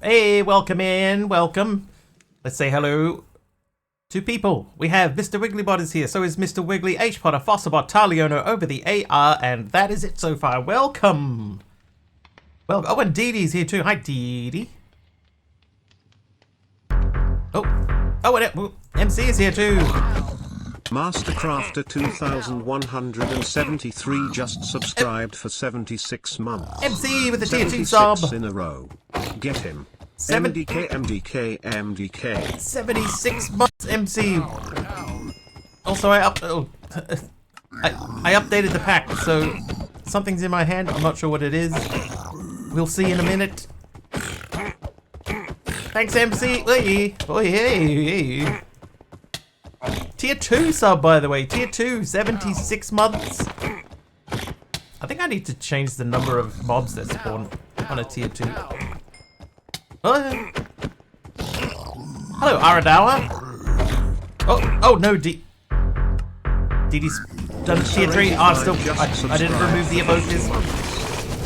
Hey, welcome in, welcome. Let's say hello to people. We have Mr. Wigglybot is here, so is Mr. Wiggly, H Potter, Fosterbot, Taliono over the AR, and that is it so far. Welcome. Well, oh, and Dee Dee's here too. Hi, Dee Dee. And MC is here too. Mastercrafter 2173 just subscribed for 76 months. MC with the tier 2 sub. 76 in a row. Get him. Seven- MDK. 76 months, MC. Also, I updated the pack, so something's in my hand. I'm not sure what it is. We'll see in a minute. Thanks, MC. Hey. Tier 2 sub, by the way. Tier 2, 76 months. I think I need to change the number of mobs that spawn on a tier 2. Hello, Aradawa. Oh no, Dee Dee's done tier 3. I didn't remove the evokers.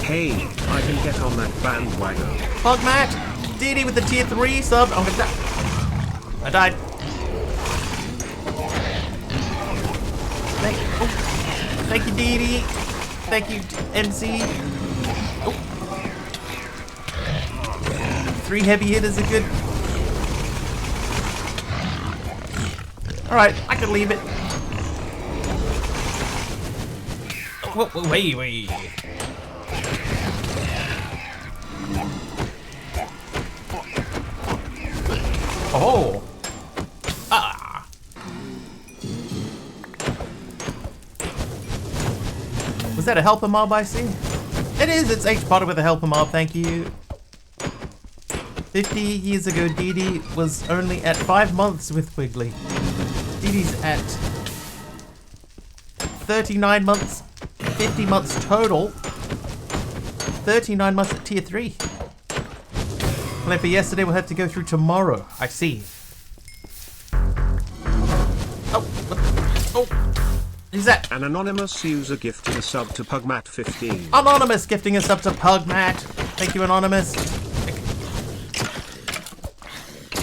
Hey, I can get on that bandwagon. Pugmat, Dee Dee with the tier 3 sub. I'm gonna die. I died. Thank you, Dee Dee. Thank you, MC. Oh. 3 heavy hitters are good. Alright, I can leave it. Wait. Oh. Was that a helper mob I see? It is, it's H Potter with a helper mob, thank you. 50 years ago, Dee Dee was only at 5 months with Wiggly. Dee Dee's at 39 months, 50 months total. 39 months at tier 3. Plan for yesterday, we'll have to go through tomorrow. I see. Who's that? An anonymous user gifting a sub to Pugmat15. Anonymous gifting a sub to Pugmat. Thank you, Anonymous.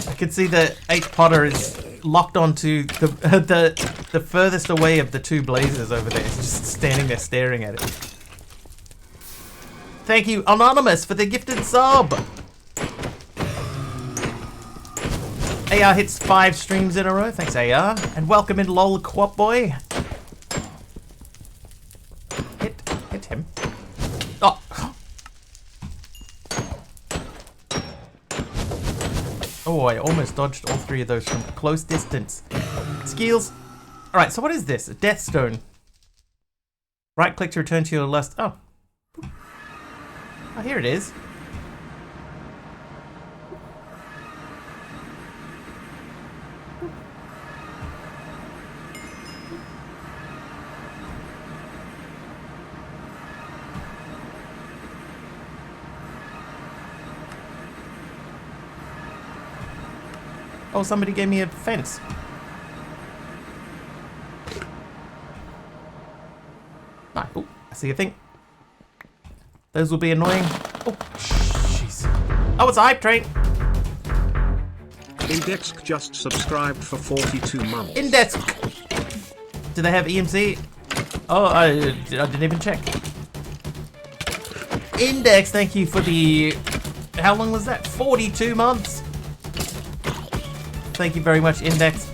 I can see that H Potter is locked onto the furthest away of the 2 blazers over there. He's just standing there staring at it. Thank you, Anonymous, for the gifted sub. AR hits 5 streams in a row. Thanks, AR. And welcome in, lol, Quap Boy. Hit him. Oh. Oh, I almost dodged all 3 of those from close distance. Skills. Alright, so what is this? A death stone. Right click to return to your last. Oh, here it is. Oh, somebody gave me a fence. Ah, oh, I see a thing. Those will be annoying. Oh, jeez. Oh, it's a hype train. Index just subscribed for 42 months. Index. Do they have EMC? Oh, I didn't even check. Index, thank you for the... How long was that? 42 months. Thank you very much, Index.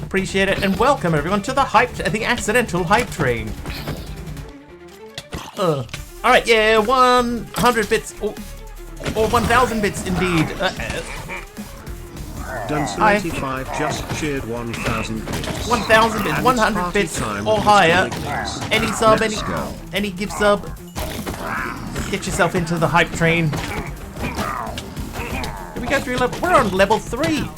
Appreciate it, and welcome everyone to the accidental hype train. Alright, yeah, 100 bits, or 1,000 bits indeed. Done 75 just cheered 1,000 bits. 1,000 bits, 100 bits or higher. Any sub, any gift sub. Get yourself into the hype train. Did we go through level? We're on level 3.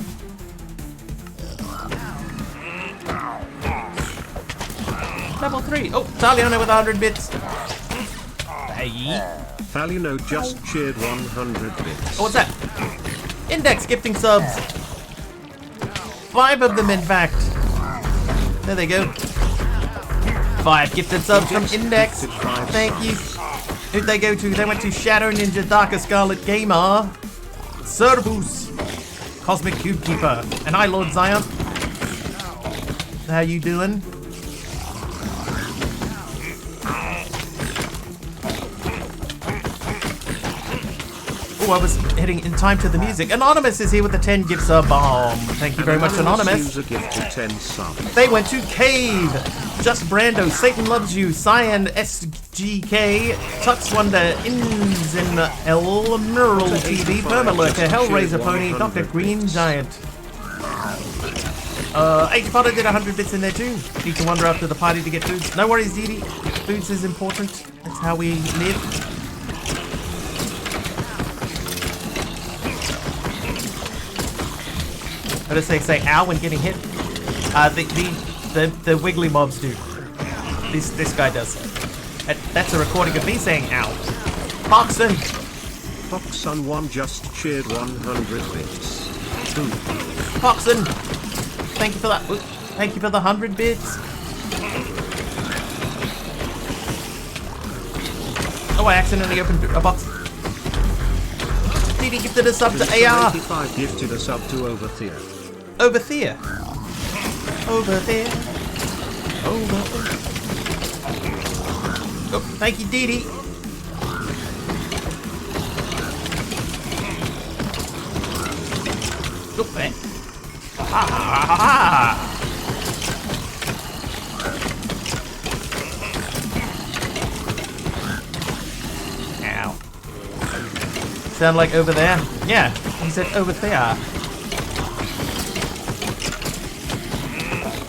Level 3. Oh, Taliano with 100 bits. Hey. Thalino just cheered 100 bits. Oh, what's that? Index gifting subs. 5 of them, in fact. There they go. 5 gifted subs from Index. Thank you. Who'd they go to? They went to Shadow Ninja Darker Scarlet Gamer. Cerberus, Cosmic Cube Keeper, and hi, Lord Zion. How you doing? Oh, I was heading in time to the music. Anonymous is here with the 10 gifts a bomb. Thank you very much, Anonymous. User gifted 10 subs. They went to Cave. Just Brando, Satan Loves You, Cyan SGK, Tux Wonder, Inzin L, Mural TV, Permalurker, Hellraiser Pony, Dr. Green Giant. H Potter did 100 bits in there too. Need to wander after the party to get foods. No worries, Dee Dee. Foods is important. That's how we live. What does they say? Ow when getting hit? The wiggly mobs do. This guy does. That's a recording of me saying ow. Foxon! Foxon1 just cheered 100 bits. Ooh. Foxon! Thank you for that. Ooh, thank you for the 100 bits. Oh, I accidentally opened a box. Didi gifted a sub to AR. 85 gifted a sub to Overthea. Overthea. Over there. Over there. Oh, thank you, Dee Dee. Oh, man. Ha ha ha ha! Ow. Sound like over there? Yeah, he said over there.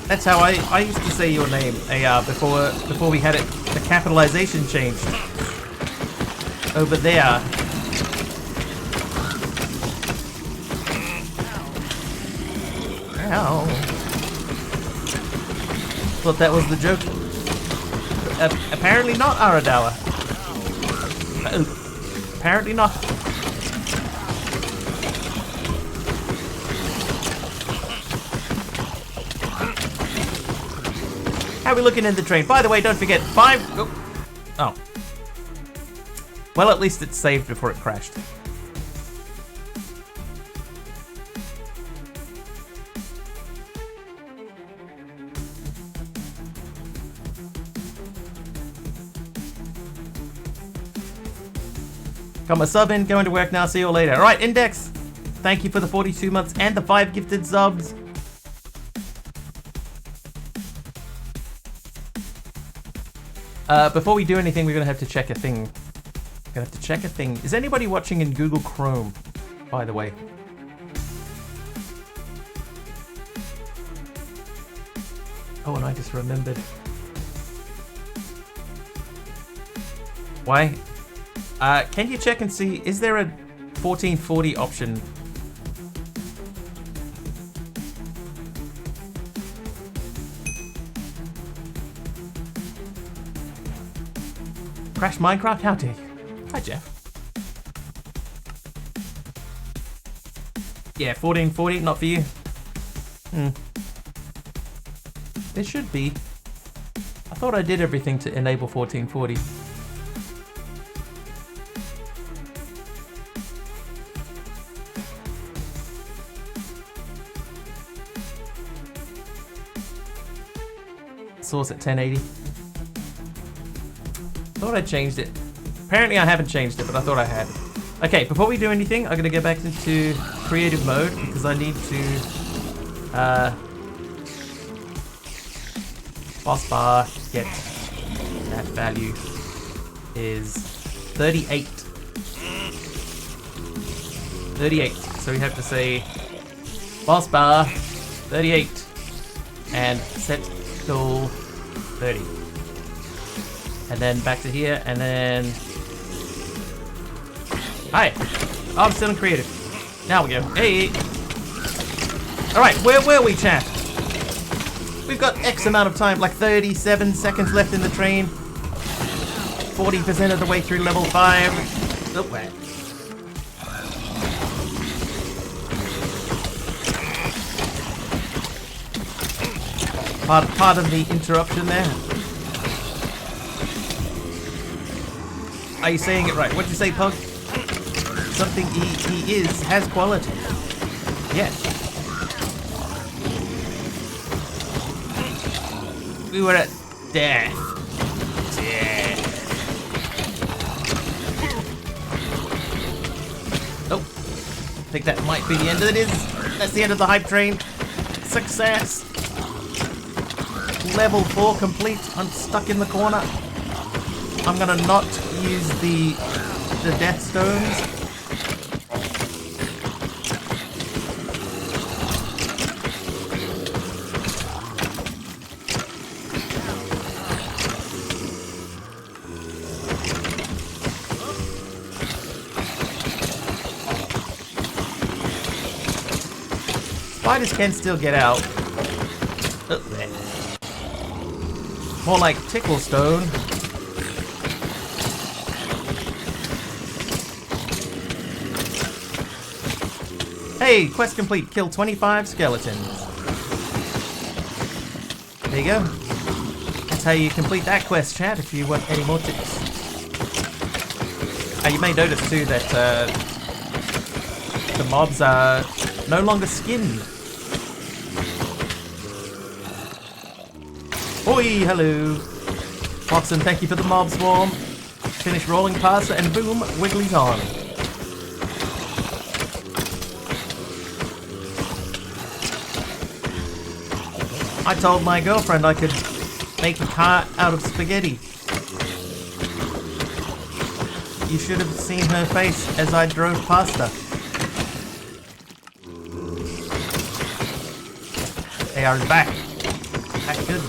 That's how I used to say your name, AR, before we had it, the capitalization changed. Over there. Ow. Thought that was the joke. Apparently not, Aradawa. Apparently not. How are we looking in the train? By the way, don't forget, 5... Oh. Well, at least it's saved before it crashed. Got my sub in, going to work now, see you all later. Alright, Index, thank you for the 42 months and the 5 gifted subs. Before we do anything, we're gonna have to check a thing. Is anybody watching in Google Chrome, by the way? Oh, and I just remembered. Why? Can you check and see, is there a 1440 option? Crash Minecraft? How dare you? Hi, Jeff. Yeah, 1440, not for you. There should be. I thought I did everything to enable 1440. Source at 1080. Thought I changed it. Apparently I haven't changed it, but I thought I had. Okay, before we do anything, I'm gonna go back into creative mode because I need to boss bar get that value is 38. 38. So we have to say boss bar 38 and set goal 30. And then back to here, and then... Hi! Oh, I'm still in creative. Now we go. Hey! Alright, where were we, chat? We've got X amount of time, like 37 seconds left in the train. 40% of the way through level 5. Oh, wait. Pardon the interruption there. Are you saying it right? What'd you say, Pug? something he has quality. Yeah. We were at death. Death. Oh. I think that might be the end of it. That's the end of the hype train. Success. Level 4 complete. I'm stuck in the corner. I'm gonna not use the death stones. Spiders can still get out. Oh, there. More like tickle stone. Hey, quest complete. Kill 25 skeletons. There you go. That's how you complete that quest, chat, if you want any more tips. You may notice too that the mobs are no longer skinned. Oi, hello. Foxen, thank you for the mob swarm. Finish rolling past it and boom, Wiggly's on. I told my girlfriend I could make a car out of spaghetti. You should have seen her face as I drove past her. AR is back. Back good.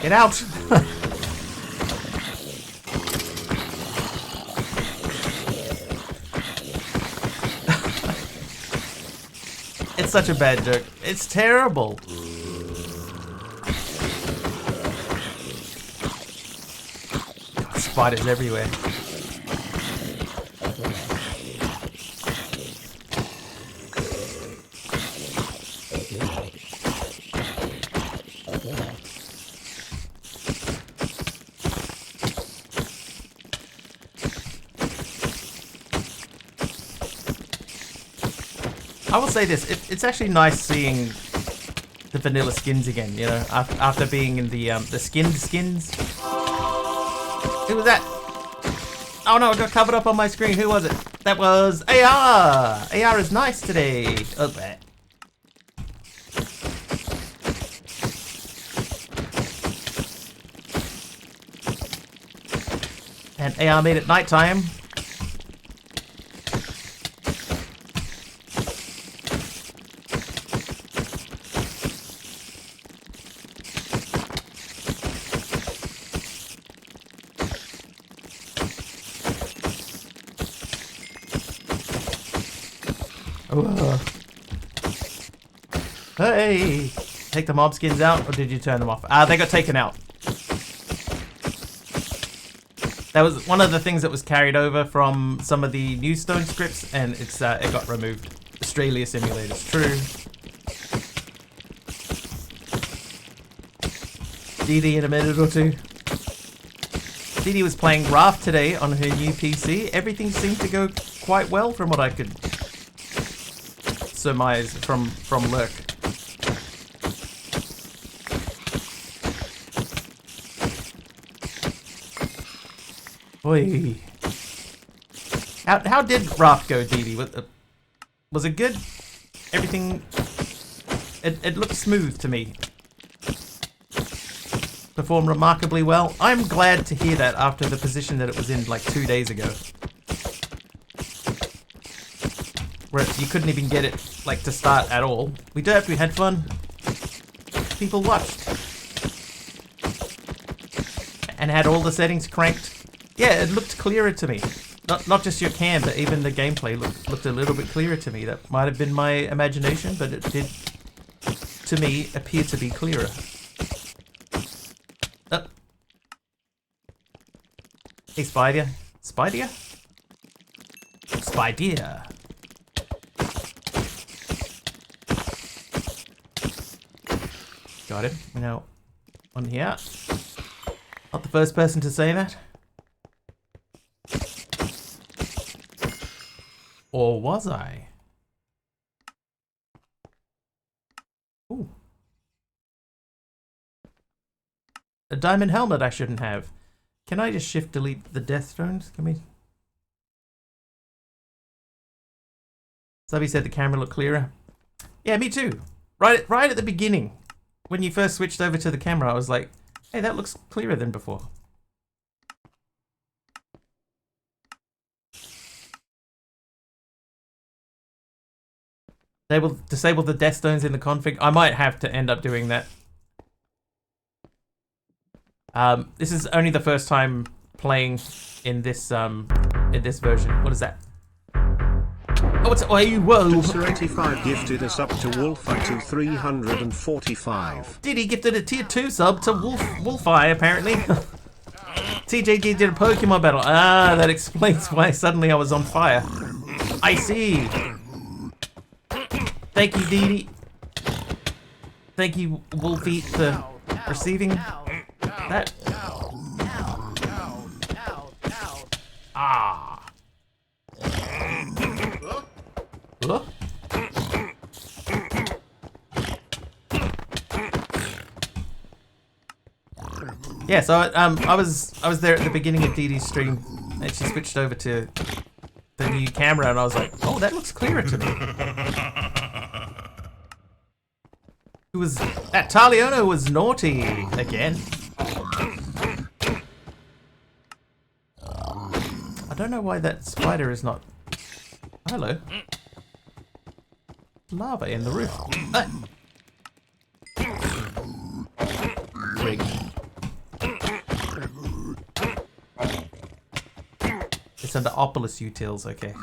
Get out! It's such a bad joke. It's terrible. Spiders everywhere. I will say this, it's actually nice seeing the vanilla skins again, you know, after being in the skinned skins. Who was that? Oh no, it got covered up on my screen. Who was it? That was AR! AR is nice today. Oh, there. And AR made it nighttime. Hey! Take the mob skins out, or did you turn them off? They got taken out. That was one of the things that was carried over from some of the new Stone scripts, and it got removed. Australia simulators, true. Dee Dee in a minute or two. Dee Dee was playing Raft today on her new PC. Everything seemed to go quite well from what I could surmise from Lurk. Oi. How did Raft go, Dee Dee? Was it good? Everything... It looked smooth to me. Performed remarkably well. I'm glad to hear that after the position that it was in like 2 days ago. Where you couldn't even get it like to start at all. We had fun. People watched. And had all the settings cranked. Yeah, it looked clearer to me. Not just your cam, but even the gameplay looked a little bit clearer to me. That might have been my imagination, but it did, to me, appear to be clearer. Oh. Hey, Spider. Spider? Spider. Got it. Now, on here. Not the first person to say that. Or was I? Ooh. A diamond helmet I shouldn't have. Can I just shift delete the death stones? Can we? Subby said the camera looked clearer. Yeah, me too. Right at the beginning, when you first switched over to the camera, I was like, hey, that looks clearer than before. Disable the death stones in the config. I might have to end up doing that. This is only the first time playing in this version. What is that? Oh, it's whoa! Sir 85 gifted a sub to Wolfeye to 345. Diddy gifted a tier 2 sub to Wolfeye, apparently. TJD did a Pokemon battle. Ah, that explains why suddenly I was on fire. I see. Thank you, Didi. Thank you, Wolfie, for receiving that. Ah. Huh? Yeah, so I was there at the beginning of Didi's stream, and she switched over to the new camera, and I was like, oh, that looks clearer to me. That Taliono was naughty again. I don't know why that spider is not. Hello. Lava in the roof. Rig. It's under Opulus Utils, okay.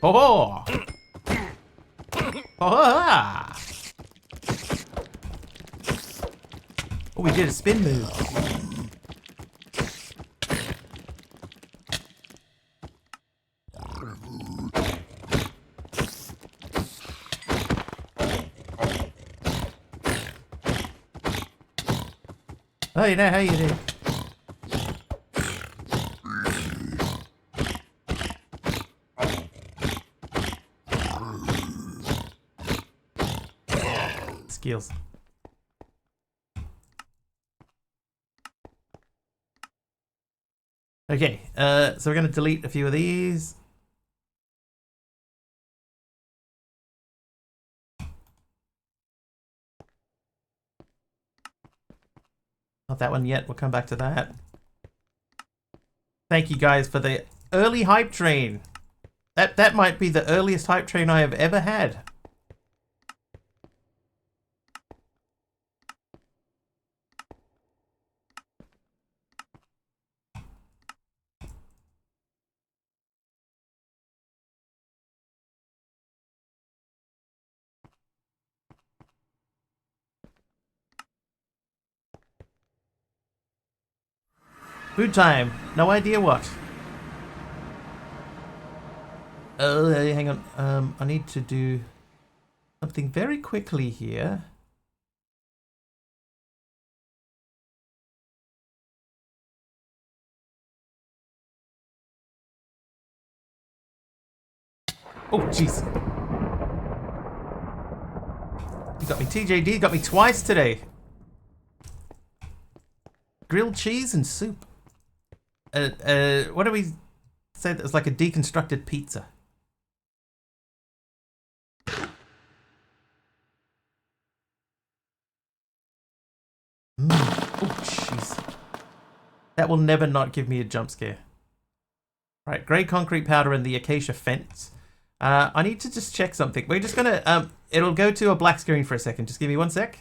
Oh! Oh! Oh, we did a spin move. Oh, you know how you do. Skills. Okay, so we're going to delete a few of these. Not that one yet, we'll come back to that. Thank you guys for the early hype train. That might be the earliest hype train I have ever had. Food time. No idea what. Oh, hang on. I need to do something very quickly here. Oh, jeez. You got me, TJD. Got me twice today. Grilled cheese and soup. What do we say that was like a deconstructed pizza? Oh, jeez. That will never not give me a jump scare. Right, grey concrete powder and the acacia fence. I need to just check something. We're just gonna, it'll go to a black screen for a second. Just give me 1 sec.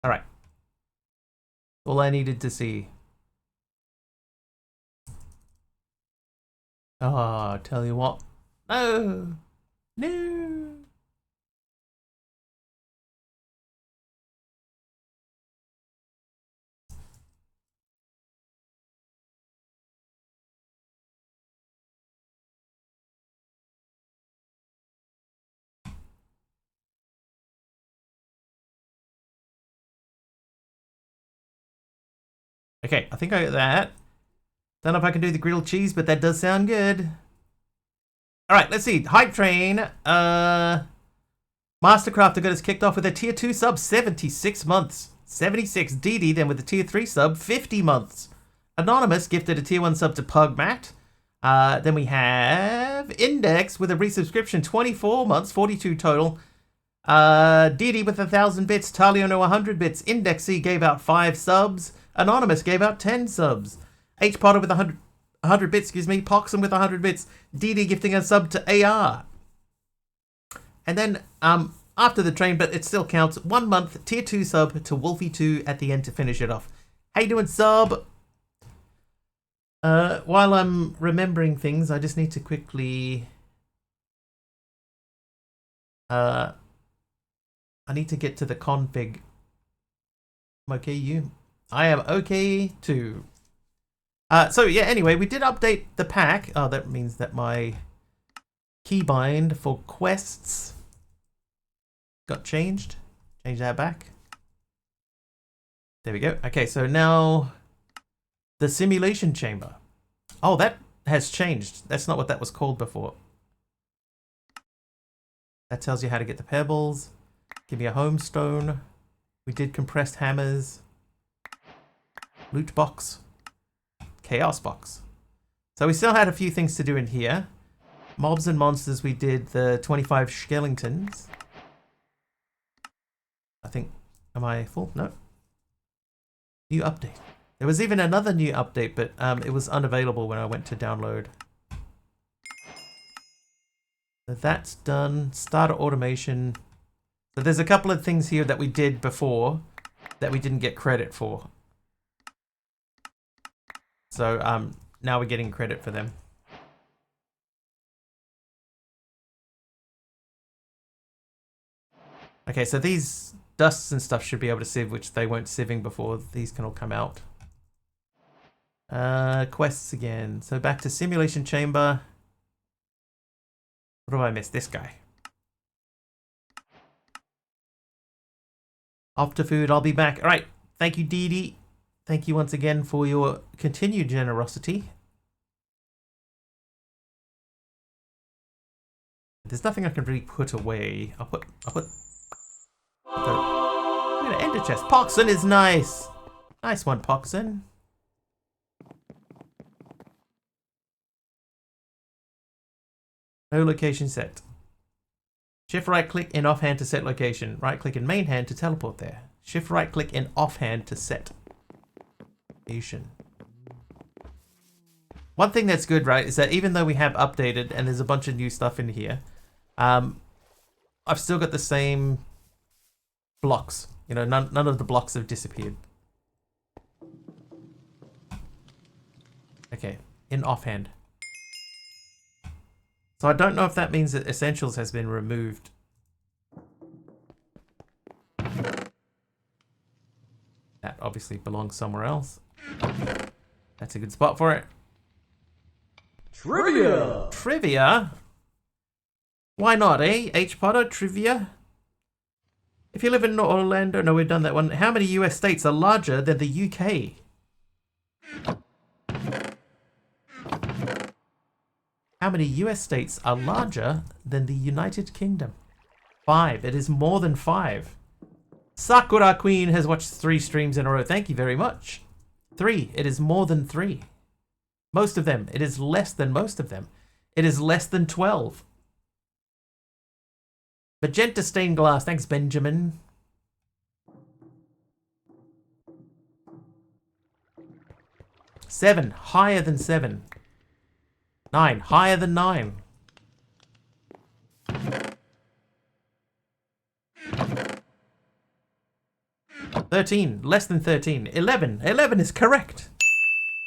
All right. All I needed to see. Oh, tell you what. No. No. Okay, I think I got that. Don't know if I can do the grilled cheese, but that does sound good. Alright, let's see. Hype Train. Mastercrafter got us kicked off with a tier 2 sub, 76 months. 76. DD then with a tier 3 sub, 50 months. Anonymous gifted a tier 1 sub to Pugmat. Then we have Index with a resubscription, 24 months, 42 total. Didi with 1,000 bits, Taliono 100 bits, Indexy gave out 5 subs, Anonymous gave out 10 subs, H Potter with 100 bits, Poxum with 100 bits, Didi gifting a sub to AR. And then, after the train, but it still counts, 1 month, tier 2 sub to Wolfie2 at the end to finish it off. How you doing, sub? While I'm remembering things, I just need to quickly... I need to get to the config. I'm okay, you? I am okay, too. So, yeah, anyway, we did update the pack. Oh, that means that my keybind for quests got changed. Change that back. There we go. Okay, so now the simulation chamber. Oh, that has changed. That's not what that was called before. That tells you how to get the pebbles. Give me a homestone. We did compressed hammers. Loot box. Chaos box. So we still had a few things to do in here. Mobs and monsters, we did the 25 skeletons. I think, am I full? No. New update. There was even another new update, but it was unavailable when I went to download. So that's done. Starter automation. So there's a couple of things here that we did before that we didn't get credit for. So now we're getting credit for them. Okay, so these dusts and stuff should be able to sieve, which they weren't sieving before. These can all come out. Quests again. So back to simulation chamber. What do I miss? This guy. Off to food, I'll be back. All right. Thank you, Didi. Thank you once again for your continued generosity. There's nothing I can really put away. I'll put I'm gonna ender chest. Poxon is nice. Nice one, Poxon. No location set. Shift right click in offhand to set location. Right click in main hand to teleport there. Shift right click in offhand to set location. One thing that's good, right, is that even though we have updated and there's a bunch of new stuff in here, I've still got the same blocks. You know, none of the blocks have disappeared. Okay, in offhand. So I don't know if that means that Essentials has been removed. That obviously belongs somewhere else. That's a good spot for it. Trivia! Trivia? Why not, eh? H. Potter, trivia? If you live in Orlando, no, we've done that one. How many US states are larger than the UK? How many US states are larger than the United Kingdom? 5. It is more than 5. Sakura Queen has watched 3 streams in a row. Thank you very much. 3. It is more than 3. Most of them. It is less than most of them. It is less than 12. Magenta stained glass. Thanks, Benjamin. Seven. Higher than 7. 9. Higher than 9. 13. Less than 13. 11. 11 is correct.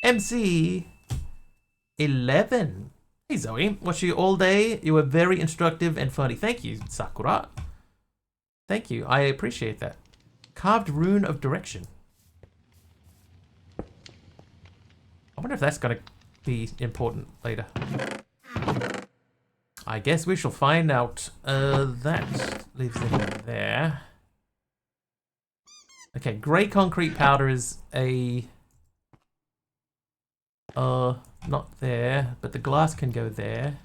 MC 11. Hey Zoe, watch you all day. You were very instructive and funny. Thank you, Sakura. Thank you. I appreciate that. Carved rune of direction. I wonder if that's going to be important later. I guess we shall find out. That leaves it there. Okay, grey concrete powder is a Not there, but the glass can go there.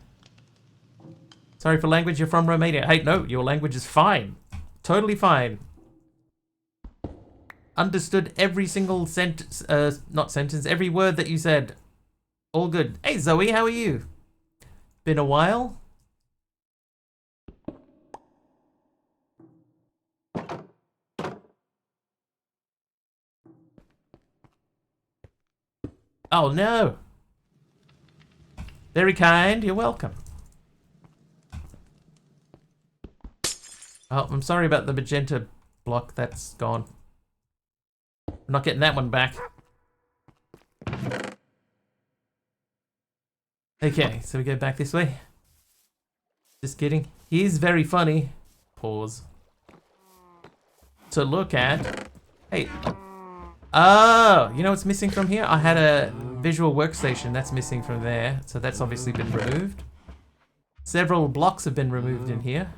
Sorry for language, you're from Romania. Hey, no, your language is fine. Totally fine. Understood every single sentence, not sentence, every word that you said. All good. Hey, Zoe, how are you? Been a while? Oh, no. Very kind, you're welcome. Oh, I'm sorry about the magenta block, that's gone. I'm not getting that one back. Okay, so we go back this way. Just kidding. He is very funny. Pause. To look at. Hey. Oh, you know what's missing from here? I had a visual workstation. That's missing from there. So that's obviously been removed. Several blocks have been removed in here.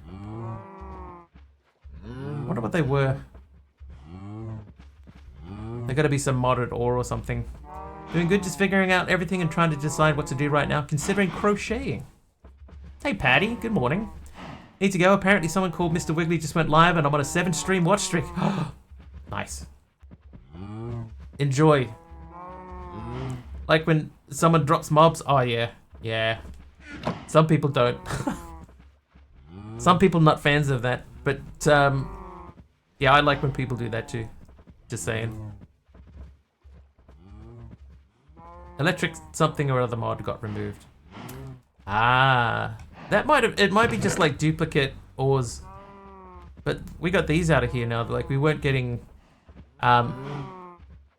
I wonder what they were. They gotta be some modded ore or something. Doing good, just figuring out everything and trying to decide what to do right now, considering crocheting. Hey Patty, good morning. Need to go. Apparently someone called Mr. Wiggly just went live and I'm on a 7-stream watch streak. Nice. Enjoy. Like when someone drops mobs. Oh yeah. Yeah. Some people don't. Some people not fans of that. But yeah, I like when people do that too. Just saying. Electric something or other mod got removed. Ah. That it might be just like duplicate ores. But we got these out of here now. Like we weren't getting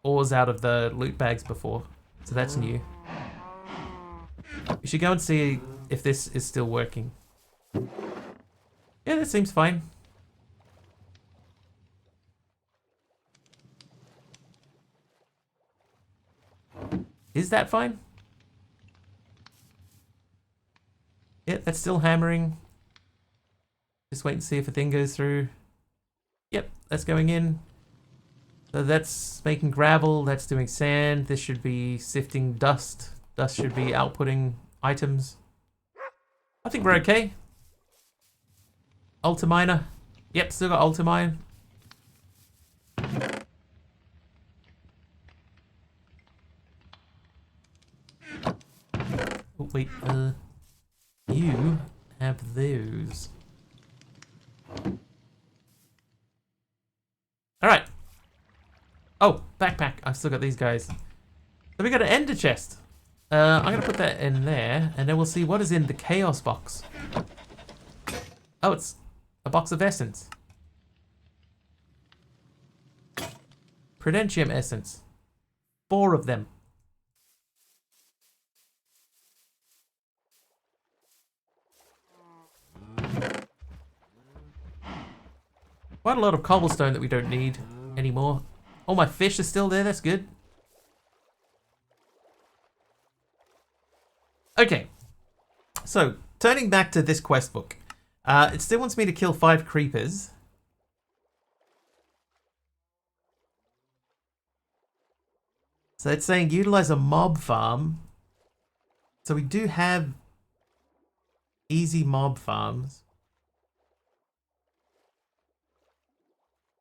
ores out of the loot bags before. So that's new. We should go and see if this is still working. Yeah, that seems fine. Is that fine? Yeah, that's still hammering. Just wait and see if a thing goes through. Yep, that's going in. So that's making gravel, that's doing sand. This should be sifting dust. Dust should be outputting items. I think we're okay. Ultiminer. Yep, still got Ultimine. Oh, wait, you have those. Alright. Oh, backpack. I've still got these guys. So we got an ender chest. I'm going to put that in there, and then we'll see what is in the chaos box. Oh, it's a box of essence. Prudentium essence. 4 of them. Quite a lot of cobblestone that we don't need anymore. Oh, my fish is still there. That's good. Okay. So, turning back to this quest book. It still wants me to kill 5 creepers. So it's saying utilize a mob farm. So we do have easy mob farms.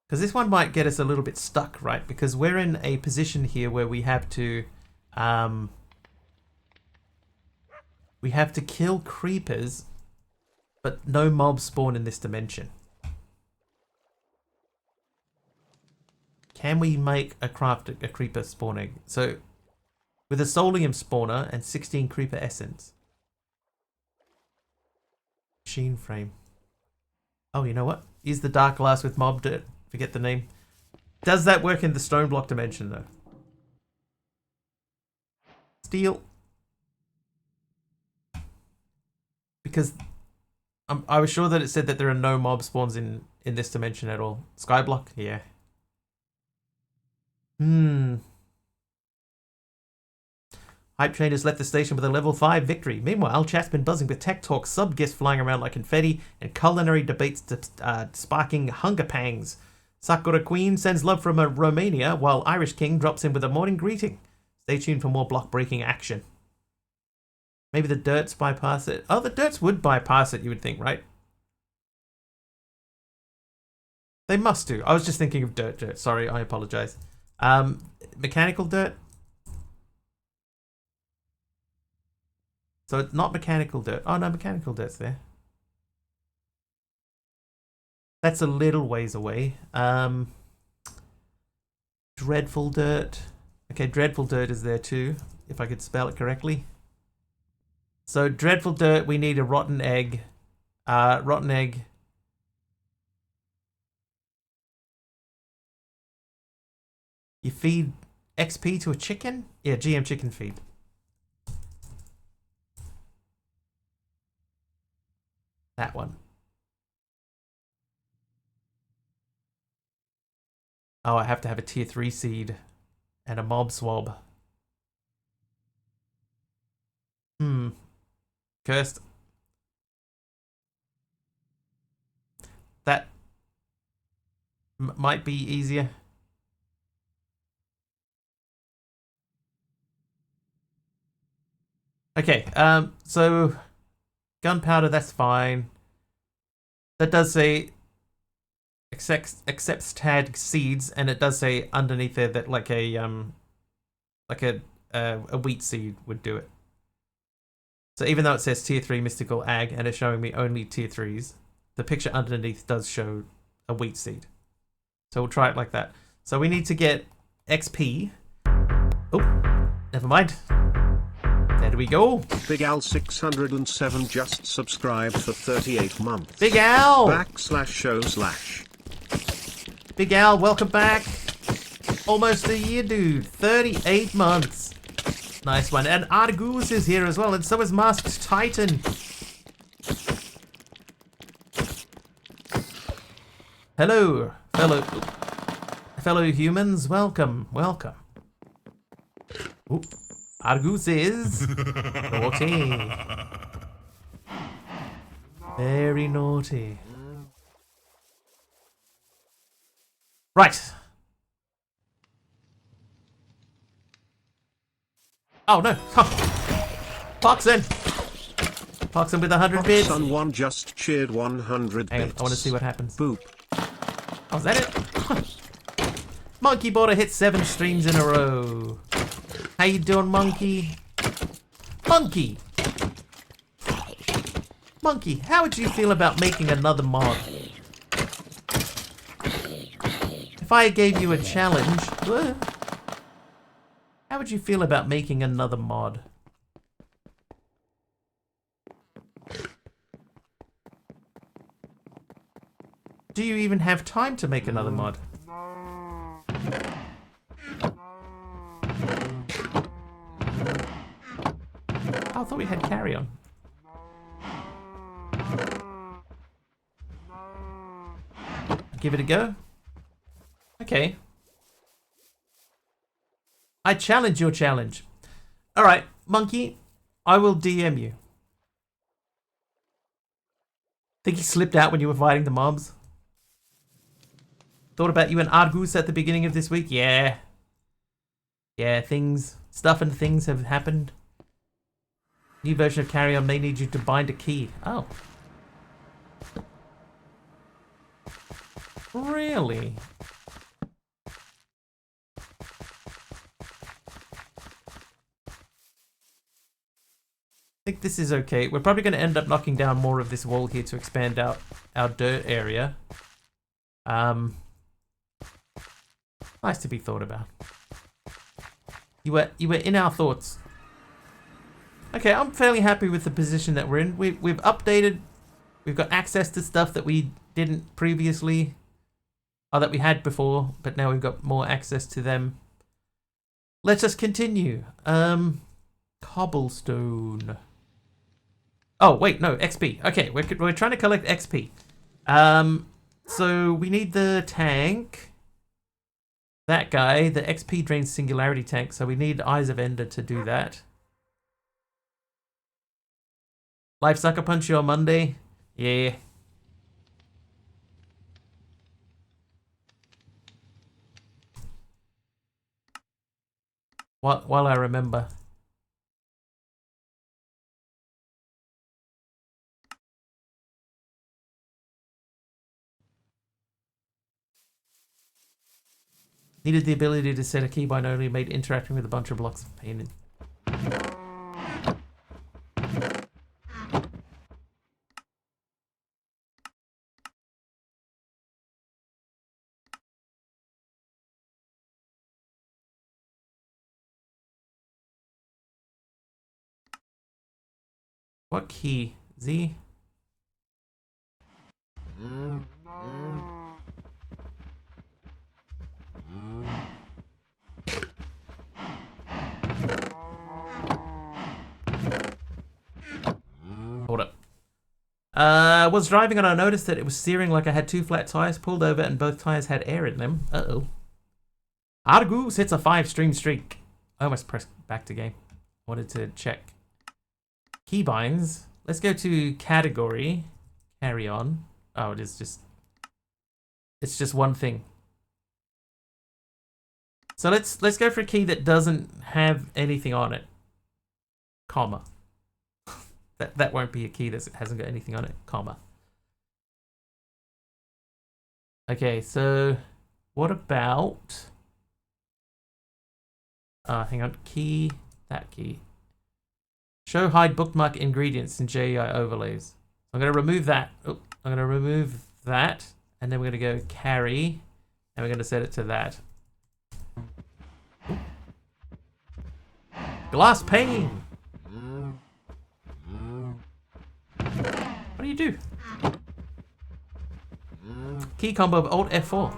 Because this one might get us a little bit stuck, right? Because we're in a position here where we have to kill creepers, but no mobs spawn in this dimension. Can we make a creeper spawning? So with a soulium spawner and 16 creeper essence. Machine frame. Oh, you know what? Use the dark glass with mob dirt. Forget the name. Does that work in the stone block dimension though? Steel. Because I was sure that it said that there are no mob spawns in this dimension at all. Skyblock? Yeah. Hype Train has left the station with a level 5 victory. Meanwhile, chat's been buzzing with tech talk, sub-guests flying around like confetti, and culinary debates sparking hunger pangs. Sakura Queen sends love from Romania, while Irish King drops in with a morning greeting. Stay tuned for more block breaking action. Maybe the dirts bypass it. Oh, the dirts would bypass it, you would think, right? They must do. I was just thinking of dirt. Sorry, I apologize. Mechanical dirt. So it's not mechanical dirt. Oh no, mechanical dirt's there. That's a little ways away. Dreadful dirt. Okay, dreadful dirt is there too, if I could spell it correctly. So dreadful dirt, we need a rotten egg. Rotten egg. You feed XP to a chicken? Yeah, GM chicken feed. That one. Oh, I have to have a tier 3 seed and a mob swab. Cursed. That might be easier. Okay, so gunpowder, that's fine. That does say accepts tag seeds, and it does say underneath there that like a wheat seed would do it. So even though it says tier 3 mystical ag and it's showing me only tier 3s, the picture underneath does show a wheat seed. So we'll try it like that. So we need to get XP. Oh, never mind. There we go. Big Al 607 just subscribed for 38 months. Big Al! /show/. Big Al, welcome back. Almost a year, dude. 38 months. Nice one. And Argus is here as well, and so is Masked Titan. Hello, fellow humans. Welcome. Ooh. Argus is naughty. Very naughty. Right. Oh no. Poxin with 100 bits. Son1 just cheered 100 Hang on, bits. I want to see what happens. Boop. Oh, is that it? Monkey Border hit 7 streams in a row. How you doing, Monkey? Monkey, how would you feel about making another mod? If I gave you a challenge, how would you feel about making another mod? Do you even have time to make another mod? I thought we had carry on. Give it a go. Okay. I challenge your challenge. Alright, Monkey, I will DM you. Think he slipped out when you were fighting the mobs? Thought about you and Argus at the beginning of this week? Yeah. Yeah, stuff and things have happened. New version of Carry On may need you to bind a key. Oh. Really? I think this is okay. We're probably going to end up knocking down more of this wall here to expand out our dirt area. Nice to be thought about. You were in our thoughts. Okay, I'm fairly happy with the position that we're in. We've updated. We've got access to stuff that we didn't previously, or that we had before, but now we've got more access to them. Let us continue. Cobblestone. Oh wait, no, XP. Okay, we're trying to collect XP. So we need the tank. That guy, the XP drains singularity tank. So we need Eyes of Ender to do that. Life Sucker Punch you on Monday? Yeah. While I remember. Needed the ability to set a keybind only, made interacting with a bunch of blocks a pain in. What key? Z? Hold up. Was driving and I noticed that it was steering like I had 2 flat tires, pulled over and both tires had air in them. Uh-oh. Argus hits a 5-stream streak. I almost pressed back to game. Wanted to check. Keybinds. Let's go to category. Carry on. Oh, it is just... It's just one thing. So let's go for a key that doesn't have anything on it. Comma. That won't be a key that hasn't got anything on it. Comma. Okay, so what about... hang on. Key. That key. Show hide bookmark ingredients in JEI overlays. I'm going to remove that. Oh, I'm going to remove that. And then we're going to go carry. And we're going to set it to that. Ooh. Glass pane. What do you do? Key combo of Alt F4.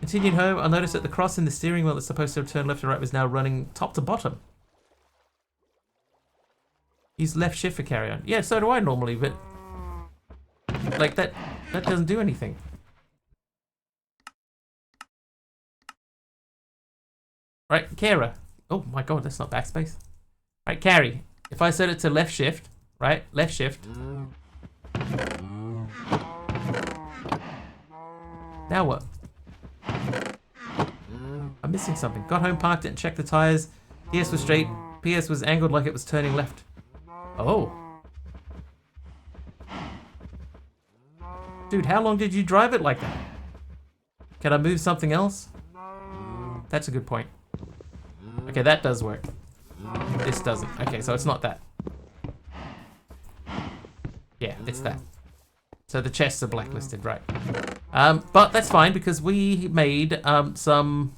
Continuing home, I noticed that the cross in the steering wheel that's supposed to turn left and right was now running top to bottom. Use left shift for carry on. Yeah, so do I normally, but like that doesn't do anything. Right, Kara. Oh my god, that's not backspace. Right, carry. If I set it to left shift, right, left shift. Now what? I'm missing something. Got home, parked it, and checked the tires. PS was straight. PS was angled like it was turning left. Oh. Dude, how long did you drive it like that? Can I move something else? That's a good point. Okay, that does work. This doesn't. Okay, so it's not that. Yeah, it's that. So the chests are blacklisted, right. But that's fine because we made some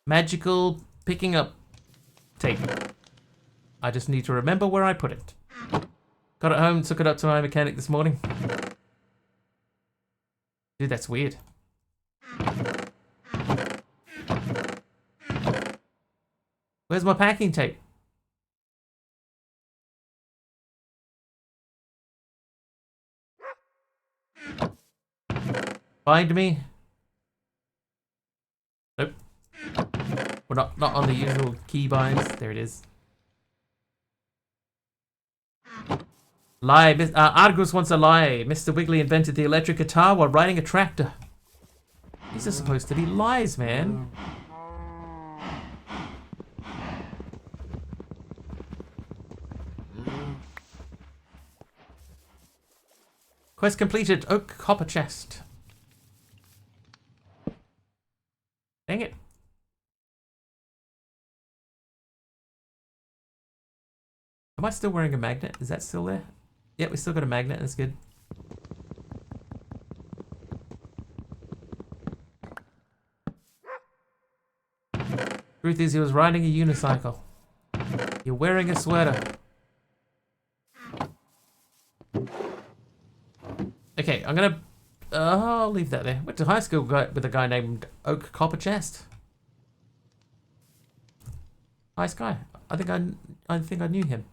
magical picking up tape. I just need to remember where I put it. Got it home, took it up to my mechanic this morning. Dude, that's weird. Where's my packing tape? Find me. Nope. We're not on the usual keybinds. There it is. Lie. Argus wants a lie. Mr. Wiggly invented the electric guitar while riding a tractor. These are supposed to be lies, man. Quest completed. Oak copper chest. Dang it. Am I still wearing a magnet? Is that still there? Yep, we still got a magnet. That's good. Truth is, he was riding a unicycle. You're wearing a sweater. Okay, I'm gonna... I'll leave that there. Went to high school with a guy named Oak Copper Chest. Nice guy. I think I knew him.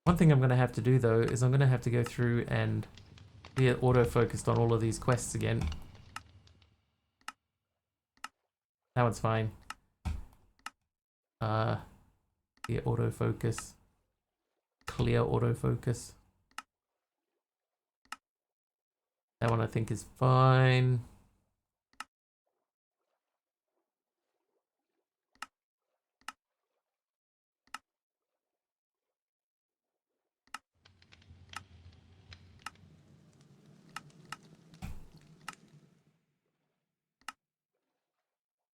One thing I'm gonna have to do though is I'm gonna have to go through and be auto-focused on all of these quests again. That one's fine. Be autofocus. Clear autofocus. That one I think is fine.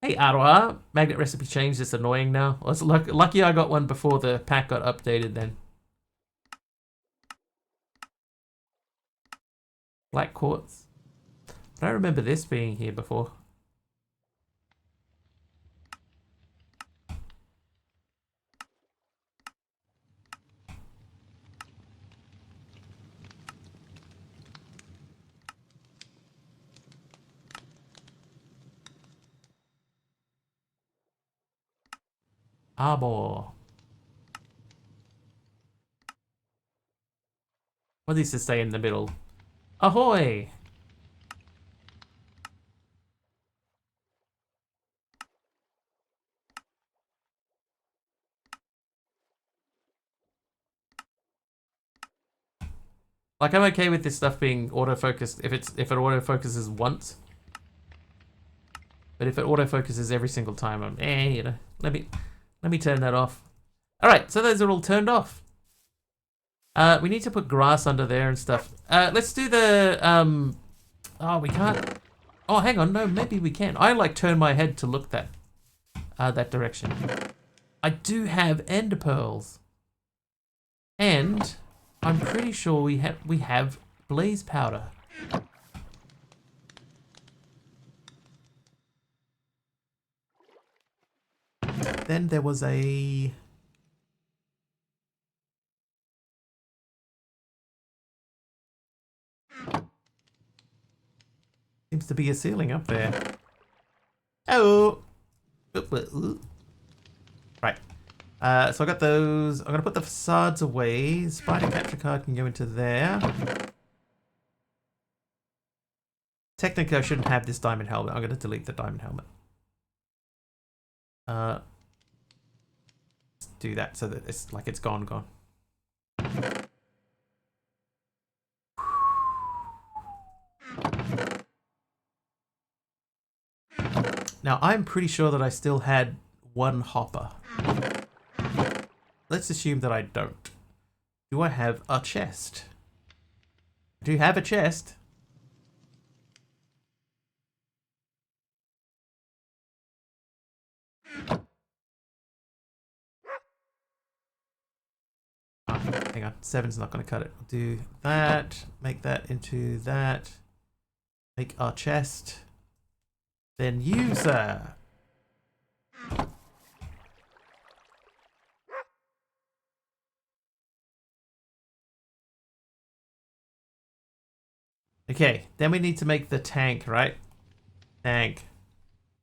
Hey, Aroha. Magnet recipe changed. It's annoying now. Well, it's lucky I got one before the pack got updated then. Black quartz. I don't remember this being here before. Arbor. What does this say in the middle? Ahoy! Like, I'm okay with this stuff being autofocused if it autofocuses once. But if it autofocuses every single time, I'm you know. Let me turn that off. Alright, so those are all turned off. We need to put grass under there and stuff. Let's do the oh, we can't. Oh, hang on, no, maybe we can. I like turn my head to look that direction. I do have ender pearls. And I'm pretty sure we have blaze powder. Then there was a seems to be a ceiling up there. Oh. Right. So I got those. I'm gonna put the facades away. Spider capture card can go into there. Technically, I shouldn't have this diamond helmet. I'm gonna delete the diamond helmet. Let's do that so that it's like it's gone. Now, I'm pretty sure that I still had one hopper. Let's assume that I don't. Do I have a chest? I do have a chest. Oh, hang on, 7's not going to cut it. I'll do that, make that into that, make our chest, then user. Okay, then we need to make the tank, right? Tank.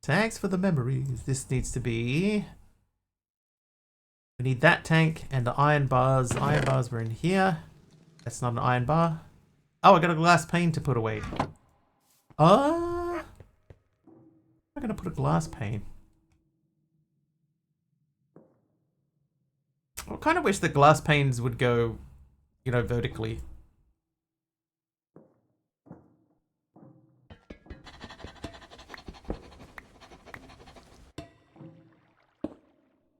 Tanks for the memories. This needs to be... We need that tank and the iron bars. Iron bars were in here. That's not an iron bar. Oh, I got a glass pane to put away. I'm gonna put a glass pane. I kind of wish the glass panes would go, you know, vertically.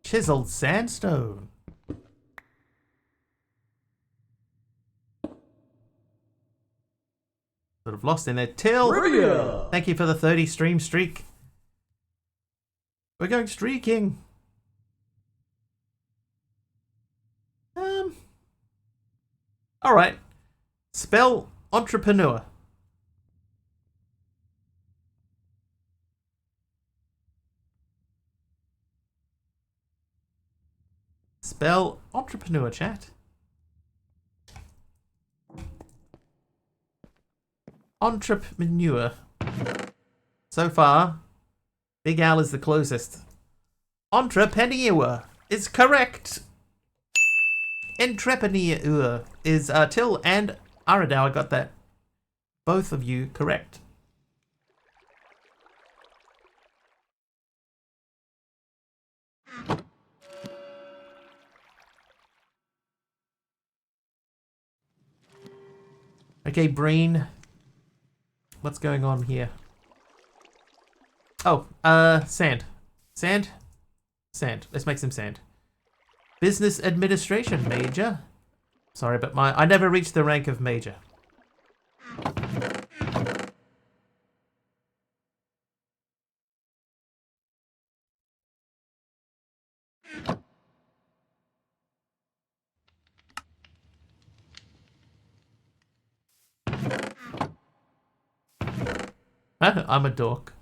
Chiseled sandstone. Sort of lost in there. Till, Trivia. Thank you for the 30 stream streak. We're going streaking. All right. Spell entrepreneur. Spell entrepreneur, chat. Entrepreneur. So far, Big Al is the closest. Entrepreneur is correct. Entrepreneur is Till and Aradao. I got that. Both of you correct. Okay, Breen. What's going on here? Oh, sand. Sand? Sand. Let's make some sand. Business administration, Major. Sorry, but I never reached the rank of Major. I'm a dork.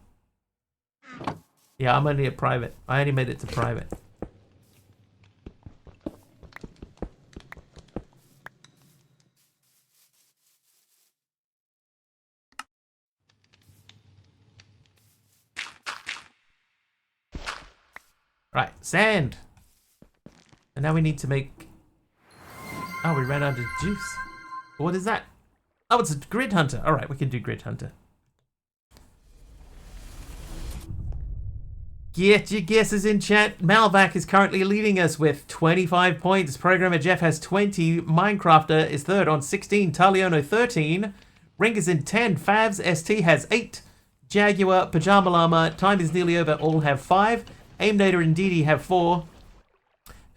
Yeah, I'm only a private. I only made it to private. Right, sand. And now we need to make... Oh, we ran out of juice. What is that? Oh, it's a grid hunter. All right, we can do grid hunter. Get your guesses in chat. Malvac is currently leading us with 25 points. Programmer Jeff has 20. Minecrafter is third on 16. Taliono 13. Ring is in 10. Favs ST has 8. Jaguar, Pajama Llama, Time is nearly over, all have 5. Aimnader and Didi have 4.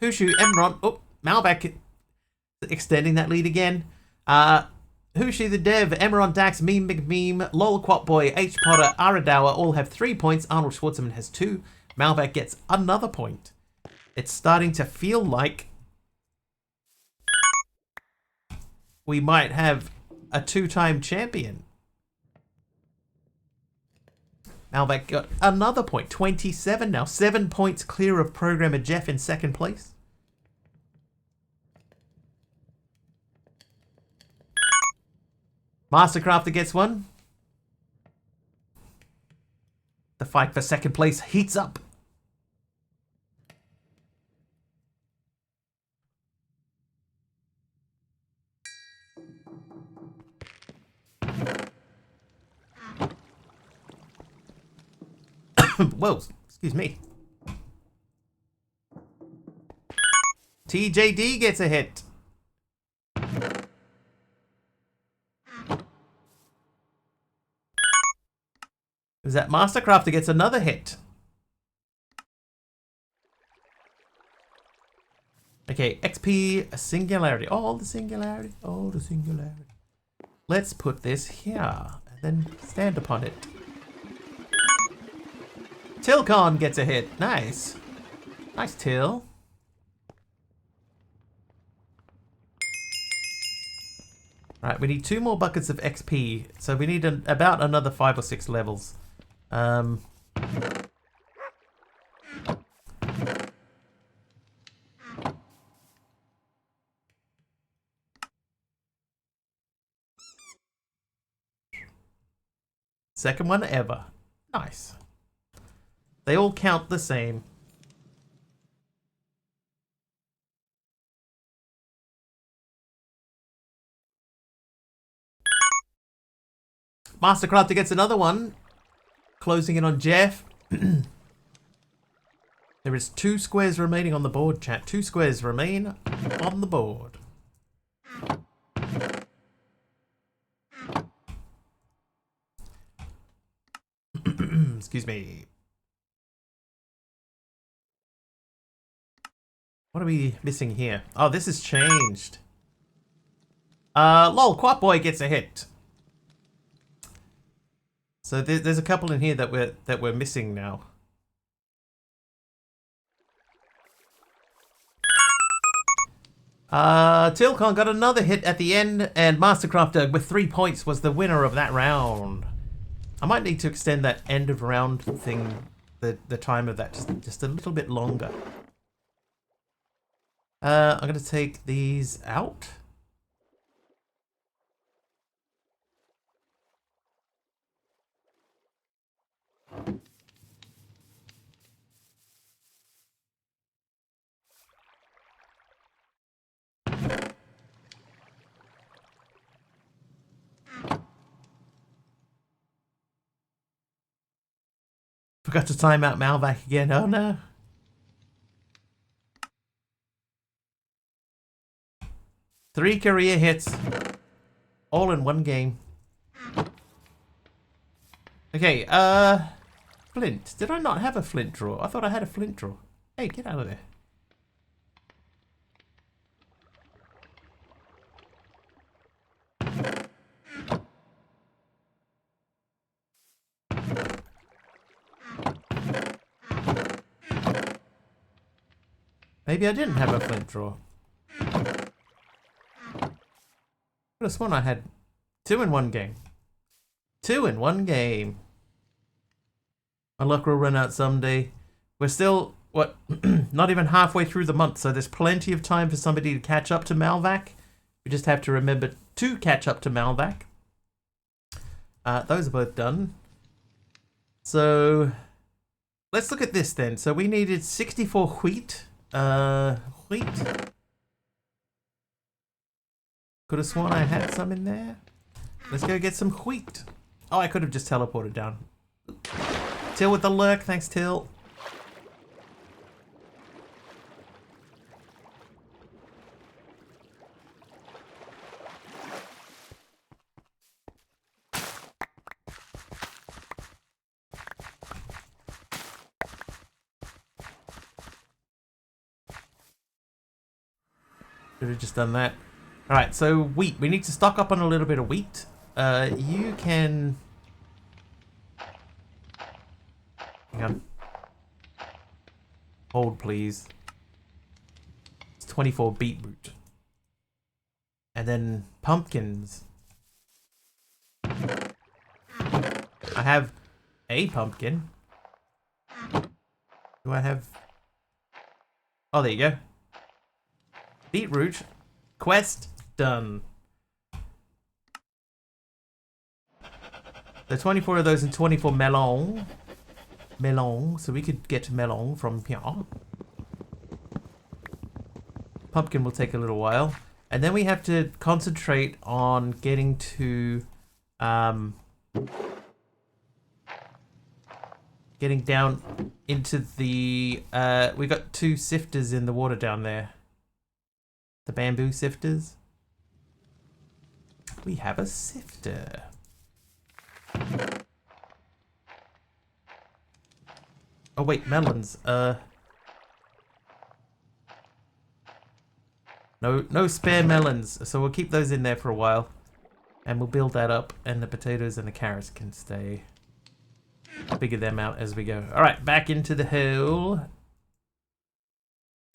Hushu, Emron, oh, Malvac extending that lead again. Hushu the Dev, Emeron Dax, Meme McMeme, Lol Quatboy, H Potter, Aradawa all have 3 points. Arnold Schwartzman has 2. Malvac gets another point. It's starting to feel like we might have a 2-time champion. Malvac got another point. 27 now. 7 points clear of Programmer Jeff in second place. Mastercrafter gets one. The fight for second place heats up. Whoa, excuse me. TJD gets a hit. Is that Mastercrafter gets another hit? Okay, XP, a singularity. Oh, the singularity. Oh, the singularity. Let's put this here and then stand upon it. Tilcon gets a hit. Nice. Nice, Till. Right, we need 2 more buckets of XP. So we need about another 5 or 6 levels. Second one ever. Nice. They all count the same. Mastercrafter gets another one. Closing in on Jeff. There is 2 squares remaining on the board, chat. 2 squares remain on the board. Excuse me. What are we missing here? Oh, this has changed. Lol, Quatboy gets a hit. So there's a couple in here that we're missing now. Tilcon got another hit at the end, and Mastercrafter with 3 points was the winner of that round. I might need to extend that end of round thing, the time of that, just a little bit longer. I'm going to take these out. Forgot to time out Malvac again. Oh no. Three career hits. All in one game. Okay, Flint. Did I not have a flint drawer? I thought I had a flint drawer. Hey, get out of there. Maybe I didn't have a flint drawer. Could have sworn I had 2 in one game. 2 in one game. My luck will run out someday. We're still, what, not even halfway through the month, so there's plenty of time for somebody to catch up to Malvac. We just have to remember to catch up to Malvac. Those are both done. So, let's look at this then. So we needed 64 wheat. Wheat. Could have sworn I had some in there. Let's go get some wheat. Oh, I could have just teleported down. Till with the lurk. Thanks, Till. Should have just done that. Alright, so wheat. We need to stock up on a little bit of wheat. You can... Hang on. Hold, please. It's 24 beetroot. And then pumpkins. I have a pumpkin. Do I have... Oh, there you go. Beetroot. Quest done. There are 24 of those and 24 melon. Melon. So we could get melon from here. Pumpkin will take a little while. And then we have to concentrate on getting to... getting down into the... we got 2 sifters in the water down there. The bamboo sifters. We have a sifter. Oh wait, melons. No spare melons, so we'll keep those in there for a while. And we'll build that up, and the potatoes and the carrots can stay. Figure them out as we go. Alright, back into the hole.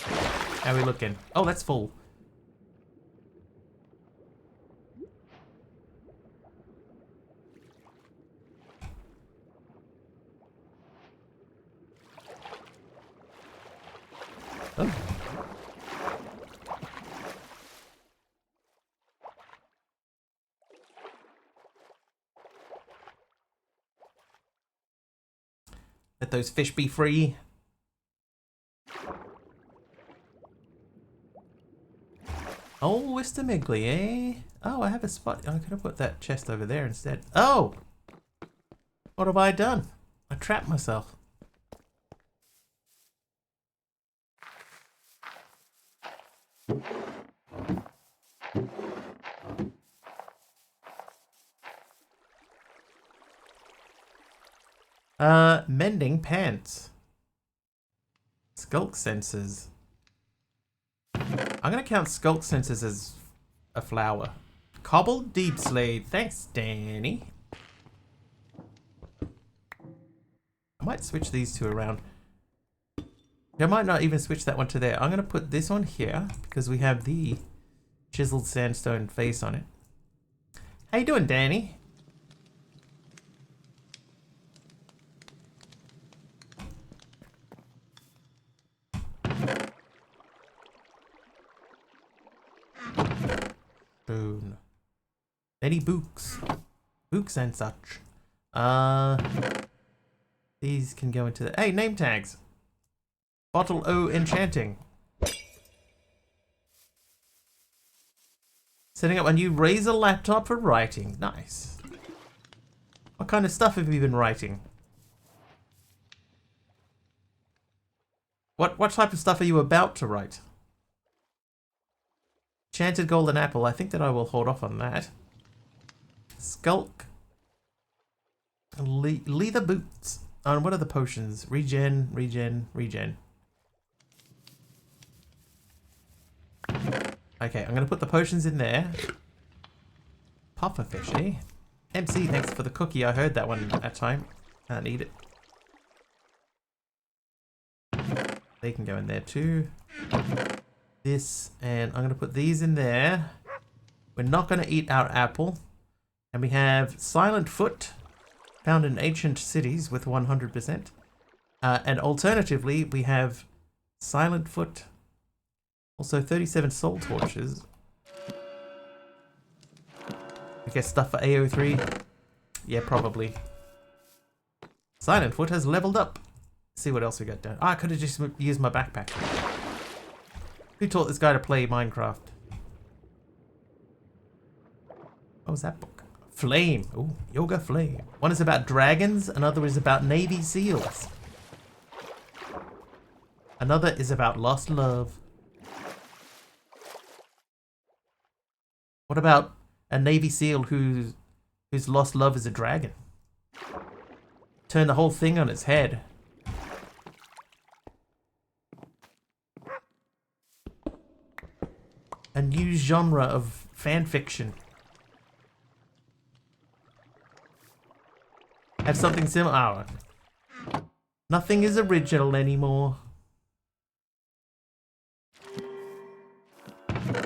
How are we looking? Oh, that's full. Oh. Let those fish be free. Oh, Wistamigli, eh? Oh, I have a spot. I could have put that chest over there instead. Oh! What have I done? I trapped myself. Mending pants. Skulk sensors. I'm gonna count skulk sensors as a flower. Cobbled deep slate. Thanks, Danny. I might switch these 2 around. I might not even switch that one to there. I'm gonna put this one here because we have the chiseled sandstone face on it. How you doing, Danny? Boom. Many books. Books and such. These can go into the... Hey, name tags. Bottle O Enchanting. Setting up a new Razer laptop for writing. Nice. What kind of stuff have you been writing? What type of stuff are you about to write? Enchanted golden apple. I think that I will hold off on that. Skulk. Leather boots. And what are the potions? Regen, regen, regen. Okay, I'm going to put the potions in there. Pufferfish, eh? MC, thanks for the cookie. I heard that one at time. Can't eat it. They can go in there too. This, and I'm going to put these in there. We're not going to eat our apple. And we have Silent Foot, found in ancient cities with 100%. And alternatively, we have Silent Foot. Also 37 soul torches. I guess stuff for AO3. Yeah, probably. Silent Foot has leveled up. Let's see what else we got down. I could have just used my backpack. Who taught this guy to play Minecraft? What was that book? Flame. Ooh, Yoga Flame. One is about dragons, another is about Navy SEALs. Another is about lost love. What about a Navy SEAL whose lost love is a dragon? Turn the whole thing on its head. A new genre of fan fiction. Have something similar. Oh. Nothing is original anymore.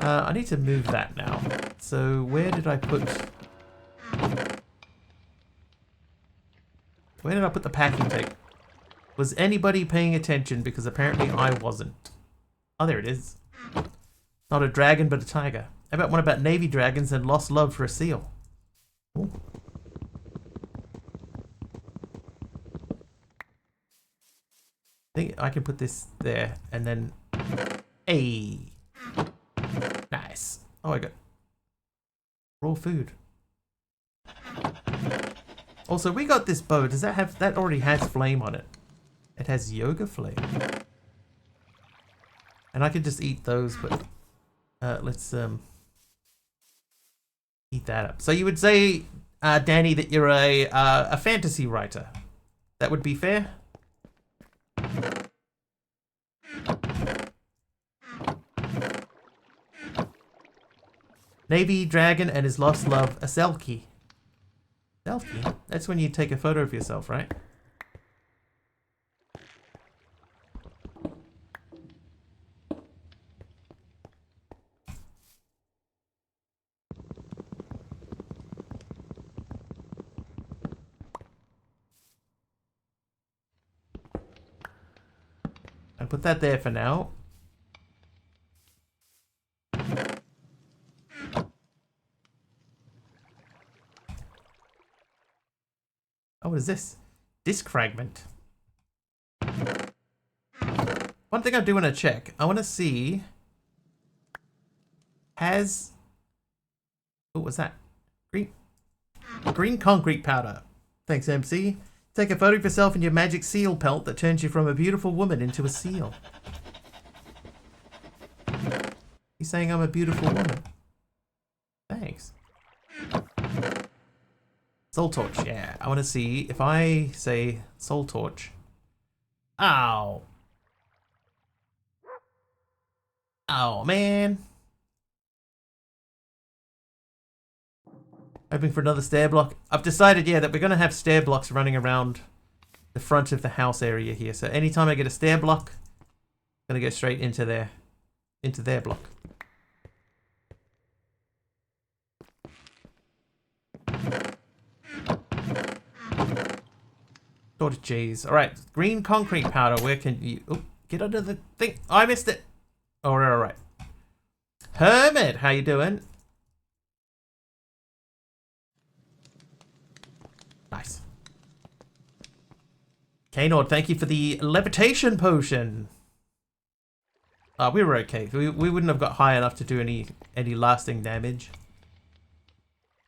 I need to move that now. So where did I put... Where did I put the packing tape? Was anybody paying attention? Because apparently I wasn't. Oh, there it is. Not a dragon, but a tiger. How about one about Navy dragons and lost love for a seal? Ooh. I think I can put this there and then... Hey! Nice. Oh, I got raw food. Also, we got this bow. Does that have... That already has flame on it. It has Yoga Flame. And I could just eat those, but... let's eat that up. So you would say, Danny, that you're a fantasy writer. That would be fair? Navy dragon and his lost love, a selkie. Selkie? That's when you take a photo of yourself, right? I'll put that there for now. Oh, what is this? Disc fragment. One thing I do want to check. I want to see... Has... What was that? Green concrete powder. Thanks, MC. Take a photo of yourself in your magic seal pelt that turns you from a beautiful woman into a seal. He's saying I'm a beautiful woman. Thanks. Soul Torch, yeah. I want to see if I say Soul Torch. Ow. Oh, man. Hoping for another stair block. I've decided, yeah, that we're going to have stair blocks running around the front of the house area here. So anytime I get a stair block, I'm going to go straight into their block. Sort of cheese. Alright, green concrete powder. Where can you... Oh, get under the thing. Oh, I missed it. Alright. Hermit, how you doing? Nice. Kaynord, thank you for the levitation potion. We were okay. We wouldn't have got high enough to do any lasting damage.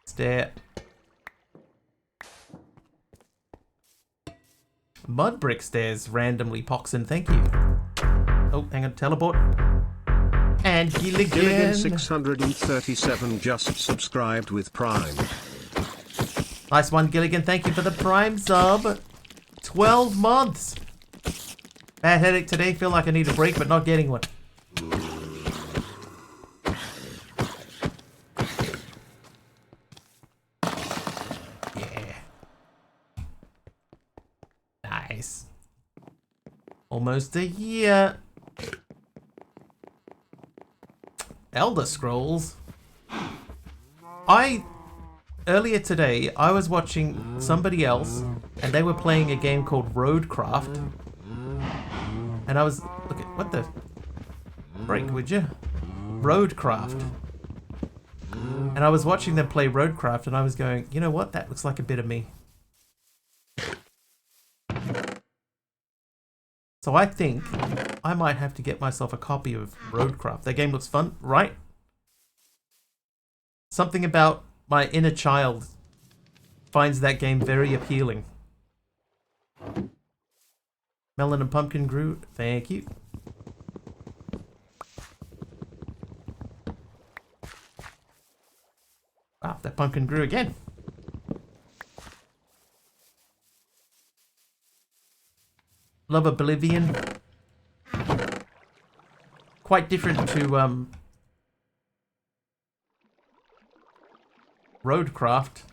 Stair. Mud brick stairs randomly, Poxon, thank you. Oh, hang on, teleport. And Gilligan 637 just subscribed with Prime. Nice one, Gilligan. Thank you for the Prime sub. 12 months. Bad headache today. Feel like I need a break, but not getting one. Almost a year. Elder Scrolls. Earlier today, I was watching somebody else, and they were playing a game called Roadcraft. And I was, look at, what the, break, would you? Roadcraft. And I was watching them play Roadcraft, and I was going, you know what, that looks like a bit of me. So I think I might have to get myself a copy of Roadcraft. That game looks fun, right? Something about my inner child finds that game very appealing. Melon and pumpkin grew. Thank you. Wow, that pumpkin grew again. Love Oblivion. Quite different to Roadcraft.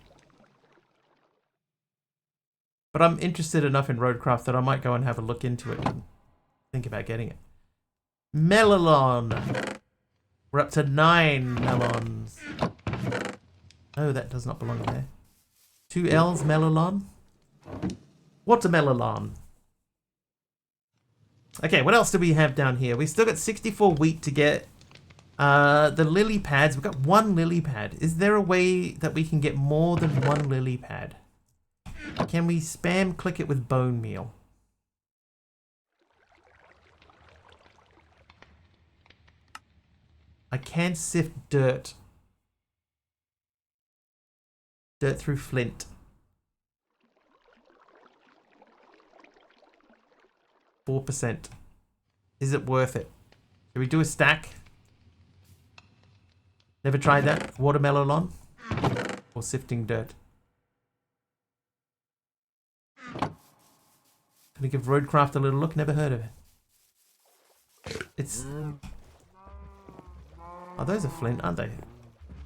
But I'm interested enough in Roadcraft that I might go and have a look into it and think about getting it. Melon. We're up to 9 melons. Oh, that does not belong there. 2 L's, melon. Watermelon. Okay, what else do we have down here? We still got 64 wheat to get. The lily pads. We've got 1 lily pad. Is there a way that we can get more than 1 lily pad? Can we spam click it with bone meal? I can sift dirt. Dirt through flint. 4%. Is it worth it? Should we do a stack? Never tried that? Watermelon? Or sifting dirt? Gonna give Roadcraft a little look. Never heard of it. It's... Oh, those are flint, aren't they?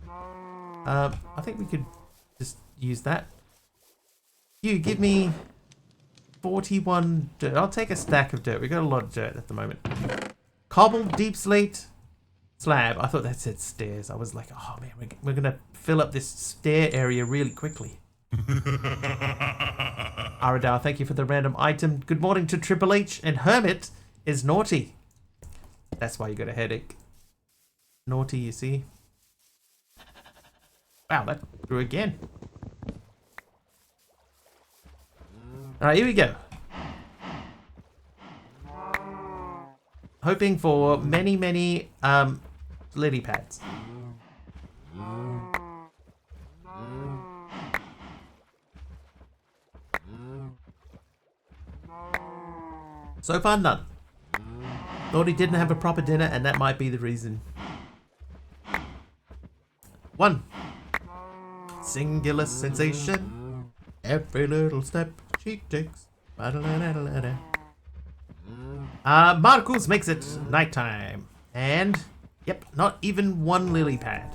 I think we could just use that. You, give me 41 dirt. I'll take a stack of dirt. We got a lot of dirt at the moment. Cobble, deep slate, slab. I thought that said stairs. I was like, oh man, we're gonna fill up this stair area really quickly. Aradar, thank you for the random item. Good morning to Triple H, and Hermit is naughty. That's why you got a headache. Naughty, you see. Wow, that grew again. Alright, here we go. Hoping for many, many lily pads. So far, none. Thought he didn't have a proper dinner, and that might be the reason. 1. Singular sensation. Every little step she takes. Marcus makes it nighttime. And, yep, not even 1 lily pad.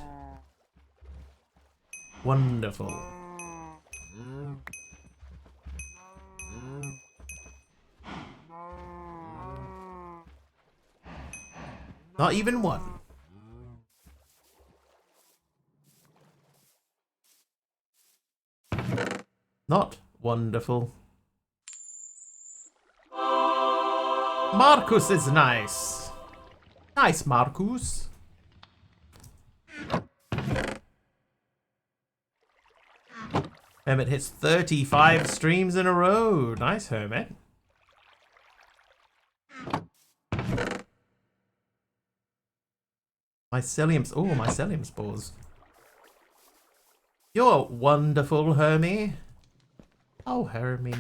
Wonderful. Not even 1. Not wonderful. Marcus is nice. Nice, Marcus. Hermit hits 35 streams in a row. Nice, Hermit. Mycelium. Oh, mycelium spores. You're wonderful, Hermie. Oh, Hermie.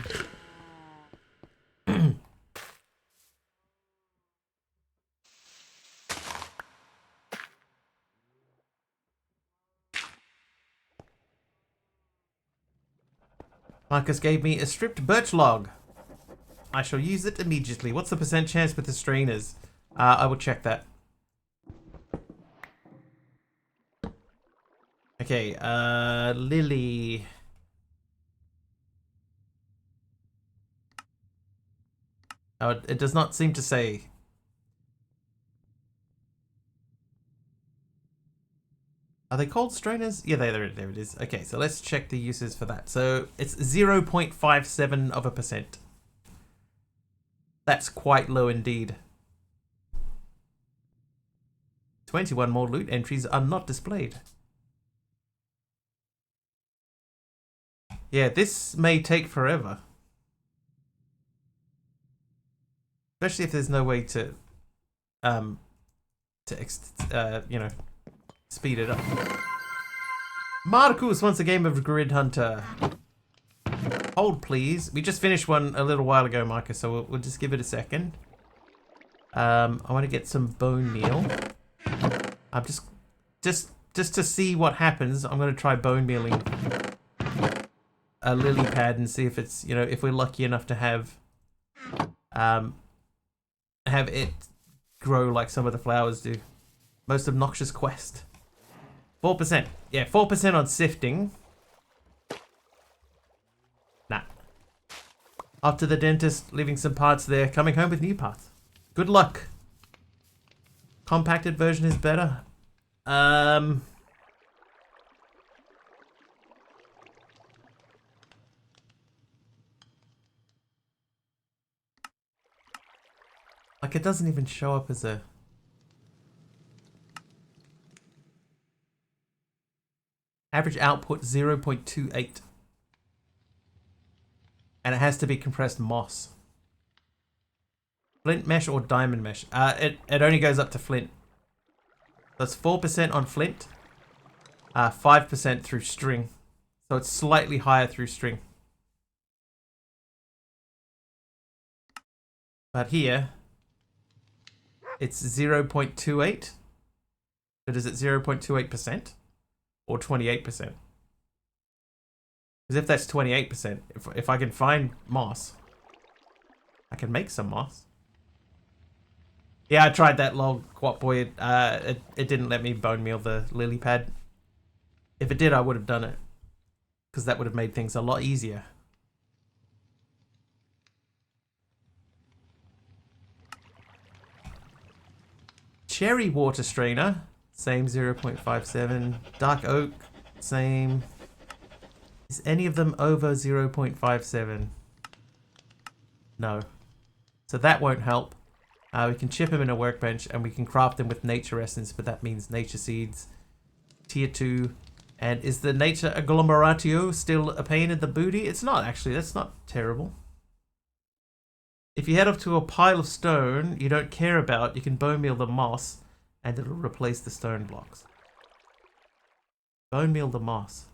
Marcus gave me a stripped birch log. I shall use it immediately. What's the % chance with the strainers? I will check that. Okay, Lily. Oh, it does not seem to say. Are they called strainers? Yeah, there it is. Okay, so let's check the uses for that. So it's 0.57 of a percent. That's quite low indeed. 21 more loot entries are not displayed. Yeah, this may take forever. Especially if there's no way to you know, speed it up. Marcus wants a game of Grid Hunter. Hold, please. We just finished one a little while ago, Marcus, so we'll just give it a second. I want to get some bone meal. I'm just to see what happens. I'm going to try bone mealing a lily pad and see if it's, you know, if we're lucky enough to have it grow like some of the flowers do. Most obnoxious quest. 4%. Yeah, 4% on sifting. Nah. Off to the dentist, leaving some parts there, coming home with new parts. Good luck. Compacted version is better. Like, it doesn't even show up as a... Average output 0.28. And it has to be compressed moss. Flint mesh or diamond mesh? It only goes up to flint. That's 4% on flint. 5% through string. So it's slightly higher through string. But here, it's 0.28. But is it 0.28%? Or 28%? Because if that's 28%, if I can find moss, I can make some moss. Yeah, I tried that log, Quat Boy. It didn't let me bone meal the lily pad. If it did, I would have done it. Because that would have made things a lot easier. Cherry water strainer. Same 0.57. Dark oak. Same. Is any of them over 0.57? No. So that won't help. We can chip them in a workbench and we can craft them with nature essence, but that means nature seeds. Tier 2. And is the nature agglomeratio still a pain in the booty? It's not, actually. That's not terrible. If you head up to a pile of stone you don't care about, you can bone meal the moss and it'll replace the stone blocks. Bone meal the moss.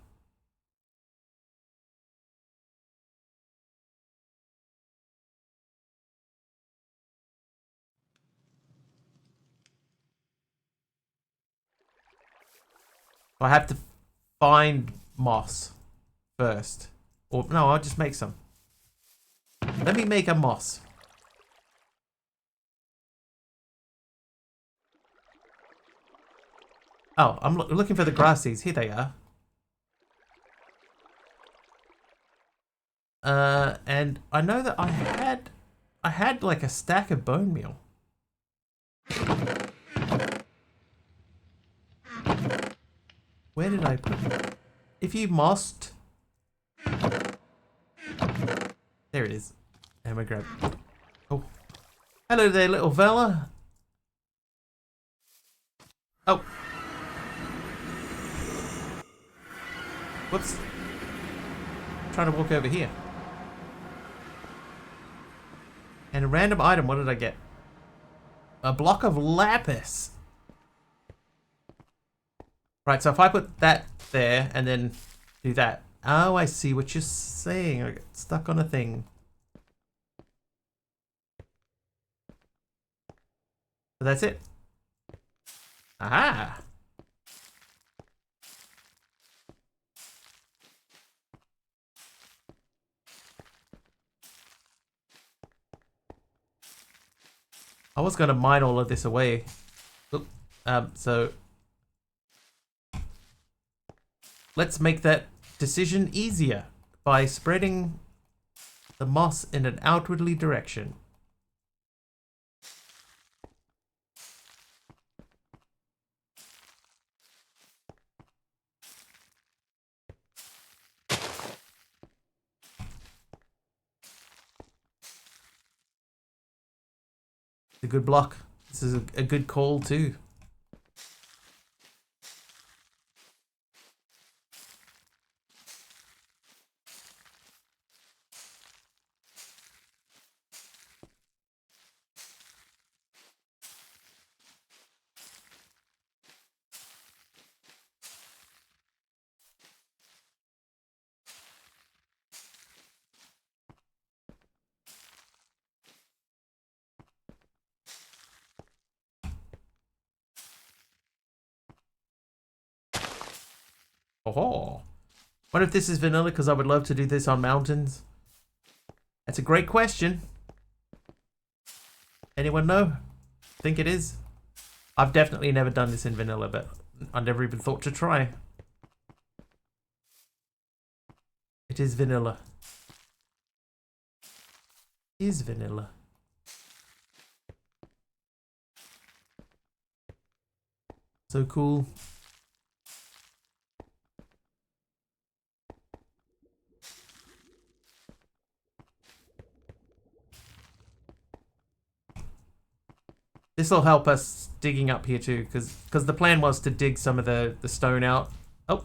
I have to find moss first. Or no, I'll just make some. Let me make a moss. Oh, I'm looking for the grass seeds. Here they are. And I know that I had like a stack of bone meal. Where did I put it? If you mossed... There it is. And we grab... Oh. Hello there, little fella. Oh. Whoops. I'm trying to walk over here. And a random item, what did I get? A block of lapis. Right, so if I put that there and then do that. Oh, I see what you're saying. I got stuck on a thing. So that's it. Aha! I was going to mine all of this away. Oop. So let's make that decision easier by spreading the moss in an outwardly direction. a good block. This is a good call too. Oh, what if this is vanilla? Because I would love to do this on mountains. That's a great question. Anyone know? Think it is? I've definitely never done this in vanilla, but I never even thought to try. It is vanilla. It is vanilla. So cool. This will help us digging up here too, because the plan was to dig some of the stone out. Oh,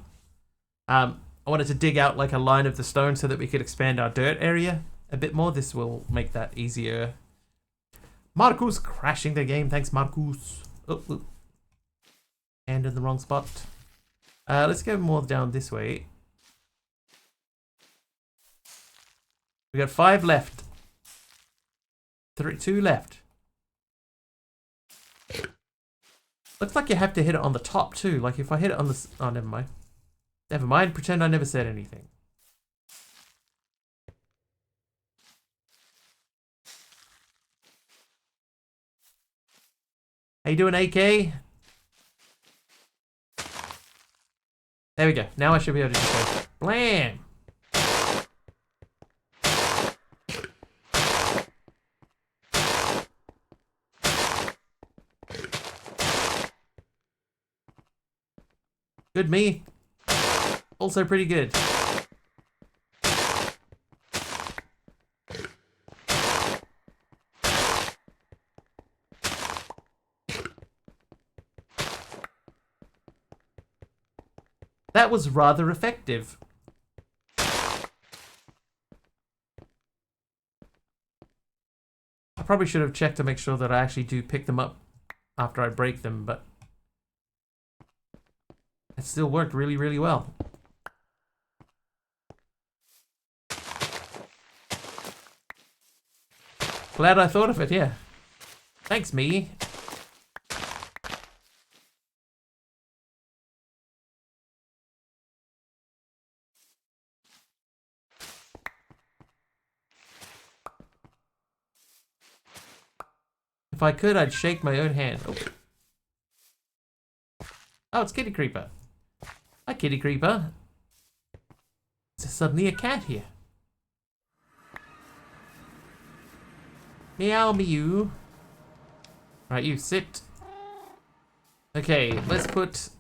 I wanted to dig out like a line of the stone so that we could expand our dirt area a bit more. This will make that easier. Marcus crashing the game. Thanks, Marcus. Oh. And in the wrong spot. Let's go more down this way. We got 5 left. 2 left. Looks like you have to hit it on the top too. Like if I hit it on the... Oh, never mind. Never mind. Pretend I never said anything. How you doing, AK? There we go. Now I should be able to just go blam. Good me. Also pretty good. That was rather effective. I probably should have checked to make sure that I actually do pick them up after I break them, but it still worked really, really well. Glad I thought of it, yeah. Thanks, me. If I could, I'd shake my own hand. Oh, it's Kitty Creeper. Hi, Kitty Creeper. There's suddenly a cat here. Meow, mew. Right, you sit. Okay, let's put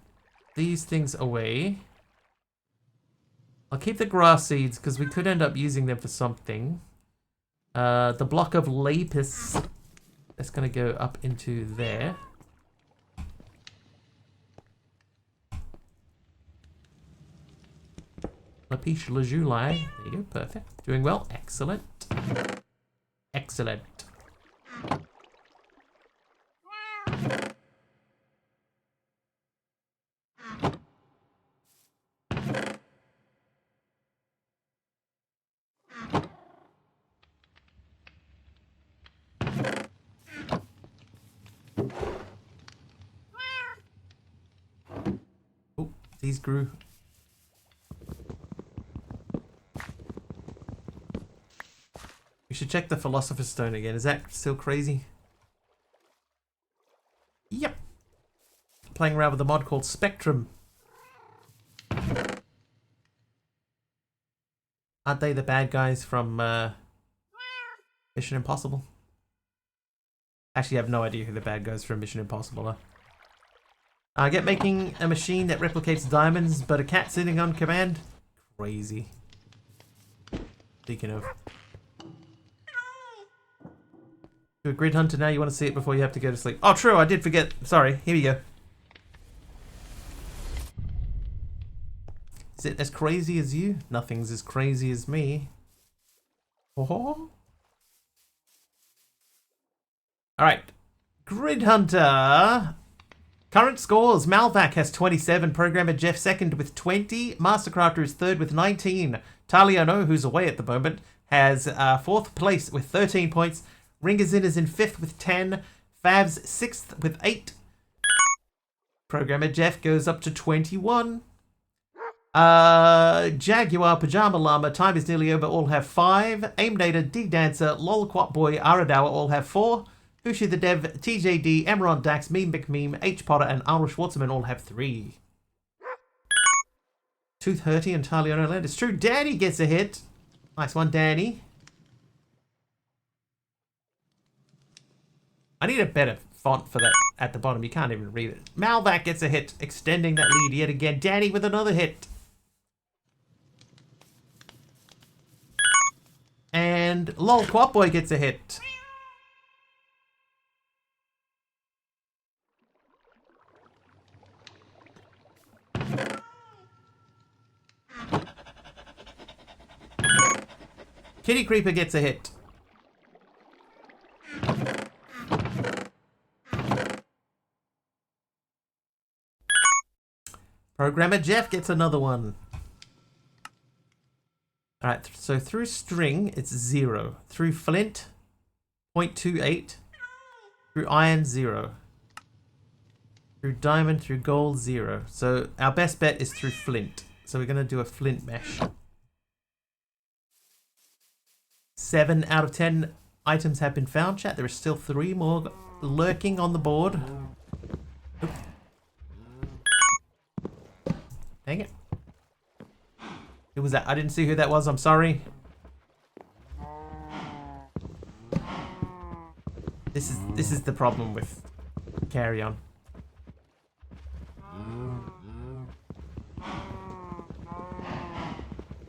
these things away. I'll keep the grass seeds because we could end up using them for something. The block of lapis. That's going to go up into there. Lapis lazuli. There you go. Perfect. Doing well. Excellent. Excellent. Oh, these grew. We should check the Philosopher's Stone again. Is that still crazy? Yep. Playing around with a mod called Spectrum. Aren't they the bad guys from Mission Impossible? Actually, I have no idea who the bad guys from Mission Impossible are. I get making a machine that replicates diamonds, but a cat sitting on command? Crazy. Speaking of... Do a Grid Hunter now. You want to see it before you have to go to sleep. Oh, true. I did forget. Sorry. Here we go. Is it as crazy as you? Nothing's as crazy as me. Oh. Alright. Grid Hunter. Current scores. Malvac has 27. Programmer Jeff second with 20. Mastercrafter is third with 19. Taliano, who's away at the moment, has fourth place with 13 points. Ringazin is in fifth with 10. Favs sixth with 8. Programmer Jeff goes up to 21. Jaguar, Pajama Llama, Time is Nearly Over all have 5. Aimnator, D-Dancer, Lolquat Boy, Aradawa all have 4. Hushi the Dev, TJD, Emerald Dax, Meme McMeme, H Potter, and Arnold Schwartzman all have 3. Tooth Hurty and Taliano Land. It's true, Danny gets a hit. Nice one, Danny. I need a better font for that at the bottom. You can't even read it. Malvac gets a hit, extending that lead yet again. Danny with another hit. And Lol Quap Boy gets a hit. Kitty Creeper gets a hit. Programmer Jeff gets another one. Alright, so through string, it's 0. Through flint, 0.28. Through iron, 0. Through diamond, through gold, 0. So our best bet is through flint. So we're going to do a flint mesh. 7 out of 10 items have been found, chat. There are still 3 more lurking on the board. Oop. Dang it. Who was that? I didn't see who that was. I'm sorry. This is the problem with Carry On.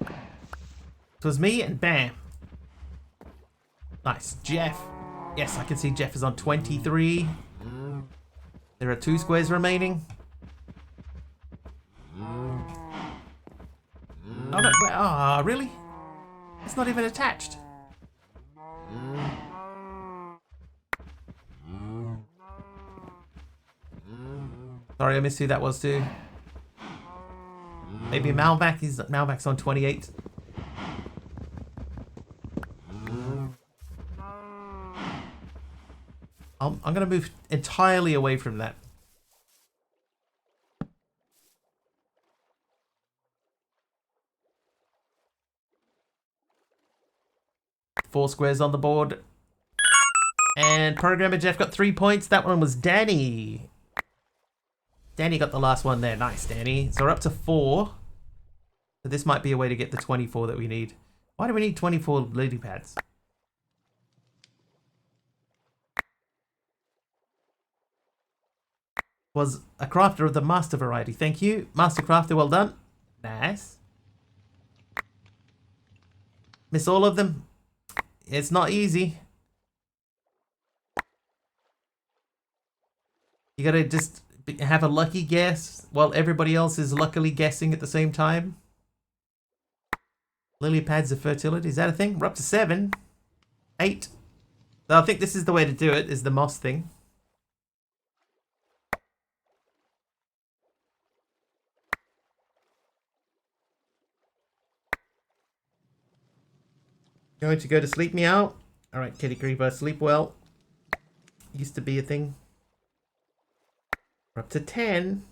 It was me and bam. Nice. Jeff. Yes, I can see Jeff is on 23. There are 2 squares remaining. Oh no, oh, really? It's not even attached. Sorry, I missed who that was too. Maybe Malvac's on 28. I'm gonna move entirely away from that. Four squares on the board. And Programmer Jeff got 3 points. That one was Danny. Danny got the last one there. Nice, Danny. So we're up to 4. So this might be a way to get the 24 that we need. Why do we need 24 lily pads? Was a crafter of the master variety. Thank you. Master crafter, well done. Nice. Miss all of them. It's not easy. You gotta just have a lucky guess while everybody else is luckily guessing at the same time. Lily pads of fertility. Is that a thing? We're up to 7. 8. So I think this is the way to do it, is the moss thing. Going to go to sleep, meow. Alright, Kitty Creeper, sleep well. Used to be a thing. We're up to 10.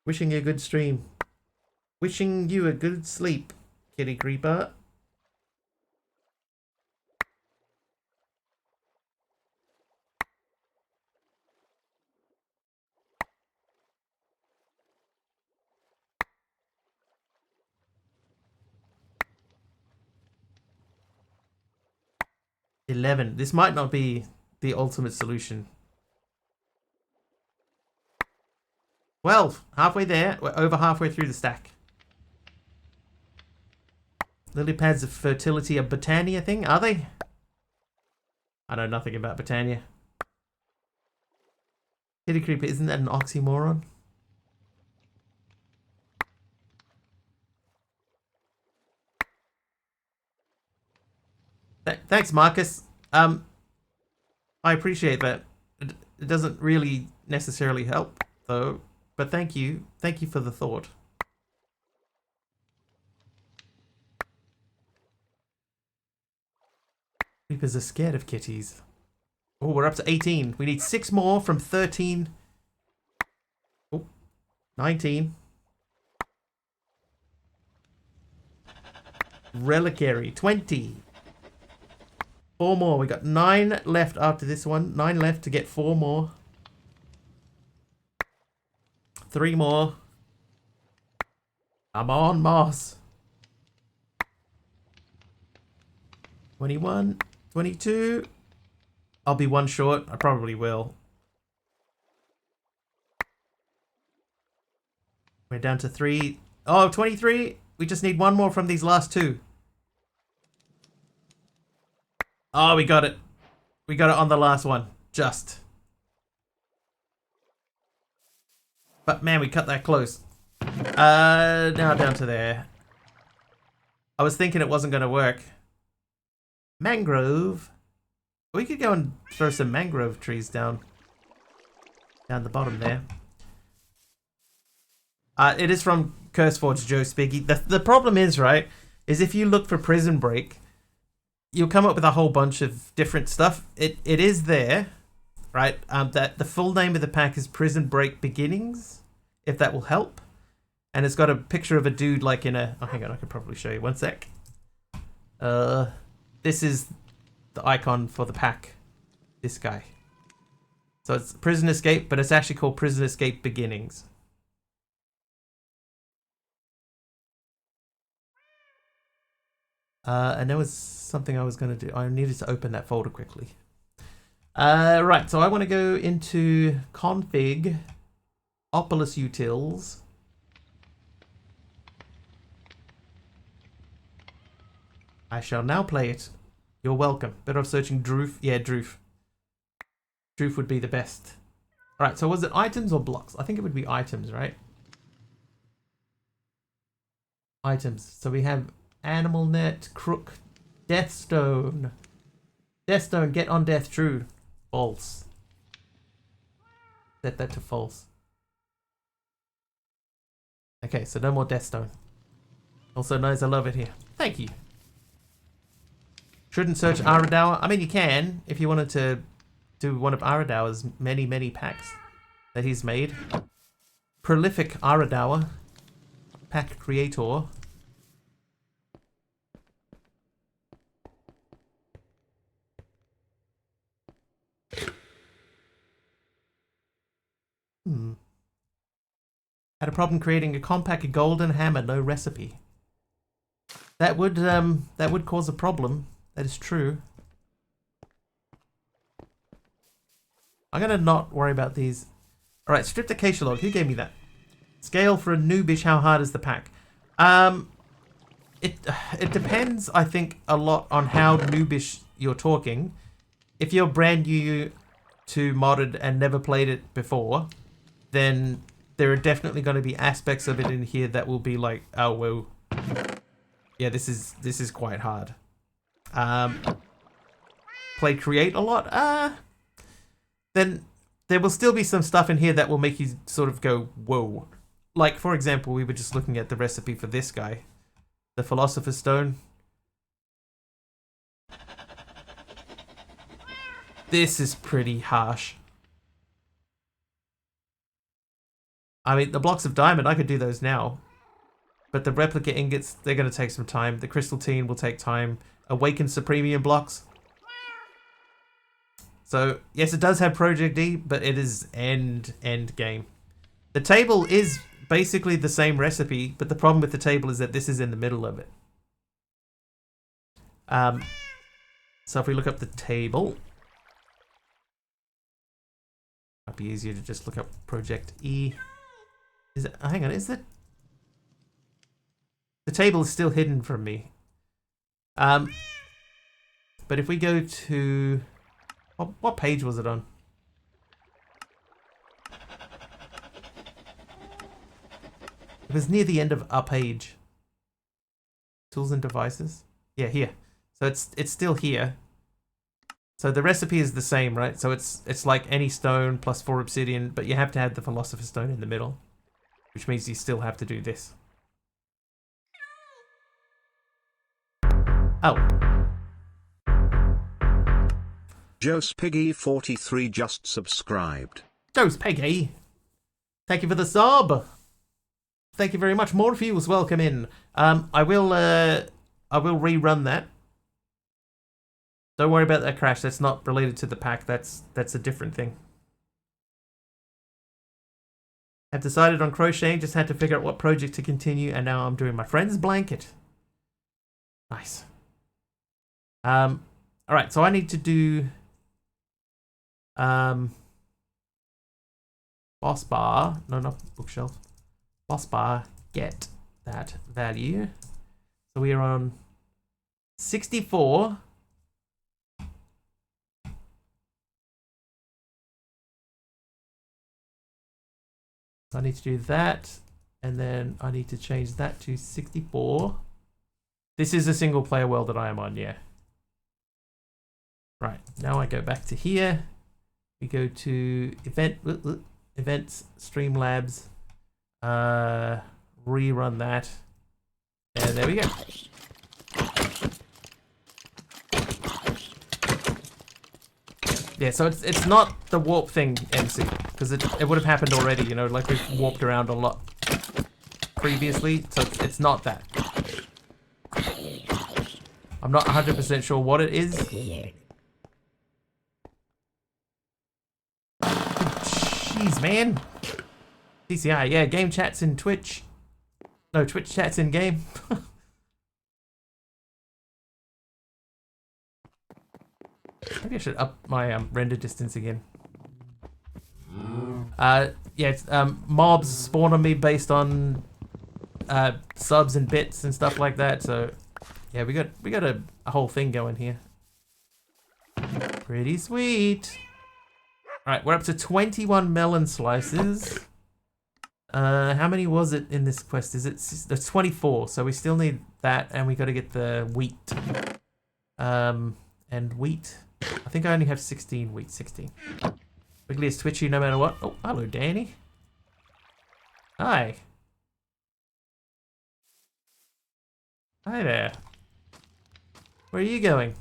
Wishing you a good stream. Wishing you a good sleep, Kitty Creeper. $11. This might not be the ultimate solution. 12. Halfway there. We're over halfway through the stack. Lily pads of fertility a Botania thing, are they? I know nothing about Botania. Kitty Creeper, isn't that an oxymoron? Thanks, Marcus. I appreciate that. It doesn't really necessarily help, though. But thank you. Thank you for the thought. Creepers are scared of kitties. Oh, we're up to 18. We need 6 more from 13. Oh, 19. Reliquary, 20. 4 more. We got 9 left after this one. 9 left to get 4 more. 3 more. Come on, Moss. 21. 22. I'll be 1 short. I probably will. We're down to 3. Oh, 23. We just need 1 more from these last 2. Oh, we got it. We got it on the last one. Just. But man, we cut that close. Now down to there. I was thinking it wasn't going to work. Mangrove. We could go and throw some mangrove trees down the bottom there. It is from CurseForge Joe Spiggy. The problem is, right, is if you look for Prison Break, you'll come up with a whole bunch of different stuff. It is there, right? That the full name of the pack is Prison Break Beginnings, if that will help. And it's got a picture of a dude like in a... Oh, hang on, I could probably show you. 1 sec. This is the icon for the pack. This guy. So it's Prison Escape, but it's actually called Prison Escape Beginnings. And there was something I was going to do. I needed to open that folder quickly. Right, so I want to go into config, Opulus utils. I shall now play it. You're welcome. Better off searching Droof. Yeah, Droof. Droof would be the best. Alright, so was it items or blocks? I think it would be items, right? Items. So we have Animal Net, Crook, Deathstone. Deathstone, get on death, true. False. Set that to false. Okay, so no more Deathstone. Also knows I love it here. Thank you. Shouldn't search Aradawa. I mean, you can if you wanted to do one of Aradawa's many, many packs that he's made. Prolific Aradawa. Pack creator. Had a problem creating a compact golden hammer, no recipe. That would cause a problem. That is true. I'm gonna not worry about these. Alright, stripped acacia log. Who gave me that? Scale for a noobish, how hard is the pack? It depends, I think, a lot on how noobish you're talking. If you're brand new to modded and never played it before, then there are definitely going to be aspects of it in here that will be like, oh well, yeah, this is quite hard. Play create a lot, then there will still be some stuff in here that will make you sort of go, whoa. Like, for example, we were just looking at the recipe for this guy, the Philosopher's Stone. This is pretty harsh. I mean, the blocks of diamond, I could do those now. But the replica ingots, they're going to take some time. The crystalline will take time. Awakened Supremium blocks. So, yes, it does have Project D, but it is end game. The table is basically the same recipe, but the problem with the table is that this is in the middle of it. So if we look up the table, might be easier to just look up Project E. Is it? Hang on, is it? The table is still hidden from me. But if we go to... What page was it on? It was near the end of our page. Tools and devices. Yeah, here. So it's still here. So the recipe is the same, right? So it's like any stone plus 4 obsidian, but you have to have the Philosopher's Stone in the middle. Which means you still have to do this. Oh. Joe's Piggy 43 just subscribed. Joe's Piggy. Thank you for the sub. Thank you very much. More viewers welcome in. I will rerun that. Don't worry about that crash. That's not related to the pack. That's a different thing. I've decided on crocheting. Just had to figure out what project to continue, and now I'm doing my friend's blanket. Nice. All right. So I need to do boss bar. No, not bookshelf. Boss bar. Get that value. So we are on 64. I need to do that, and then I need to change that to 64. This is a single player world that I am on, yeah. Right, now I go back to here. We go to events, Streamlabs, rerun that, and there we go. Yeah, so it's not the warp thing, MC, because it would have happened already, you know, like we've warped around a lot previously, so it's not that. I'm not 100% sure what it is. Jeez, man. CCI, yeah, game chats in Twitch. No, Twitch chats in game. Maybe I should up my render distance again. Yeah, it's, mobs spawn on me based on subs and bits and stuff like that. So yeah, we got a whole thing going here. Pretty sweet. All right, we're up to 21 melon slices. How many was it in this quest? Is it there's 24? So we still need that, and we got to get the wheat. And wheat. I think I only have 16 wheat. 16. Wiggly is twitchy no matter what. Oh, hello, Danny. Hi. Hi there. Where are you going?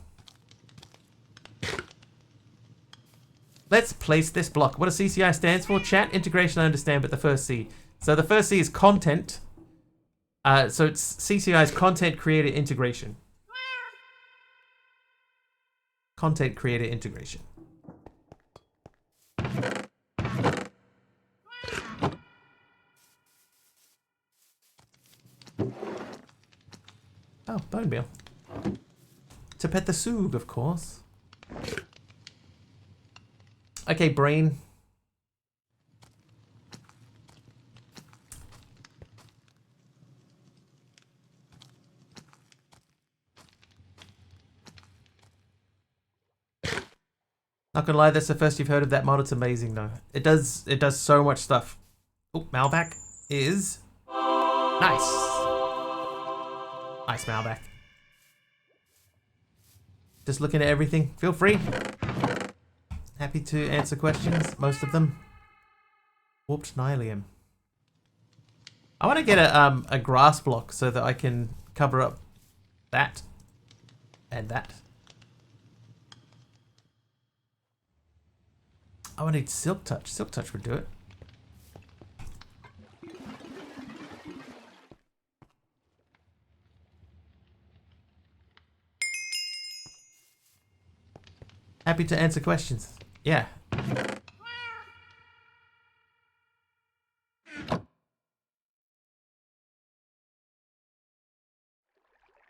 Let's place this block. What does CCI stands for? Chat integration, I understand, but the first C. So the first C is content. So it's CCI's content creator integration. Content creator integration. Oh, bone meal. To pet the Soog, of course. Okay, brain. Not gonna lie, that's the first you've heard of that mod. It's amazing though. It does so much stuff. Oh, Malback is nice. Nice Malback. Just looking at everything. Feel free. Happy to answer questions, most of them. Warped Nylium. I want to get a grass block so that I can cover up that and that. Oh, I need Silk Touch. Silk Touch would do it. Happy to answer questions. Yeah.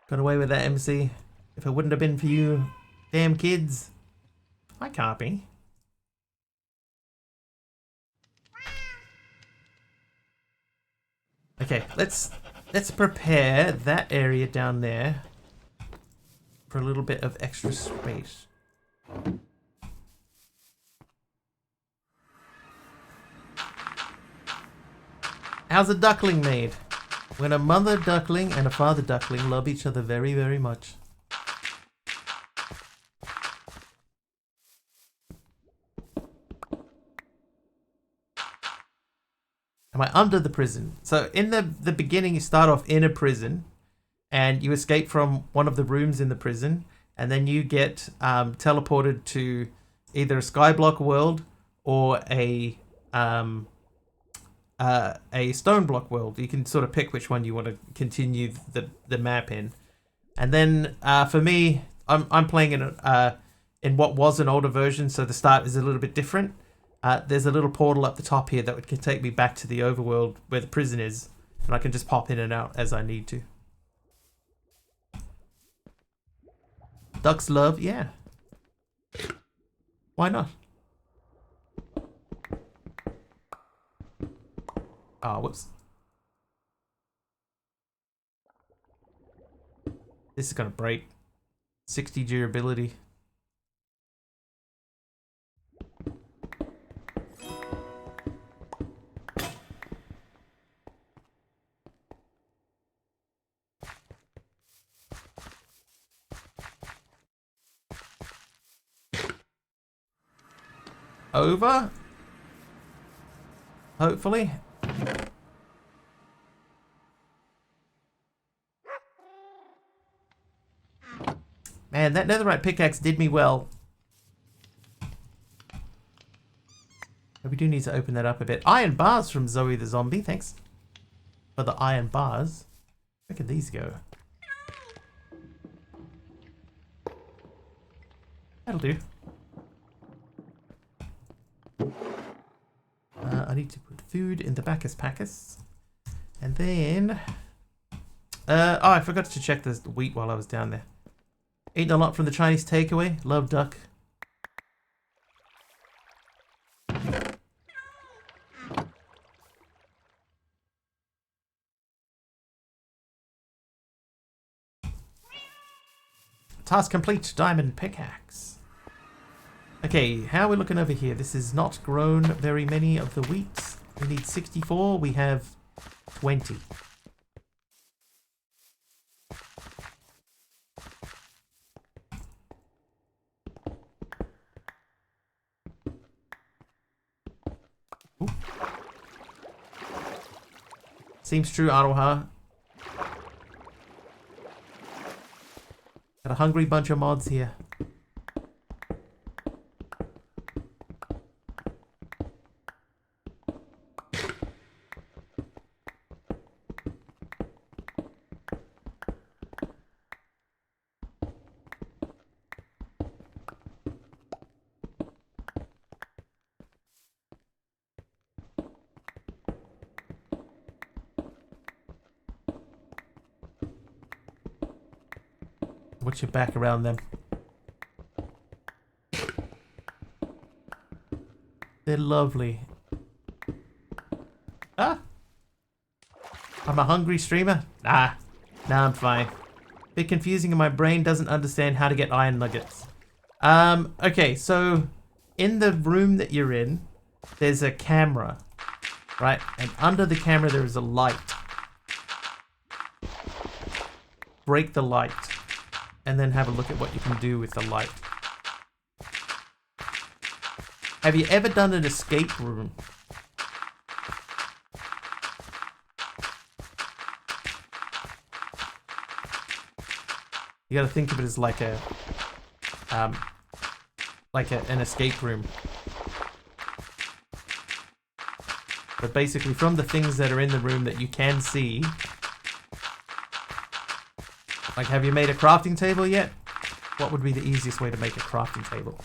Got away with that, MC. If it wouldn't have been for you damn kids. I can't be. Okay, let's prepare that area down there. for a little bit of extra space. How's a duckling made? When a mother duckling and a father duckling love each other very, very much. Am I under the prison? So in the beginning, you start off in a prison and you escape from one of the rooms in the prison, and then you get teleported to either a skyblock world or a stone block world. You can sort of pick which one you want to continue the map in. And then for me, I'm playing in what was an older version, so the start is a little bit different. There's a little portal up the top here that can take me back to the overworld where the prison is, and I can just pop in and out as I need to. Ducks love, yeah. Why not? Oh, whoops. This is gonna break. 60 durability. Over? Hopefully. Man, that netherite pickaxe did me well. But we do need to open that up a bit. Iron bars from Zoe the Zombie. Thanks for the iron bars. Where can these go? That'll do. I need to put food in the Bacchus Packus. And then... oh, I forgot to check the wheat while I was down there. Eating a lot from the Chinese takeaway. Love duck. Task complete. Diamond pickaxe. Okay, how are we looking over here? This is not grown very many of the wheat. We need 64. We have 20. Ooh. Seems true, Aroha. Got a hungry bunch of mods here. Watch your back around them. They're lovely. Ah! I'm a hungry streamer? Nah, I'm fine. Bit confusing and my brain doesn't understand how to get iron nuggets. Okay, so in the room that you're in, there's a camera, right? And under the camera there is a light. Break the light. And then have a look at what you can do with the light. Have you ever done an escape room? You gotta think of it as like a, an escape room. But basically from the things that are in the room that you can see, like, have you made a crafting table yet? What would be the easiest way to make a crafting table?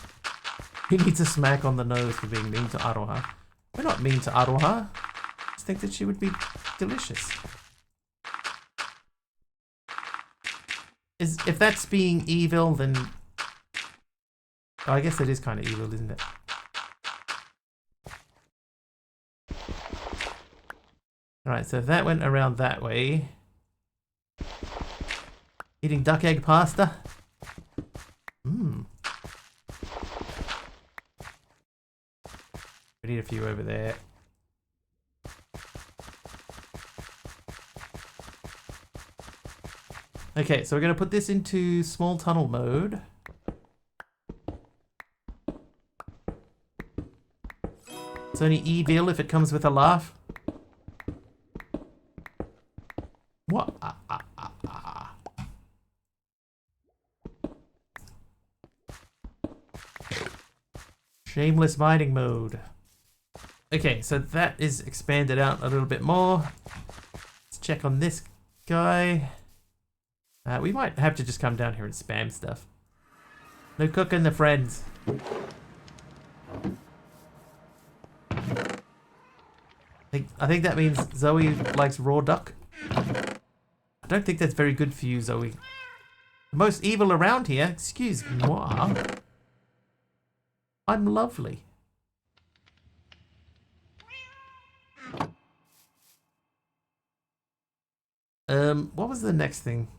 He needs a smack on the nose for being mean to Aroha. We're not mean to Aroha. I just think that she would be delicious. If that's being evil, then... Oh, I guess it is kind of evil, isn't it? Alright, so if that went around that way... Eating duck egg pasta? We need a few over there. Okay, so we're going to put this into small tunnel mode. It's only evil if it comes with a laugh. What? Shameless mining mode. Okay, so that is expanded out a little bit more. Let's check on this guy. We might have to just come down here and spam stuff. No cooking the friends. I think that means Zoe likes raw duck. I don't think that's very good for you, Zoe. The most evil around here, excuse moi. I'm lovely. What was the next thing?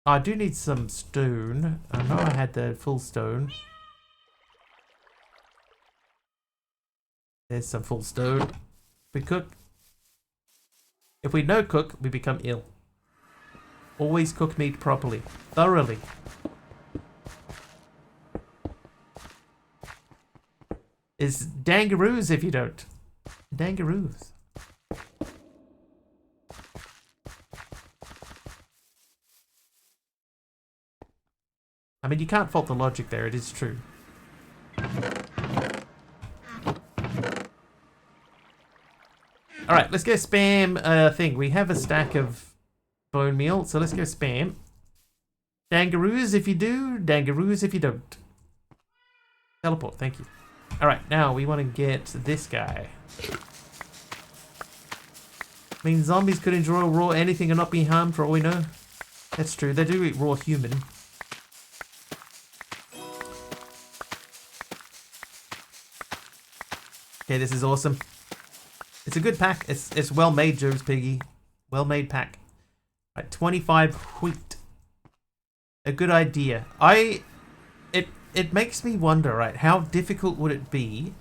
I do need some stone. I know I had the full stone. There's some full stone. We cook. If we no cook, we become ill. Always cook meat properly. Thoroughly. It's dangaroos if you don't. Dangaroos. I mean, you can't fault the logic there, it is true. Alright, let's go spam thing. We have a stack of bone meal, so let's go spam. Dangaroos if you do, dangaroos if you don't. Teleport, thank you. Alright, now we want to get this guy. I mean, zombies could enjoy raw anything and not be harmed for all we know. That's true, they do eat raw human. Okay, this is awesome. It's a good pack. It's well made, Joe's Piggy. Well made pack. Right, 25 wheat. A good idea. It makes me wonder, right? How difficult would it be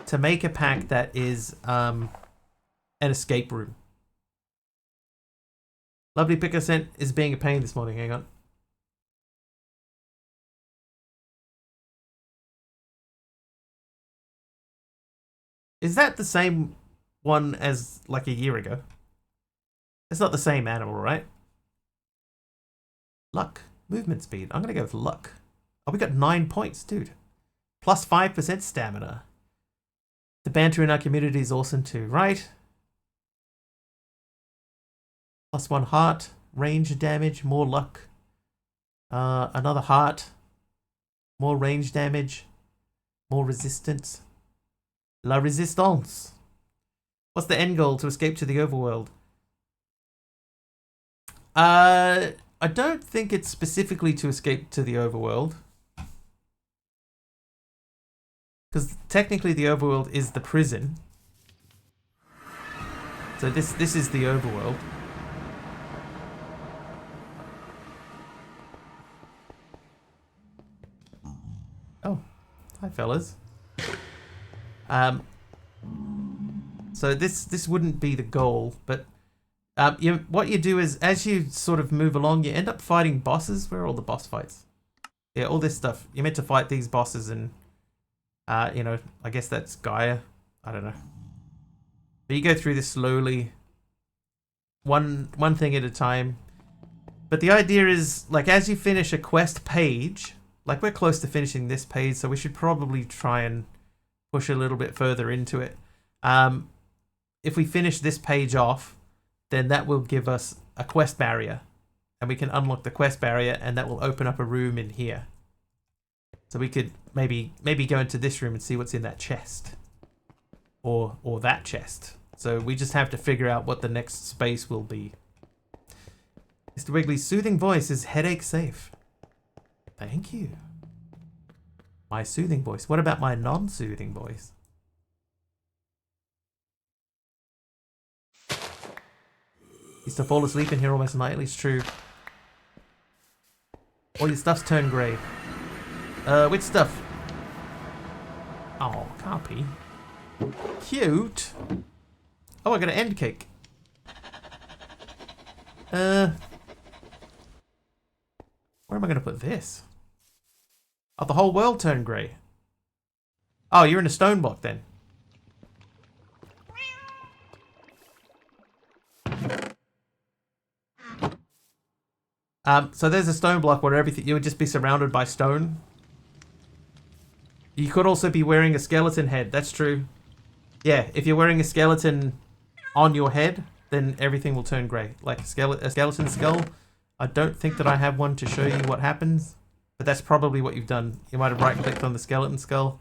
to make a pack that is an escape room? Lovely Picker Scent is being a pain this morning. Hang on. Is that the same one as like a year ago? It's not the same animal, right? Luck. Movement speed. I'm going to go with luck. Oh, we got 9 points, dude. Plus 5% stamina. The banter in our community is awesome too, right? Plus 1 heart. Range damage. More luck. Another heart. More range damage. More resistance. La Resistance. What's the end goal? To escape to the overworld? I don't think it's specifically to escape to the overworld. Because technically the overworld is the prison. So this is the overworld. Oh, hi fellas. So this wouldn't be the goal, but what you do is, as you sort of move along, you end up fighting bosses. Where are all the boss fights? Yeah, all this stuff. You're meant to fight these bosses, and you know, I guess that's Gaia. I don't know. But you go through this slowly, one thing at a time. But the idea is, like, as you finish a quest page, like we're close to finishing this page, so we should probably try and push a little bit further into it. If we finish this page off, then that will give us a quest barrier, and we can unlock the quest barrier, and that will open up a room in here. So we could maybe go into this room and see what's in that chest, or that chest. So we just have to figure out what the next space will be. Mr. Wiggly's soothing voice is headache safe. Thank you. My soothing voice. What about my non-soothing voice? Used to fall asleep in here almost nightly. It's true. All your stuff's turned grey. Which stuff? Oh, Carpy. Cute. Oh, I got an end cake. Where am I going to put this? Oh, the whole world turned grey. Oh, you're in a stone block then. So there's a stone block where everything, you would just be surrounded by stone. You could also be wearing a skeleton head. That's true. Yeah, if you're wearing a skeleton on your head, then everything will turn grey. Like a skeleton skull. I don't think that I have one to show you what happens. But that's probably what you've done. You might have right-clicked on the skeleton skull.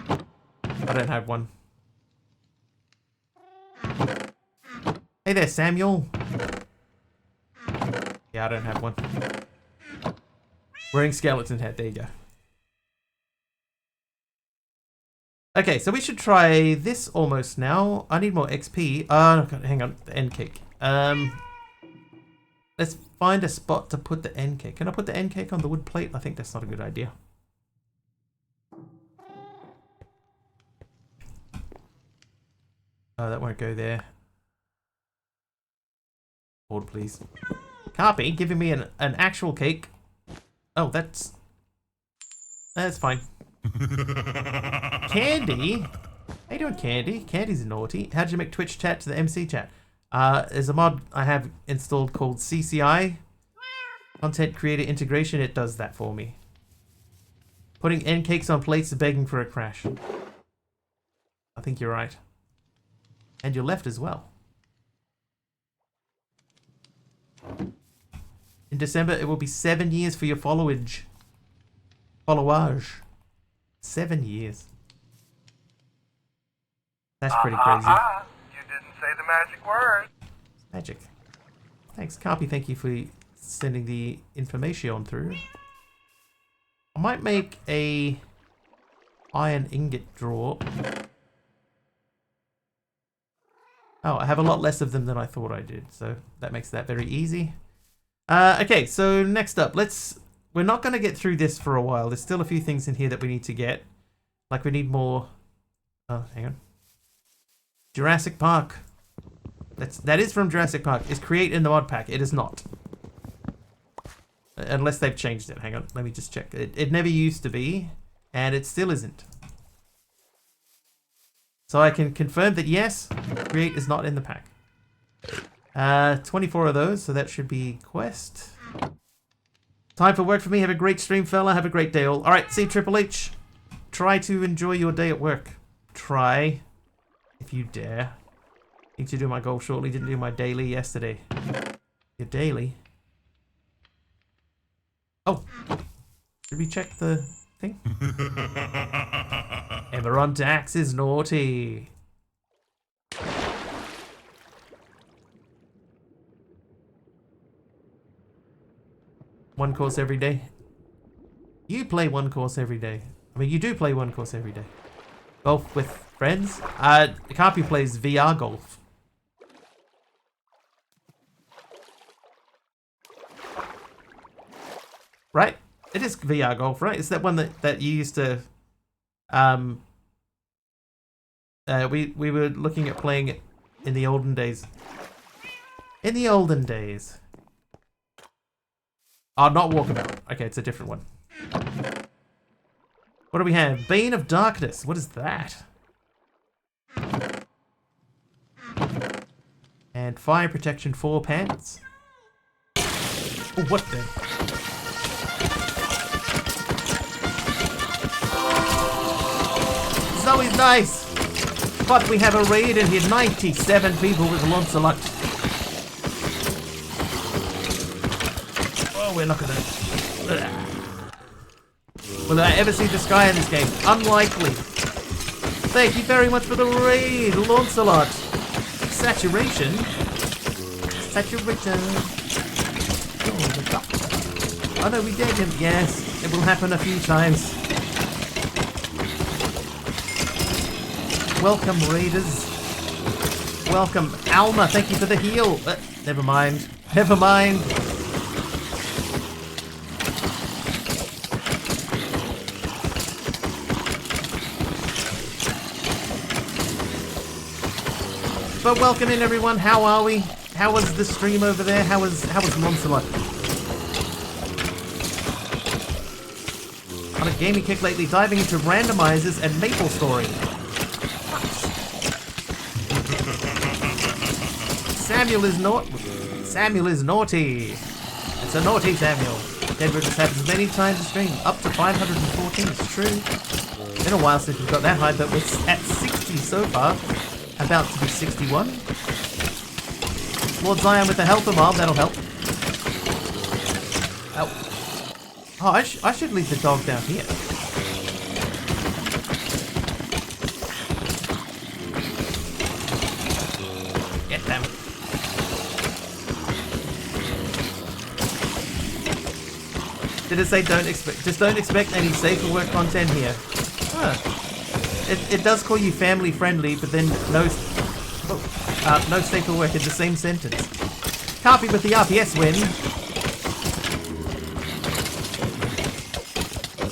I don't have one. Hey there, Samuel. Yeah, I don't have one. Wearing skeleton head. There you go. Okay, so we should try this almost now. I need more XP. Hang on. The end cake. Let's find a spot to put the end cake. Can I put the end cake on the wood plate? I think that's not a good idea. Oh, that won't go there. Hold, please. Carpy giving me an actual cake. Oh, that's fine. Candy? How you doing, Candy? Candy's naughty. How did you make Twitch chat to the MC chat? There's a mod I have installed called CCI. Content Creator Integration. It does that for me. Putting end cakes on plates is begging for a crash. I think you're right. And you're left as well. In December, it will be 7 years for your followage. 7 years. That's pretty crazy. You didn't say the magic word. Magic. Thanks, Carpy. Thank you for sending the information through. I might make a iron ingot drawer. Oh, I have a lot less of them than I thought I did, so that makes that very easy. Okay, so next up, we're not going to get through this for a while. There's still a few things in here that we need to get. Like we need more... Oh, hang on. Jurassic Park. That is from Jurassic Park. Is create in the mod pack. It is not. Unless they've changed it. Hang on, let me just check. It never used to be, and it still isn't. So I can confirm that yes, create is not in the pack. 24 of those, so that should be quest. Time for work for me. Have a great stream, fella. Have a great day all. Alright, see Triple H. Try to enjoy your day at work. Try, if you dare. Need to do my goal shortly. Didn't do my daily yesterday. Your daily? Oh. Did we check the thing? Ever on tax is naughty. One course every day. You play one course every day. I mean, you do play one course every day. Golf with friends? Carpy plays VR golf. Right? It is VR golf, right? It's that one that you used to... we were looking at playing it in the olden days. In the olden days. Oh, not Walkabout. Okay, it's a different one. What do we have? Bane of Darkness. What is that? And Fire Protection 4 pants. Oh, what the... Zoe's nice! But we have a raid in here. 97 people with Lancelot. Oh, we're not gonna... Will I ever see the sky in this game? Unlikely. Thank you very much for the raid, Lancelot. Saturation. Saturation. Oh, the doctor. Oh no, we did him. Yes, it will happen a few times. Welcome, raiders. Welcome, Alma. Thank you for the heal. Never mind. Never mind. But welcome in, everyone. How are we? How was the stream over there? How was Monsalot? On a gaming kick lately, diving into randomizers and MapleStory. Samuel is naughty. It's a naughty Samuel. Denver just happens many times a stream. Up to 514, it's true. Been a while since we've got that high, but we're at 60 so far. About to be 61. Lord Zion with the helper mob, that'll help. Oh, I should leave the dog down here. Get them. Did it say don't expect any safer work content here? Huh. It does call you family friendly, but then no safer work in the same sentence. Carpy with the RPS win.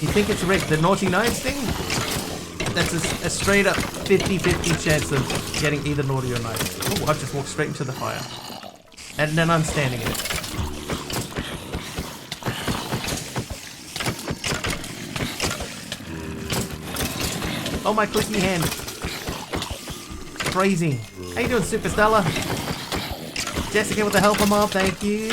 You think it's rigged? The naughty knives thing? That's a straight up 50-50 chance of getting either naughty or nice. Oh, I just walked straight into the fire. And then I'm standing in it. Oh, my clicky hand. Crazy. How you doing, Superstella? Jessica with the helper mob, thank you.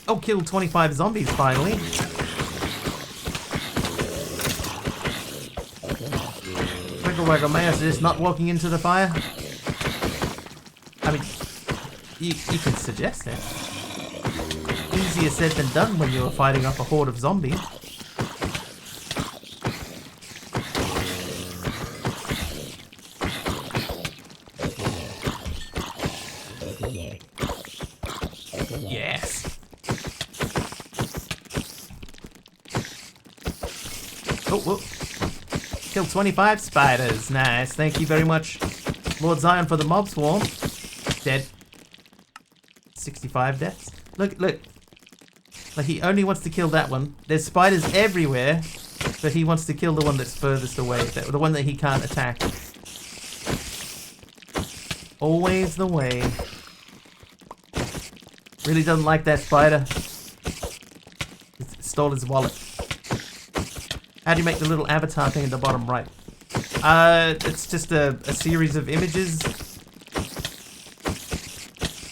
Oh, killed 25 zombies finally. Wiggle Mayor is just not walking into the fire. I mean, you could suggest that. Easier said than done when you're fighting off a horde of zombies. Yes. Oh, whoa. Killed 25 spiders. Nice. Thank you very much, Lord Zion, for the mob swarm. Dead. 65 deaths. Look. Like, he only wants to kill that one. There's spiders everywhere, but he wants to kill the one that's furthest away. The one that he can't attack. Always the way. Really doesn't like that spider. It stole his wallet. How do you make the little avatar thing in the bottom right? It's just a series of images.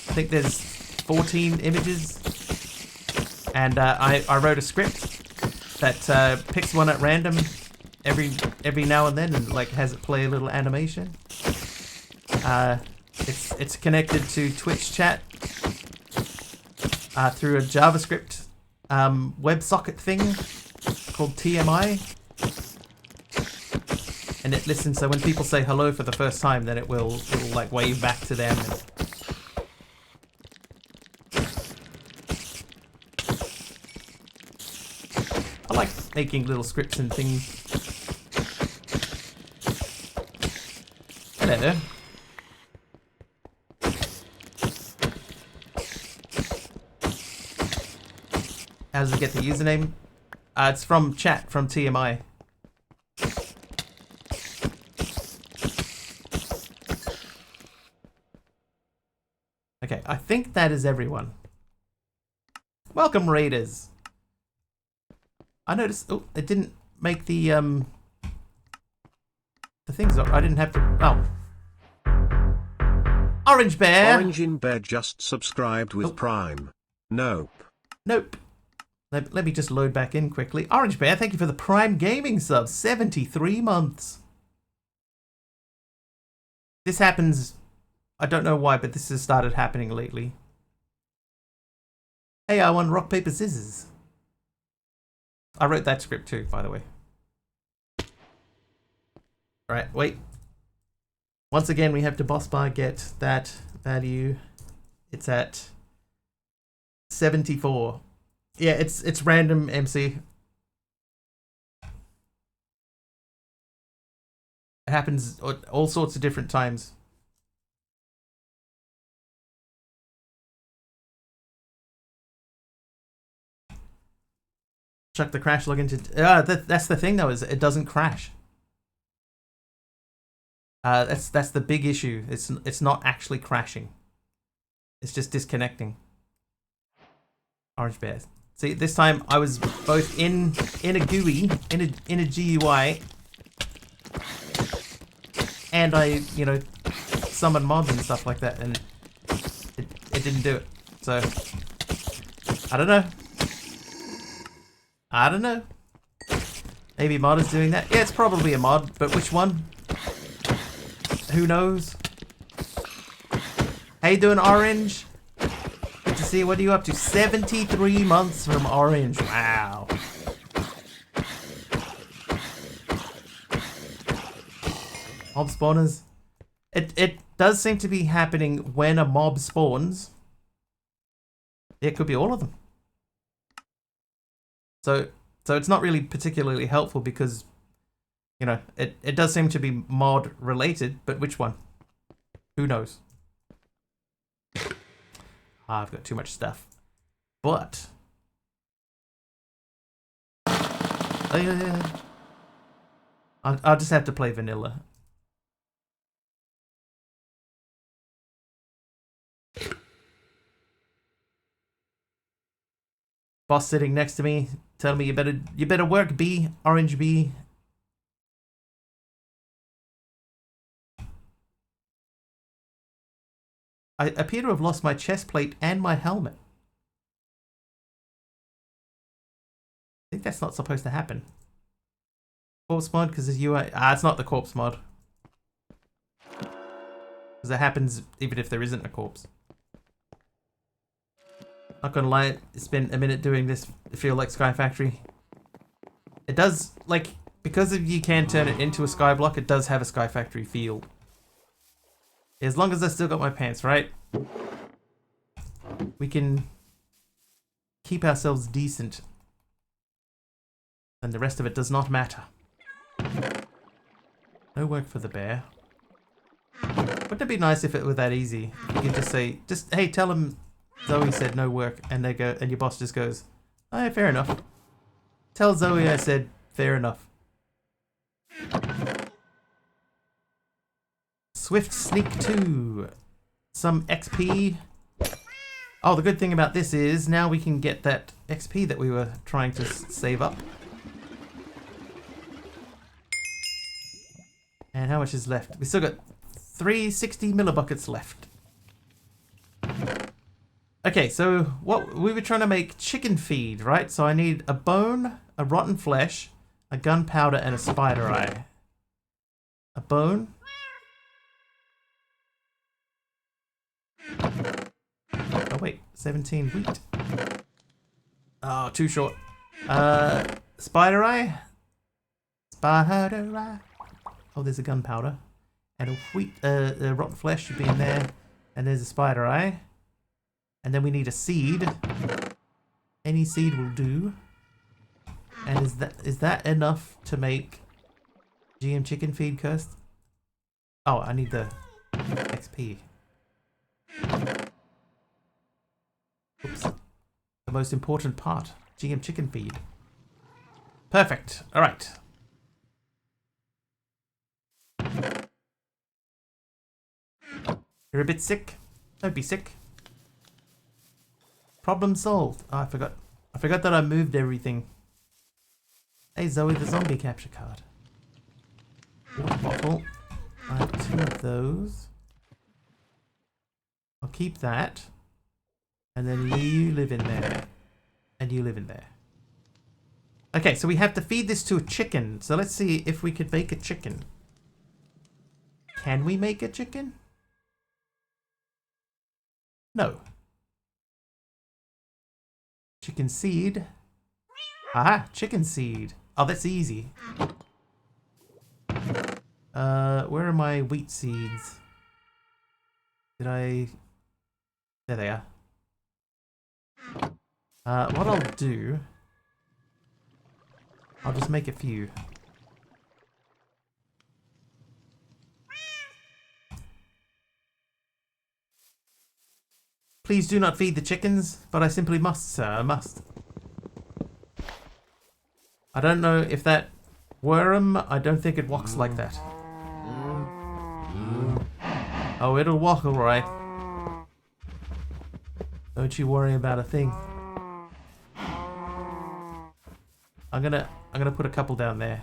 I think there's 14 images. And I wrote a script that picks one at random every now and then and like has it play a little animation. It's connected to Twitch chat through a JavaScript WebSocket thing called TMI. And it listens, so when people say hello for the first time, then it'll like wave back to them. And I like making little scripts and things. Hello. How does it get the username? It's from chat, from TMI. Okay, I think that is everyone. Welcome, Raiders. I noticed. Oh, it didn't make the things up. I didn't have to. Oh, Orange Bear. Orange in Bear just subscribed with Prime. Nope. Let me just load back in quickly. Orange Bear, thank you for the Prime Gaming sub. 73 months. This happens. I don't know why, but this has started happening lately. Hey, I won rock, paper, scissors. I wrote that script too, by the way. Alright, wait. Once again, we have to boss bar get that value. It's at 74. Yeah, it's random, MC. It happens at all sorts of different times. Chuck the crash log into... that's the thing though, is it doesn't crash. That's the big issue. It's not actually crashing. It's just disconnecting. Orange bears. See, this time I was both in a GUI, in a GUI, and I, you know, summoned mobs and stuff like that, and it didn't do it. So I don't know. I don't know. Maybe mod is doing that. Yeah, it's probably a mod, but which one? Who knows? How you doing, Orange? Good to see you. What are you up to? 73 months from Orange. Wow. Mob spawners. It does seem to be happening when a mob spawns. It could be all of them. So it's not really particularly helpful because, you know, it does seem to be mod related, but which one? Who knows? I've got too much stuff. But I'll just have to play vanilla. Boss sitting next to me, telling me you better work, B, Orange B. I appear to have lost my chest plate and my helmet. I think that's not supposed to happen. Corpse mod, because there's UI. It's not the corpse mod. Because it happens even if there isn't a corpse. Not gonna lie, it's been a minute doing this. I feel like Sky Factory. It does, like, because if you can turn it into a sky block, it does have a Sky Factory feel. As long as I still got my pants, right? We can keep ourselves decent. And the rest of it does not matter. No work for the bear. Wouldn't it be nice if it were that easy? You can just say, hey, tell him Zoe said no work, and they go, and your boss just goes, oh, yeah, fair enough. Tell Zoe I said fair enough. Swift Sneak 2. Some XP. Oh, the good thing about this is now we can get that XP that we were trying to save up. And how much is left? We still got 360 millibuckets left. Okay, so what we were trying to make chicken feed, right? So I need a bone, a rotten flesh, a gunpowder, and a spider eye. A bone. Oh wait, 17 wheat. Oh, too short. Spider eye. Spider eye. Oh, there's a gunpowder. And a wheat, rotten flesh should be in there. And there's a spider eye. And then we need a seed. Any seed will do. And is that enough to make GM chicken feed, Kirst? Oh, I need the XP. Oops. The most important part. GM chicken feed. Perfect. Alright. You're a bit sick? Don't be sick. Problem solved. Oh, I forgot. I forgot that I moved everything. Hey Zoe, the zombie capture card. Water bottle. I have 2 of those. I'll keep that. And then you live in there. And you live in there. Okay, so we have to feed this to a chicken. So let's see if we could make a chicken. Can we make a chicken? No. Chicken seed. Aha, chicken seed. Oh, that's easy. Where are my wheat seeds? Did I... There they are. What I'll do... I'll just make a few. Please do not feed the chickens, but I simply must, sir. I must. I don't know if that worm, I don't think it walks like that. Oh, it'll walk alright. Don't you worry about a thing. I'm gonna put a couple down there.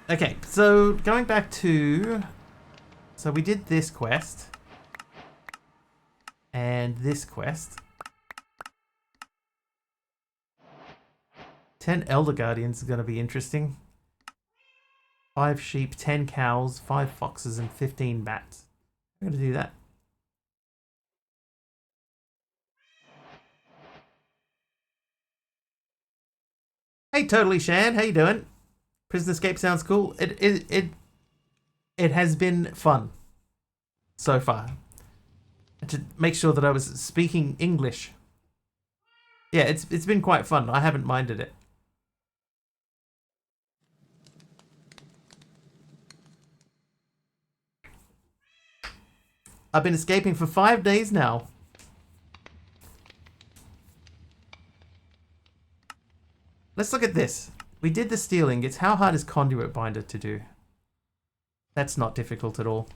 Okay, so going back to... So we did this quest. And this quest. 10 Elder Guardians is going to be interesting. 5 sheep, 10 cows, 5 foxes, and 15 bats. I'm going to do that. Hey, Totally Shan, how you doing? Prison Escape sounds cool. It has been fun so far. To make sure that I was speaking English. Yeah, it's been quite fun. I haven't minded it. I've been escaping for 5 days now. Let's look at this. We did the steel ingots. How hard is conduit binder to do? That's not difficult at all.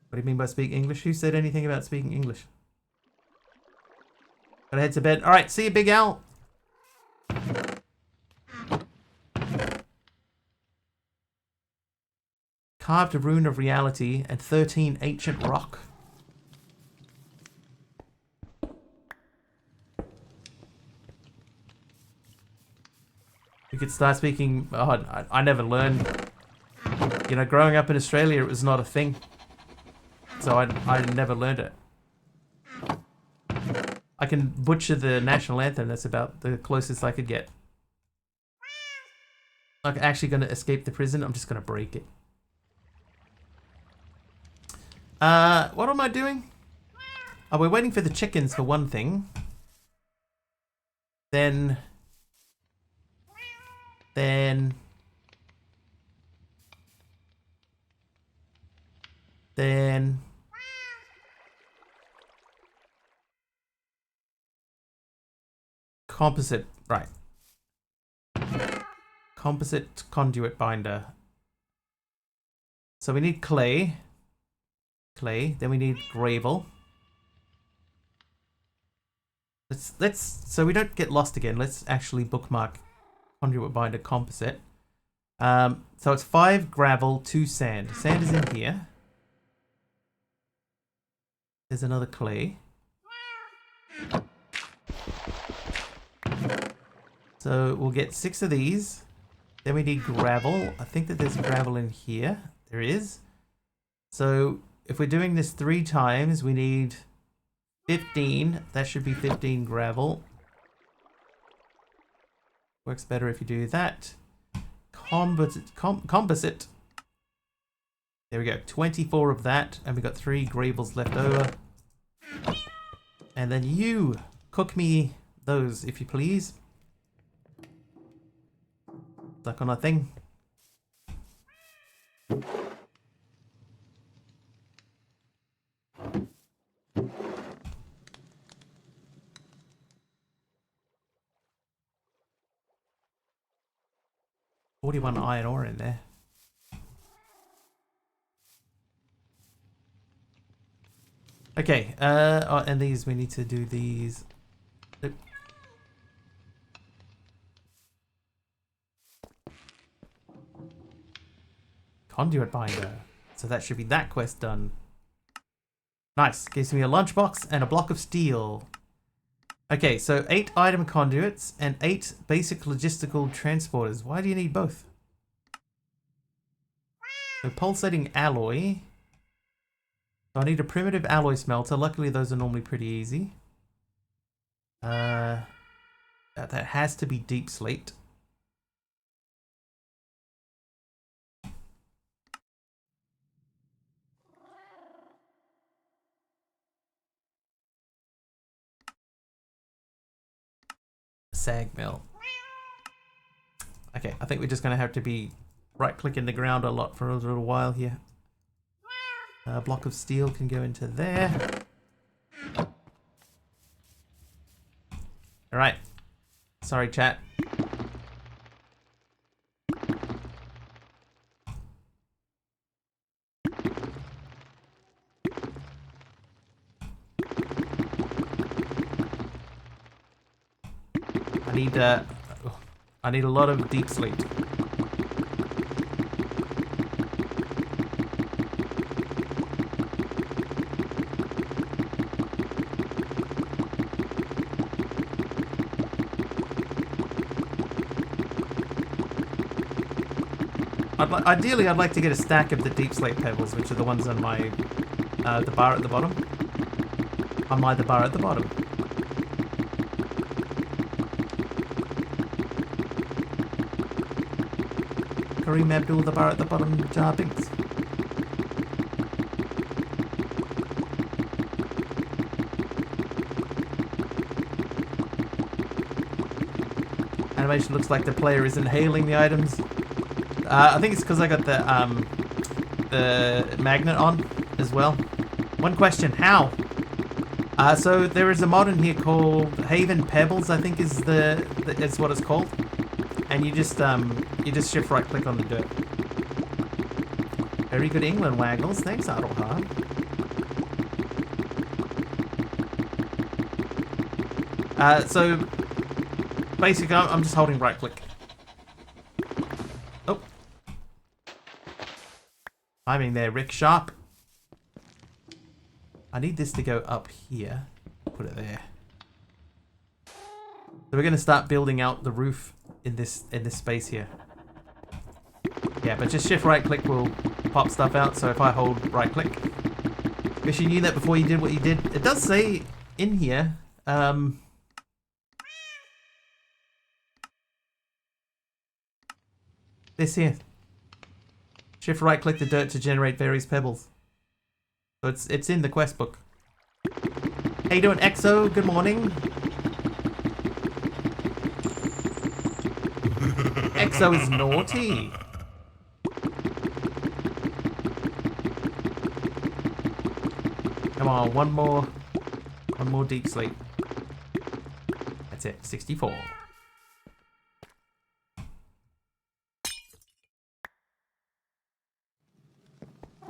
What do you mean by speak English? Who said anything about speaking English? Gotta head to bed. Alright, see you, Big Al. Carved a rune of reality and 13 ancient rock. We could start speaking... Oh, I never learned. You know, growing up in Australia, it was not a thing. So I never learned it. I can butcher the national anthem. That's about the closest I could get. I'm actually going to escape the prison. I'm just going to break it. What am I doing? Oh, we're waiting for the chickens for one thing. Then composite, right. Composite conduit binder. So we need clay. Then we need gravel. Let's so we don't get lost again. Let's actually bookmark conduit binder composite. So it's 5 gravel, 2 sand. Sand is in here. There's another clay. So we'll get 6 of these. Then we need gravel. I think that there's gravel in here. There is. So if we're doing this 3 times, we need 15. That should be 15 gravel. Works better if you do that. Composite. There we go. 24 of that. And we got 3 gravels left over. And then you cook me those, if you please. Stuck on a thing. $41 iron ore in there. Okay, oh, and these, we need to do these. Nope. Conduit binder. So that should be that quest done. Nice. Gives me a lunchbox and a block of steel. Okay, so 8 item conduits and 8 basic logistical transporters. Why do you need both? So pulsating alloy. So I need a primitive alloy smelter. Luckily those are normally pretty easy. That has to be deep slate. Sag mill. Okay, I think we're just going to have to be right-clicking the ground a lot for a little while here. A block of steel can go into there. Alright. Sorry, chat. I need a lot of deep sleep. Ideally, I'd like to get a stack of the deep slate pebbles, which are the ones on my the bar at the bottom. The bar at the bottom. Kareem Abdul, the bar at the bottom, Jar Binks. Animation looks like the player is inhaling the items. I think it's because I got the magnet on as well. One question: how? So there is a mod in here called Haven Pebbles, I think is it's what it's called, and you just shift right click on the dirt. Very good England waggles, thanks Adelhard. So basically, I'm just holding right click. Oh, timing there, Rick Sharp. I need this to go up here. Put it there. So we're gonna start building out the roof in this space here. Yeah, but just shift right click will pop stuff out. So if I hold right click, because you knew that before you did what you did. It does say in here. This here. Shift right click the dirt to generate various pebbles. So it's in the quest book. How you doing, Exo? Good morning. Exo is naughty. Come on, one more deep sleep. That's it, 64.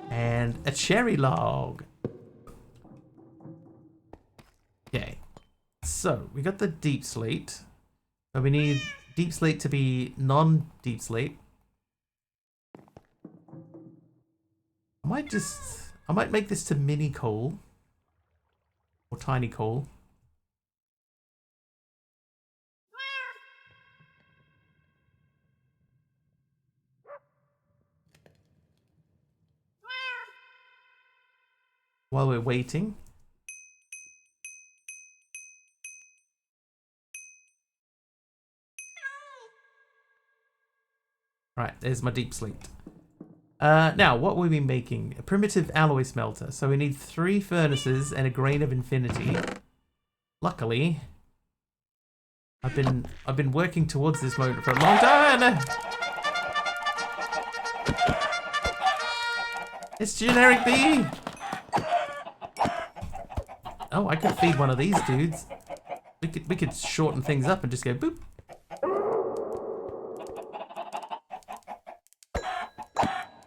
And a cherry log. Okay. So, we got the deep slate. So we need deep slate to be non-deep slate. I might make this to mini coal. Or tiny coal. While we're waiting. Right, there's my deep slate. Now, what will we be making? A primitive alloy smelter. So we need 3 furnaces and a grain of infinity. Luckily, I've been working towards this moment for a long time. It's generic B. Oh, I could feed one of these dudes. We could shorten things up and just go boop.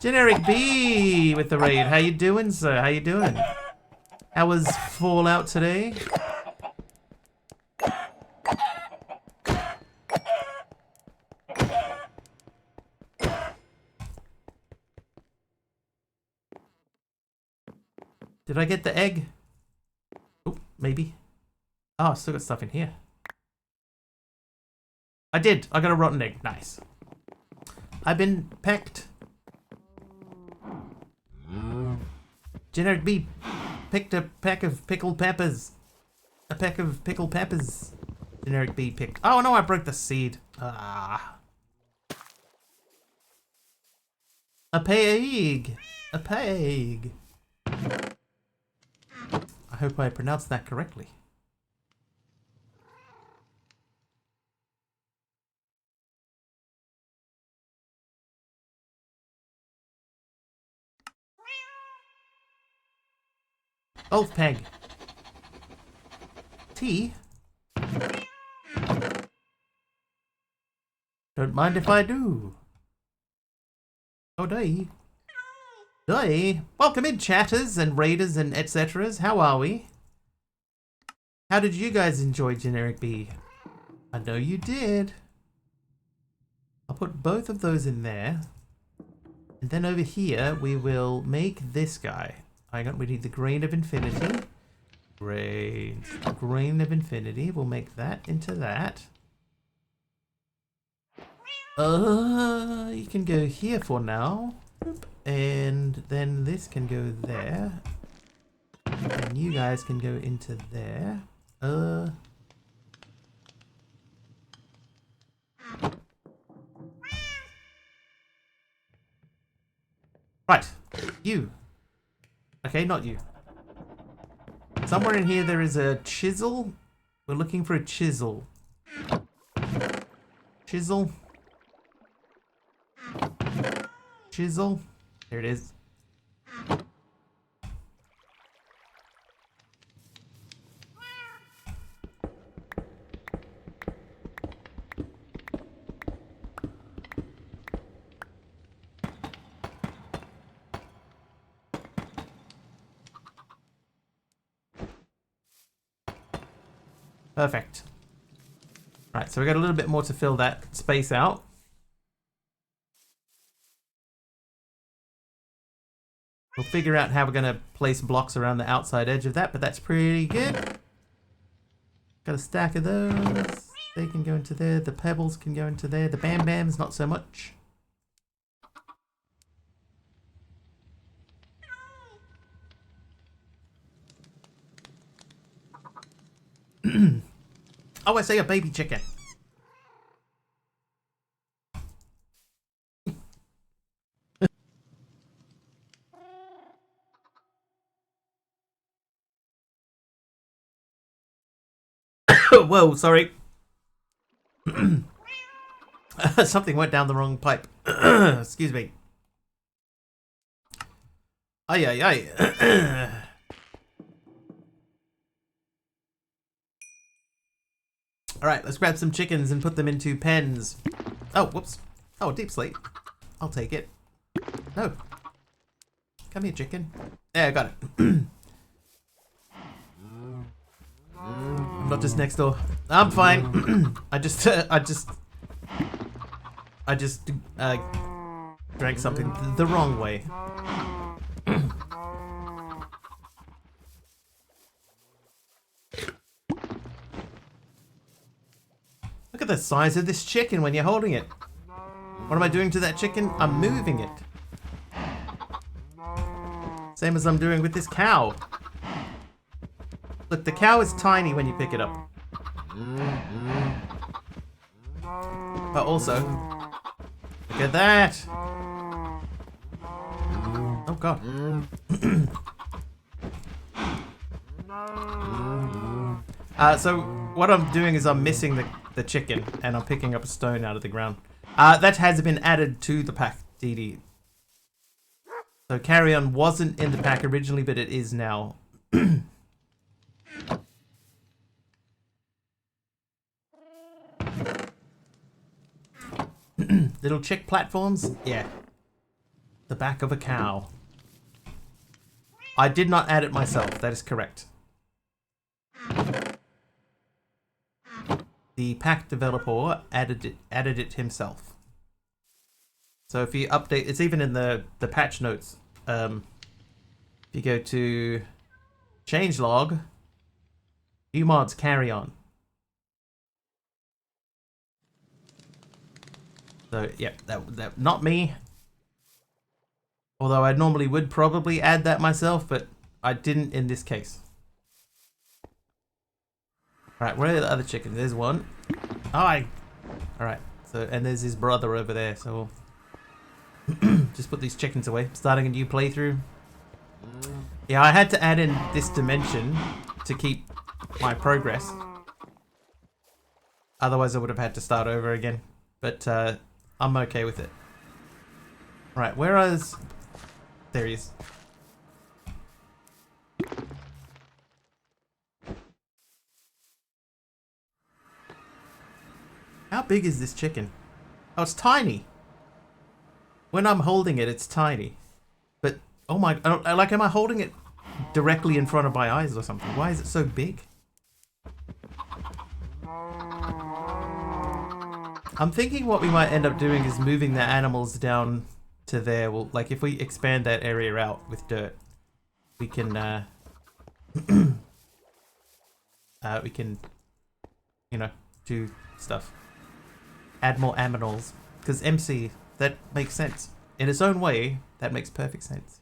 Generic B with the raid. How you doing, sir? How you doing? How was Fallout today? Did I get the egg? Oh, maybe. Oh, I still got stuff in here. I did. I got a rotten egg. Nice. I've been pecked. Generic B picked a peck of pickled peppers. A peck of pickled peppers. Generic B picked. Oh no, I broke the seed. Ah. A pig. A pig. I hope I pronounced that correctly. Wolfpeg. Tea? Don't mind if I do. Oh, day. Day. Welcome in, chatters and raiders and etc. How are we? How did you guys enjoy Generic B? I know you did. I'll put both of those in there. And then over here, we will make this guy. Hang on, we need the Grain of Infinity. Grain of Infinity. We'll make that into that. You can go here for now. And then this can go there. And you guys can go into there. Right. You. Okay, not you. Somewhere in here there is a chisel. We're looking for a chisel. Chisel. Chisel. There it is. Perfect. Right, so we got a little bit more to fill that space out. We'll figure out how we're going to place blocks around the outside edge of that, but that's pretty good. Got a stack of those. They can go into there. The pebbles can go into there. The bam bams, not so much. Oh, I see a baby chicken. Whoa, sorry. Something went down the wrong pipe. Excuse me. Ay, ay, ay. Alright, let's grab some chickens and put them into pens. Oh, whoops. Oh, deep sleep. I'll take it. No. Come here, chicken. There, I got it. I'm not just next door. I'm fine. I just drank something the wrong way. Look at the size of this chicken when you're holding it. What am I doing to that chicken? I'm moving it. Same as I'm doing with this cow. Look, the cow is tiny when you pick it up. But also, look at that. Oh god. So what I'm doing is I'm missing the chicken and I'm picking up a stone out of the ground. That has been added to the pack, DD. So Carrion wasn't in the pack originally, but it is now. Little chick platforms? Yeah. The back of a cow. I did not add it myself, that is correct. The pack developer added it himself. So if you update, it's even in the patch notes. If you go to changelog, new mods carry on. So yeah, that not me. Although I normally would probably add that myself, but I didn't in this case. Alright, where are the other chickens? There's one. Alright, so and there's his brother over there, so we'll just put these chickens away. Starting a new playthrough. Yeah, I had to add in this dimension to keep my progress. Otherwise I would have had to start over again. But I'm okay with it. Right, where is... There he is. How big is this chicken? Oh, it's tiny. When I'm holding it, it's tiny. But, oh my, like, am I holding it directly in front of my eyes or something? Why is it so big? I'm thinking what we might end up doing is moving the animals down to there. Well, like, if we expand that area out with dirt, we can, you know, do stuff. Add more aminals. Because MC, that makes sense. In its own way, that makes perfect sense.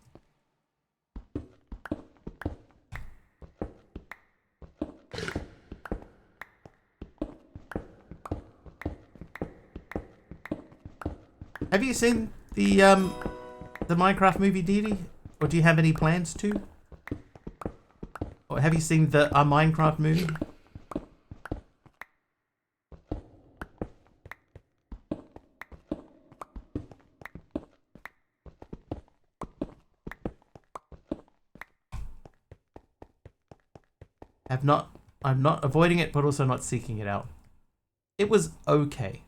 Have you seen the Minecraft movie, Dee Dee? Or do you have any plans to? Or have you seen the Minecraft movie? I'm not avoiding it, but also not seeking it out. It was okay.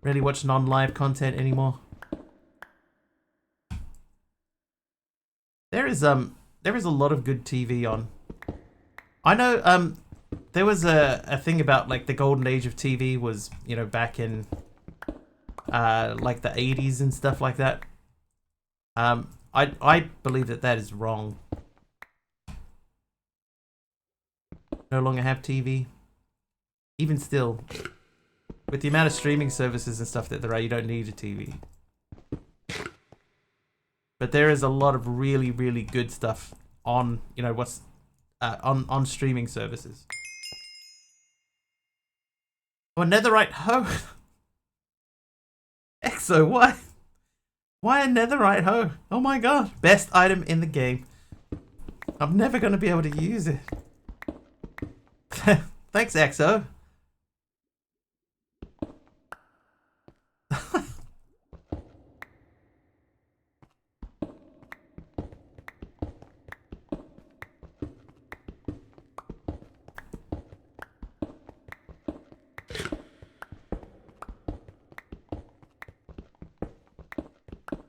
Really watch non-live content anymore. There is a lot of good TV on. I know there was a thing about like the golden age of TV was, you know, back in like the 80s and stuff like that. I believe that is wrong. No longer have TV. Even still, with the amount of streaming services and stuff that there are, you don't need a TV. But there is a lot of really, really good stuff on, you know, what's on streaming services. Oh, a netherite hoe. Exo, why? Why a netherite hoe? Oh my god. Best item in the game. I'm never going to be able to use it. Thanks, Exo.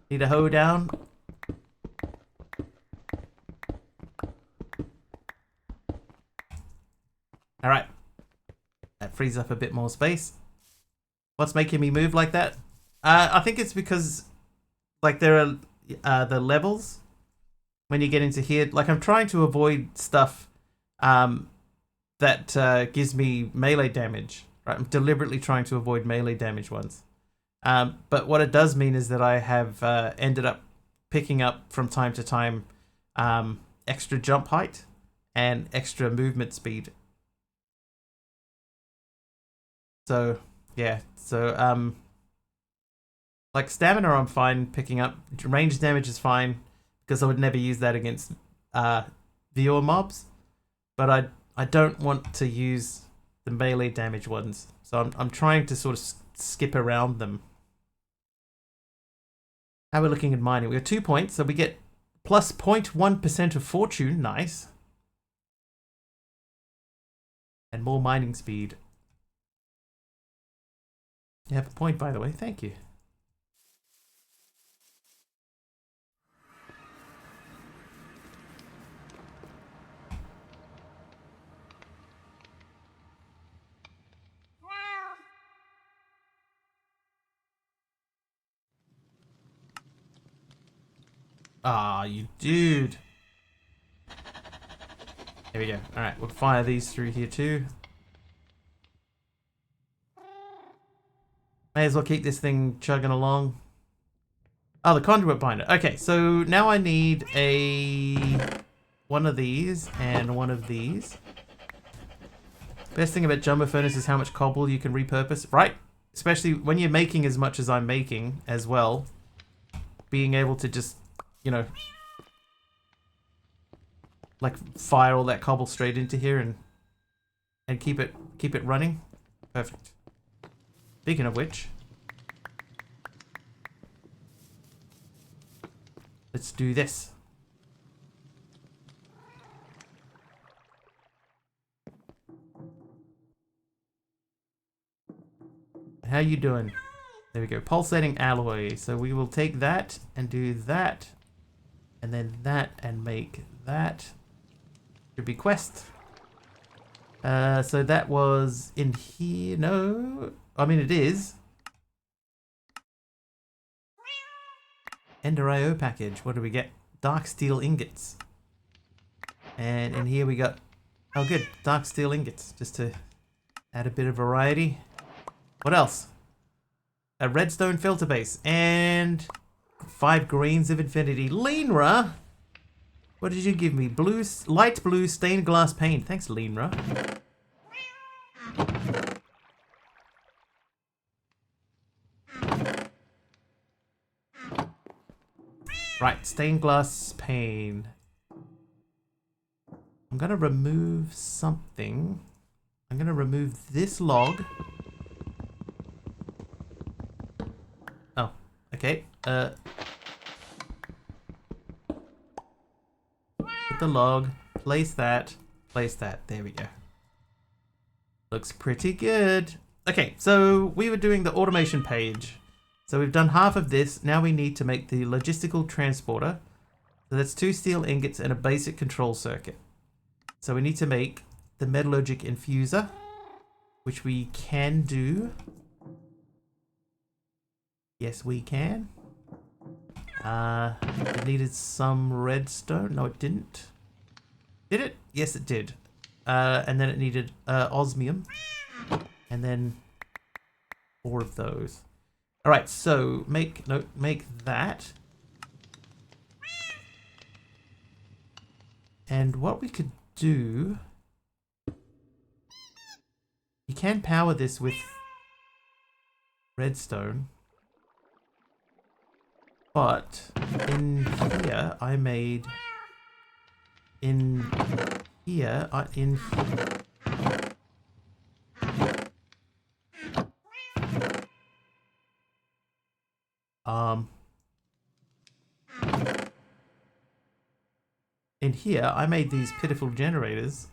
Need a hoe down. Alright. That frees up a bit more space. What's making me move like that? I think it's because, like, there are the levels when you get into here. Like, I'm trying to avoid stuff that gives me melee damage. Right? I'm deliberately trying to avoid melee damage ones. But what it does mean is that I have ended up picking up from time to time extra jump height and extra movement speed. So, yeah. So, like stamina I'm fine picking up. Range damage is fine because I would never use that against viewer mobs. But I don't want to use the melee damage ones. So I'm trying to sort of skip around them. How we're looking at mining. We have 2 points, so we get plus 0.1% of fortune. Nice. And more mining speed. You have a point, by the way. Thank you. Ah, you dude. There we go. Alright, we'll fire these through here too. May as well keep this thing chugging along. Oh, the conduit binder. Okay, so now I need one of these and one of these. Best thing about Jumbo Furnace is how much cobble you can repurpose. Right? Especially when you're making as much as I'm making as well. Being able to just, you know, like fire all that cobble straight into here and keep it running. Perfect. Speaking of which, let's do this. how you doing? There we go. Pulsating alloy. So we will take that and do that. And then that and make that. Should be quest. So that was in here. No. I mean, it is. Ender IO package. What do we get? Dark steel ingots. And in here we got... Oh, good. Dark steel ingots. Just to add a bit of variety. What else? A redstone filter base. And 5 grains of infinity. Linra! What did you give me? Blue, light blue stained glass paint. Thanks, Linra. Right, stained glass pane. I'm gonna remove something. I'm gonna remove this log. Oh, okay. Put the log. Place that. Place that. There we go. Looks pretty good. Okay, so we were doing the automation page. So we've done half of this. Now we need to make the logistical transporter. So that's 2 steel ingots and a basic control circuit. So we need to make the metallurgic infuser, which we can do. Yes, we can. It needed some redstone. No, it didn't. Did it? Yes, it did. And then it needed osmium. And then 4 of those. All right, so make that. And what we could do, you can power this with redstone, but in here I made in here I made these pitiful generators.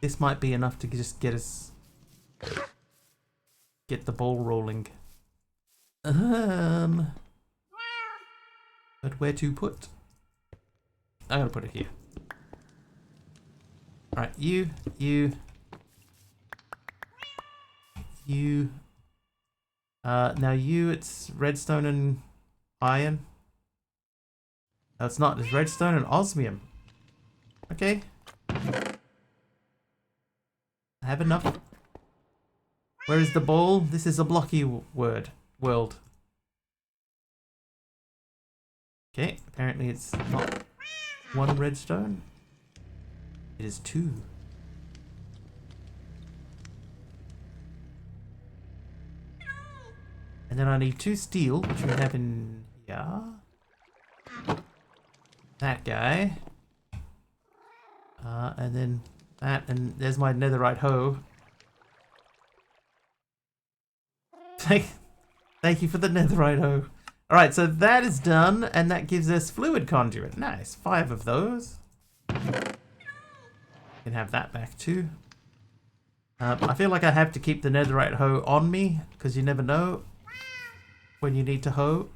This might be enough to just get the ball rolling. But where to put? I'm gonna put it here. Alright, you. Now you, it's redstone and iron. No, it's not. It's redstone and osmium. Okay. I have enough. Where is the ball? This is a blocky world. Okay, apparently it's not 1 redstone. It is 2. And then I need 2 steel, which we have in here. That guy. And then that, and there's my netherite hoe. Thank you for the netherite hoe. Alright, so that is done, and that gives us fluid conduit. Nice, 5 of those. Can have that back too. I feel like I have to keep the netherite hoe on me, because you never know when you need to hoe.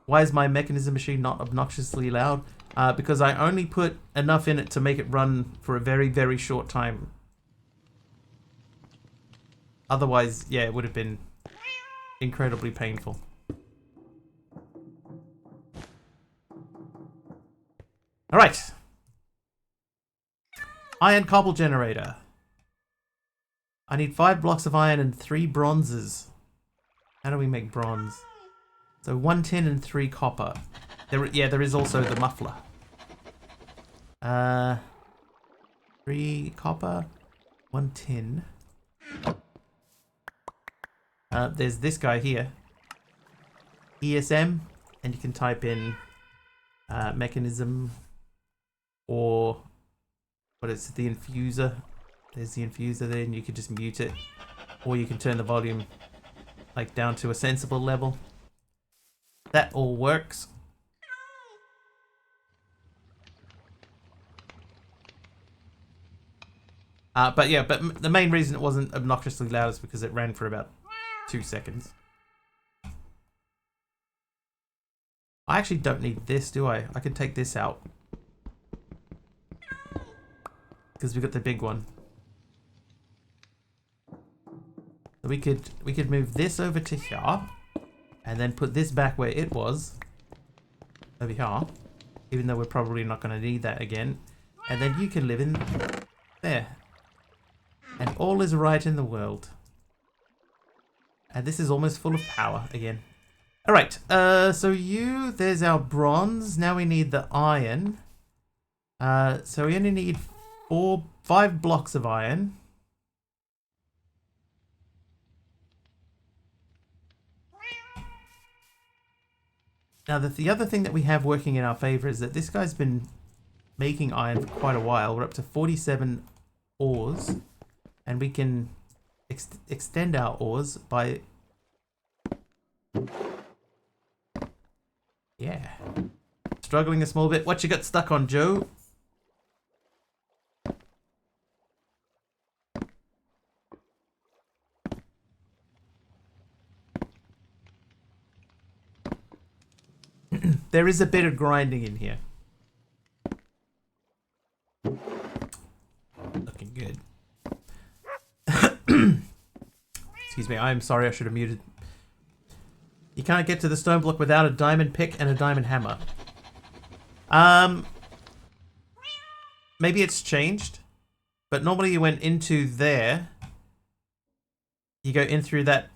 Why is my mechanism machine not obnoxiously loud? Because I only put enough in it to make it run for a very, very short time. Otherwise, yeah, it would have been incredibly painful. Alright. Iron cobble generator. I need 5 blocks of iron and 3 bronzes. How do we make bronze? So 1 tin and 3 copper. There is also the muffler. 3 copper, 1 tin. There's this guy here. ESM, and you can type in mechanism, or what is it, the infuser. There's the infuser there, and you can just mute it, or you can turn the volume like down to a sensible level. That all works. But yeah, the main reason it wasn't obnoxiously loud is because it ran for about 2 seconds. I actually don't need this, do I? I can take this out. Because we got the big one. So we could move this over to here. And then put this back where it was. Over here. Even though we're probably not going to need that again. And then you can live in there. And all is right in the world. And this is almost full of power again. Alright, so there's our bronze. Now we need the iron. So we only need 5 blocks of iron. Now the other thing that we have working in our favor is that this guy's been making iron for quite a while. We're up to 47 ores. And we can extend our ores by... Yeah. Struggling a small bit. What you got stuck on, Joe? There is a bit of grinding in here. Looking good. Excuse me, I'm sorry, I should have muted. You can't get to the stone block without a diamond pick and a diamond hammer. Maybe it's changed, but normally you went into there. You go in through that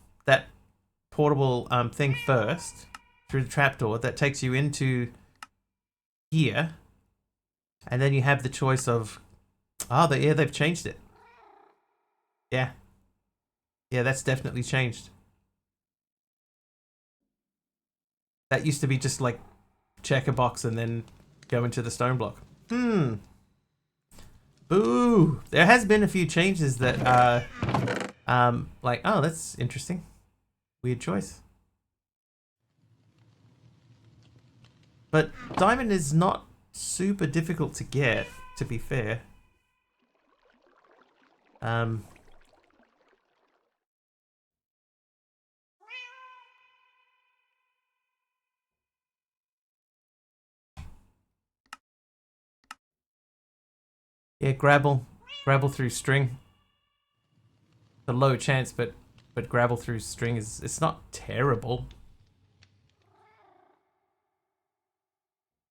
portable thing first, through the trapdoor that takes you into here, and then you have the choice of... they've changed it. Yeah. Yeah, that's definitely changed. That used to be just like check a box and then go into the stone block. Boo! There has been a few changes that like, oh, that's interesting. Weird choice. But diamond is not super difficult to get, to be fair. Yeah, grabble through string. A low chance, but grabble through string it's not terrible.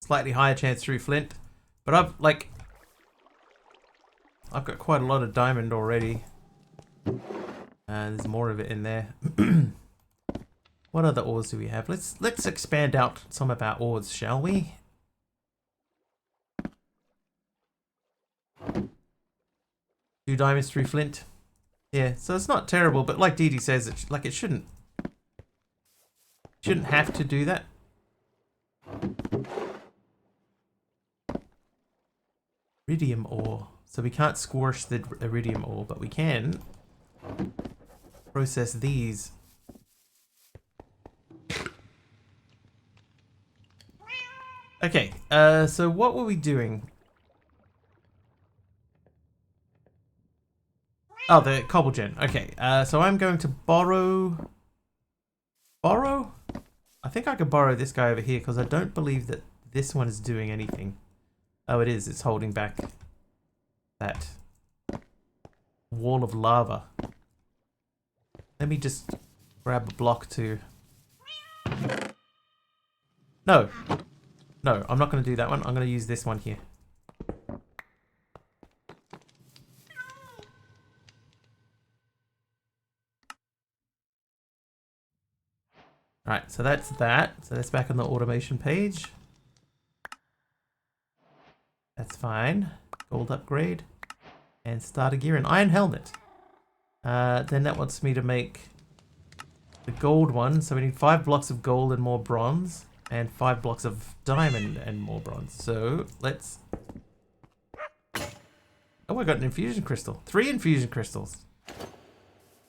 Slightly higher chance through flint, but I've got quite a lot of diamond already. There's more of it in there. What other ores do we have? Let's expand out some of our ores, shall we? 2 diamonds through flint. Yeah, so it's not terrible, but like Dee Dee says, it shouldn't have to do that. Iridium ore. So we can't squash the iridium ore, but we can process these. Okay, so what were we doing? Oh, the cobble gen. Okay, so I'm going to borrow... Borrow? I think I could borrow this guy over here because I don't believe that this one is doing anything. Oh, it is. It's holding back that wall of lava. Let me just grab a block to... No. No, I'm not going to do that one. I'm going to use this one here. Alright, so that's that. So that's back on the automation page. That's fine. Gold upgrade. And starter gear and iron helmet. Then that wants me to make the gold one. So we need 5 blocks of gold and more bronze. And 5 blocks of diamond and more bronze. So let's... Oh, I got an infusion crystal. 3 infusion crystals.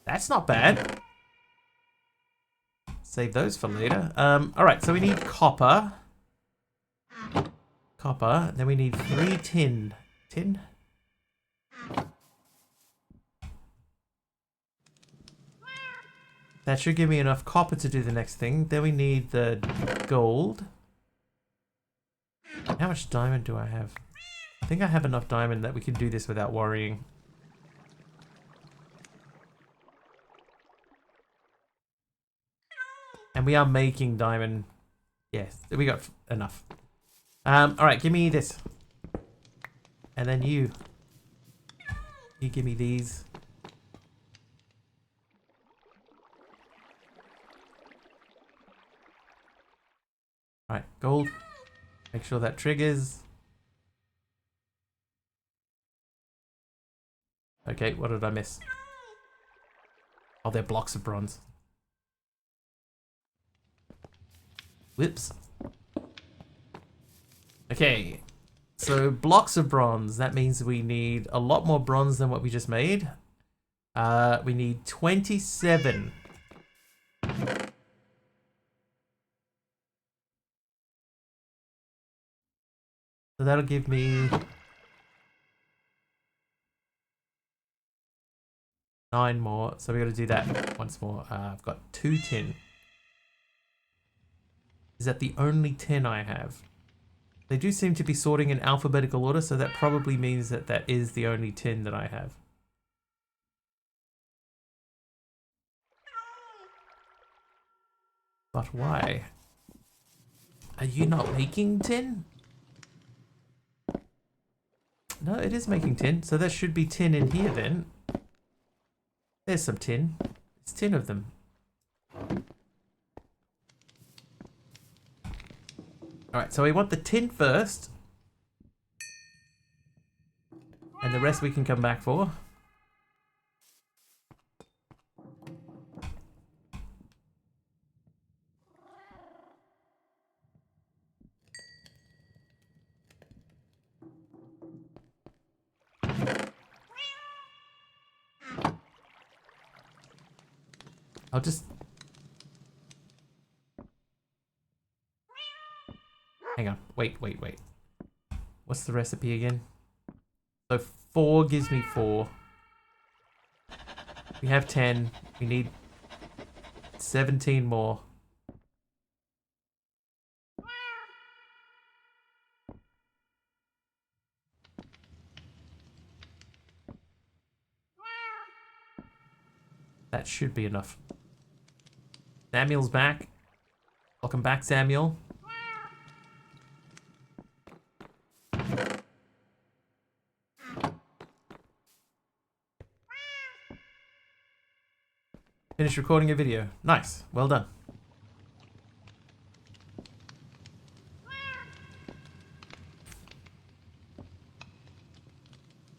That's not bad. Save those for later. Alright, so we need copper. Copper. Then we need 3 tin. Tin? That should give me enough copper to do the next thing. Then we need the gold. How much diamond do I have? I think I have enough diamond that we can do this without worrying. And we are making diamond. Yes, we got enough. Alright, give me this. And then you. You give me these. Alright, gold. Make sure that triggers. Okay, what did I miss? Oh, they're blocks of bronze. Whoops. Okay, so blocks of bronze. That means we need a lot more bronze than what we just made. We need 27. So that'll give me 9 more. So we got to do that once more. I've got 2 tin. Is that the only tin I have? They do seem to be sorting in alphabetical order, so that probably means that that is the only tin that I have. But why? Are you not making tin? No, it is making tin, so there should be tin in here then. There's some tin. It's 10 of them. Alright, so we want the tin first. And the rest we can come back for. I'll just... Hang on. Wait. What's the recipe again? So 4 gives me 4. We have 10. We need 17 more. That should be enough. Samuel's back. Welcome back, Samuel. Finished recording a video. Nice. Well done.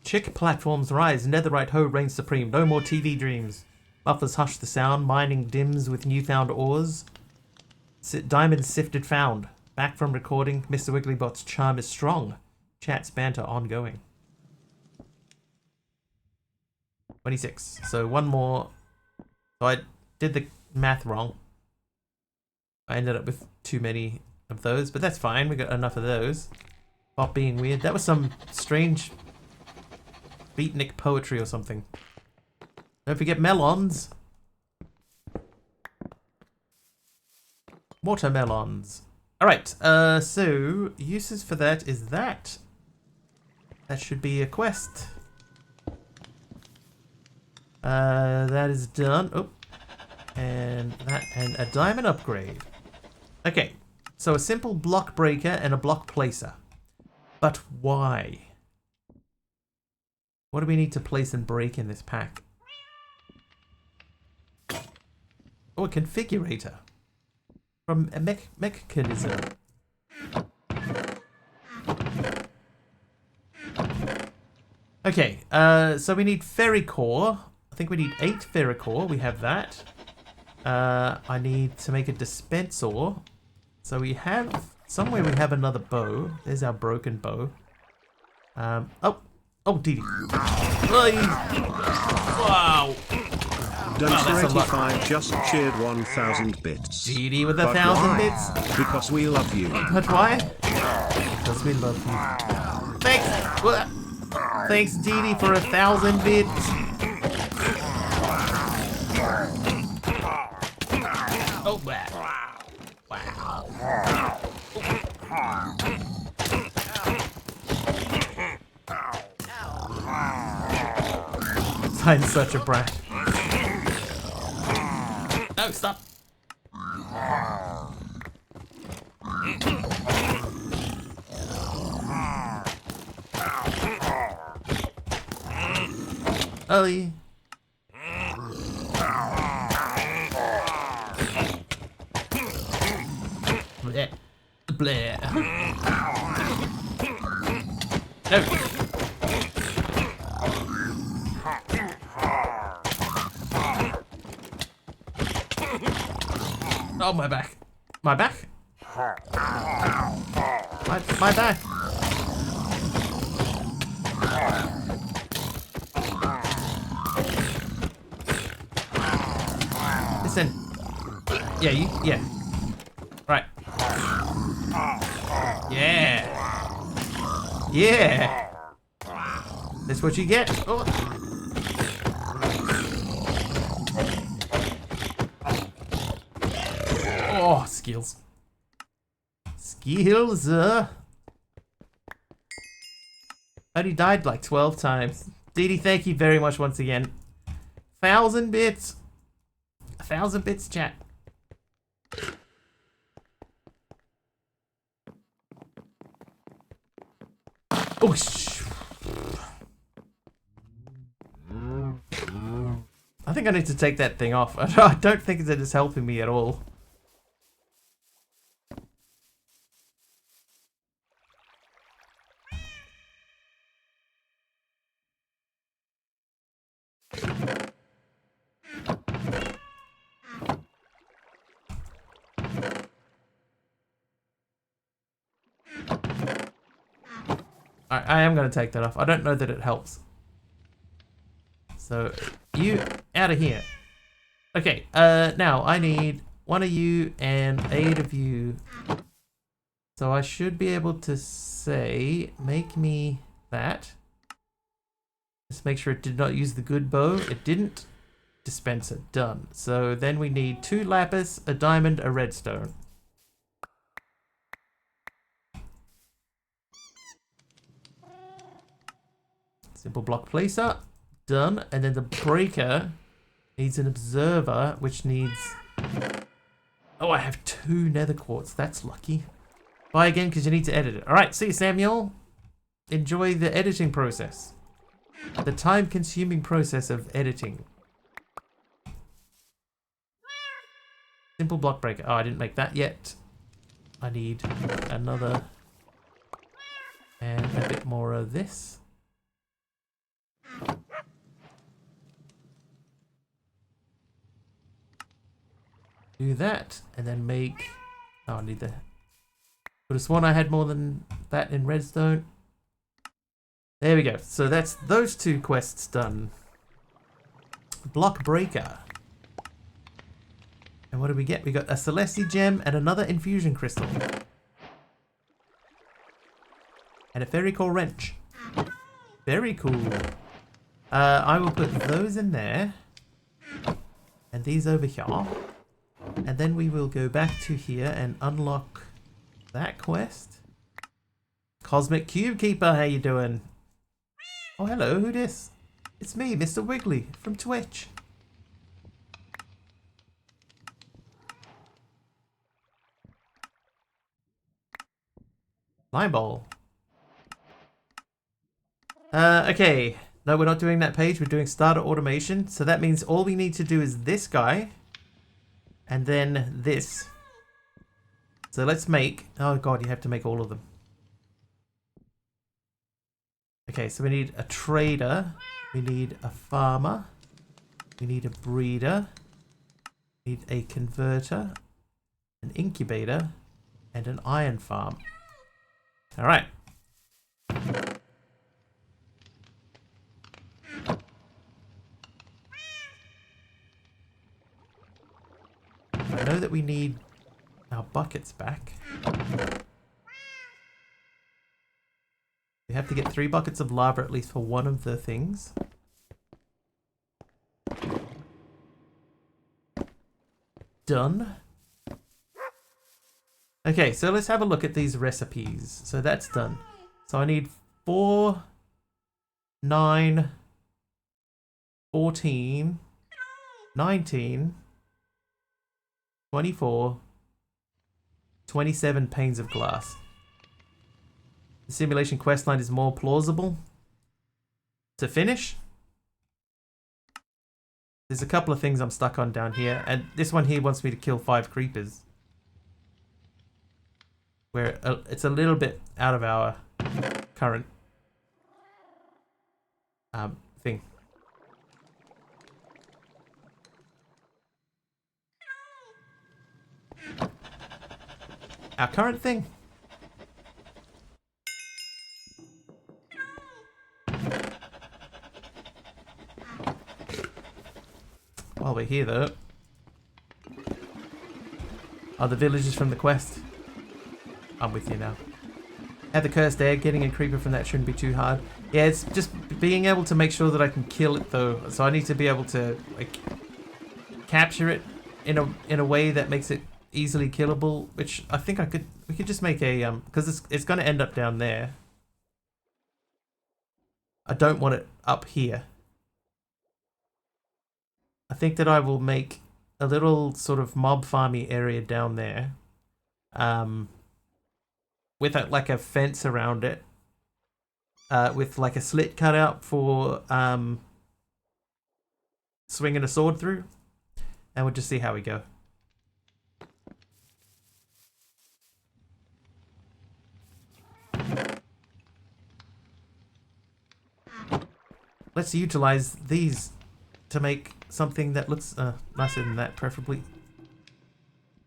Chick platforms rise. Netherite hoe reigns supreme. No more TV dreams. Buffers hush the sound. Mining dims with newfound ores. Diamonds sifted found. Back from recording. Mr. Wigglybot's charm is strong. Chat's banter ongoing. 26. So one more. So I did the math wrong. I ended up with too many of those, but that's fine. We got enough of those. Stop being weird. That was some strange beatnik poetry or something. Don't forget melons. Watermelons. Alright, so uses for that is that. That should be a quest. That is done. Oh, and that, and a diamond upgrade. Okay, so a simple block breaker and a block placer. But why? What do we need to place and break in this pack? Oh, a configurator. From a mechanism. Okay, so we need ferricore. I think we need 8 ferricore. We have that. I need to make a dispenser. So we have... Somewhere we have another bow. There's our broken bow. Oh, Dee Dee. Wow. Dunster 85 just cheered 1,000 bits. Dee Dee with But 1,000 why? bits. Because we love you. But why? Because we love you. Thanks. What? Thanks, Dee Dee, for 1,000 bits. Oh, wow. I'm such a brat. No, stop. Ollie. Bleh. Bleh. No. Oh, my back. My back? My back. Listen. Yeah, yeah. Right. Yeah. Yeah. That's what you get. Oh. Oh, skills. Skills. Only died like 12 times. Dee Dee, thank you very much once again. 1,000 bits. 1,000 bits, chat. Oh, I think I need to take that thing off. I don't think that is helping me at all. I am going to take that off. I don't know that it helps. So, you out of here. Okay, now I need 1 of you and 8 of you. So I should be able to say, make me that. Just make sure it did not use the good bow. It didn't. Dispenser, done. So then we need 2 lapis, a diamond, a redstone. Simple block placer, done. And then the breaker needs an observer, which needs... Oh, I have 2 nether quartz. That's lucky. Buy again because you need to edit it. All right, see you, Samuel. Enjoy the editing process. The time-consuming process of editing. Simple block breaker. Oh, I didn't make that yet. I need another. And a bit more of this. Do that, and then make... Oh, I need the... Could have sworn I had more than that in redstone. There we go. So that's those 2 quests done. Block breaker. And what do we get? We got a Celesti gem and another infusion crystal. And a fairy core wrench. Very cool. I will put those in there. And these over here. And then we will go back to here and unlock that quest. Cosmic Cube Keeper, how you doing? Oh, hello, who dis? It's me, Mr. Wiggly, from Twitch. Lime Bowl. Okay. No, we're not doing that page. We're doing starter automation. So that means all we need to do is this guy. And then this. So let's make... Oh, God, you have to make all of them. Okay, so we need a trader. We need a farmer. We need a breeder. We need a converter. An incubator. And an iron farm. All right. I know that we need our buckets back. We have to get 3 buckets of lava at least for one of the things. Done. Okay, so let's have a look at these recipes. So that's done. So I need 4, 9, 14, 19, 24, 27 panes of glass. The simulation questline is more plausible to finish. There's a couple of things I'm stuck on down here, and this one here wants me to kill 5 creepers. Where it's a little bit out of our current thing. Our current thing. While we're here though. Are the villagers from the quest? I'm with you now. At the cursed egg, getting a creeper from that shouldn't be too hard. Yeah, it's just being able to make sure that I can kill it though. So I need to be able to like capture it in a way that makes it easily killable. Which I think we could just make a because it's going to end up down there. I don't want it up here. I think that I will make a little sort of mob farmy area down there. With like a fence around it, with like a slit cut out for swinging a sword through, and we'll just see how we go. Let's utilize these to make something that looks nicer than that, preferably.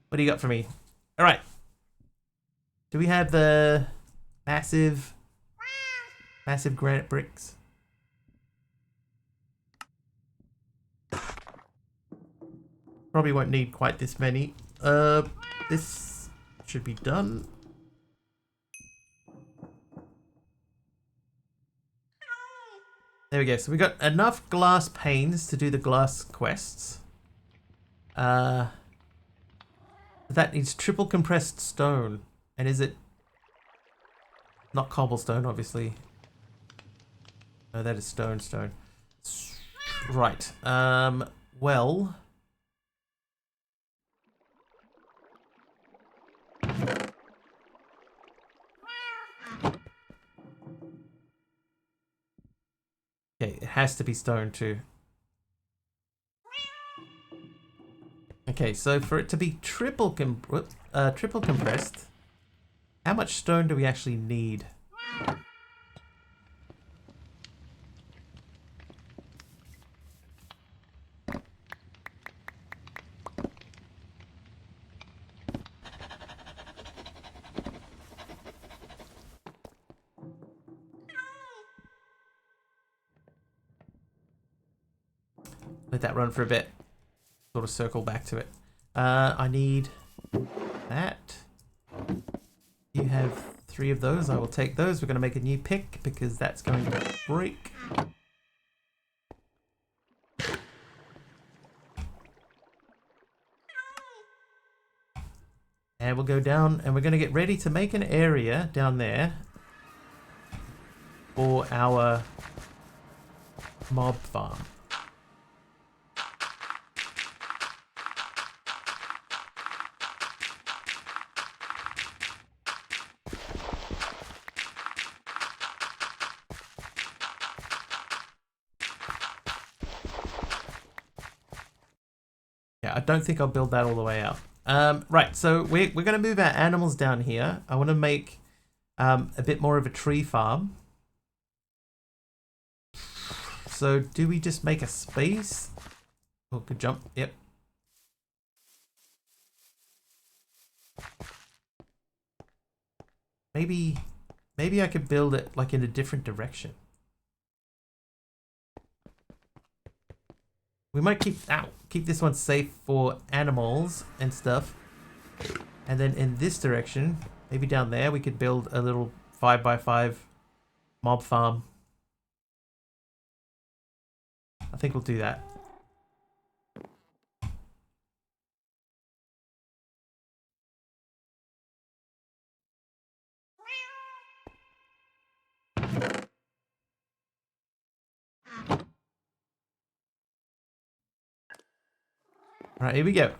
What do you got for me? All right. Do we have the massive granite bricks? Probably won't need quite this many. This should be done. There we go. So we got enough glass panes to do the glass quests. That needs triple compressed stone. And is it not cobblestone, obviously? No, that is stone. Right. Well. Okay, it has to be stone too. Okay, so for it to be triple compressed, how much stone do we actually need? Let that run for a bit. Sort of circle back to it. I need that. You have 3 of those. I will take those. We're going to make a new pick because that's going to break. And we'll go down and we're going to get ready to make an area down there for our mob farm. Yeah, I don't think I'll build that all the way out. Right, so we're going to move our animals down here. I want to make a bit more of a tree farm. So do we just make a space? Oh, good jump. Yep. Maybe I could build it like in a different direction. We might keep this one safe for animals and stuff. And then in this direction, maybe down there, we could build a little 5x5 mob farm. I think we'll do that. Alright, here we go.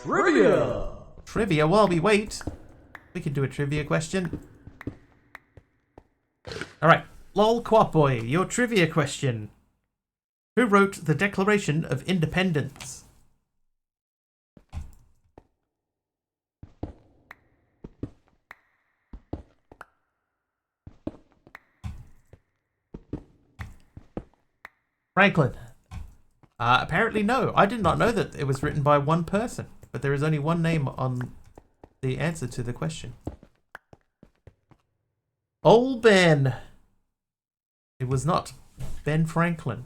Trivia! Trivia, while we wait, we can do a trivia question. Alright, lol Quap Boy, your trivia question. Who wrote the Declaration of Independence? Franklin. Apparently no. I did not know that it was written by one person, but there is only one name on the answer to the question. Old Ben. It was not Ben Franklin.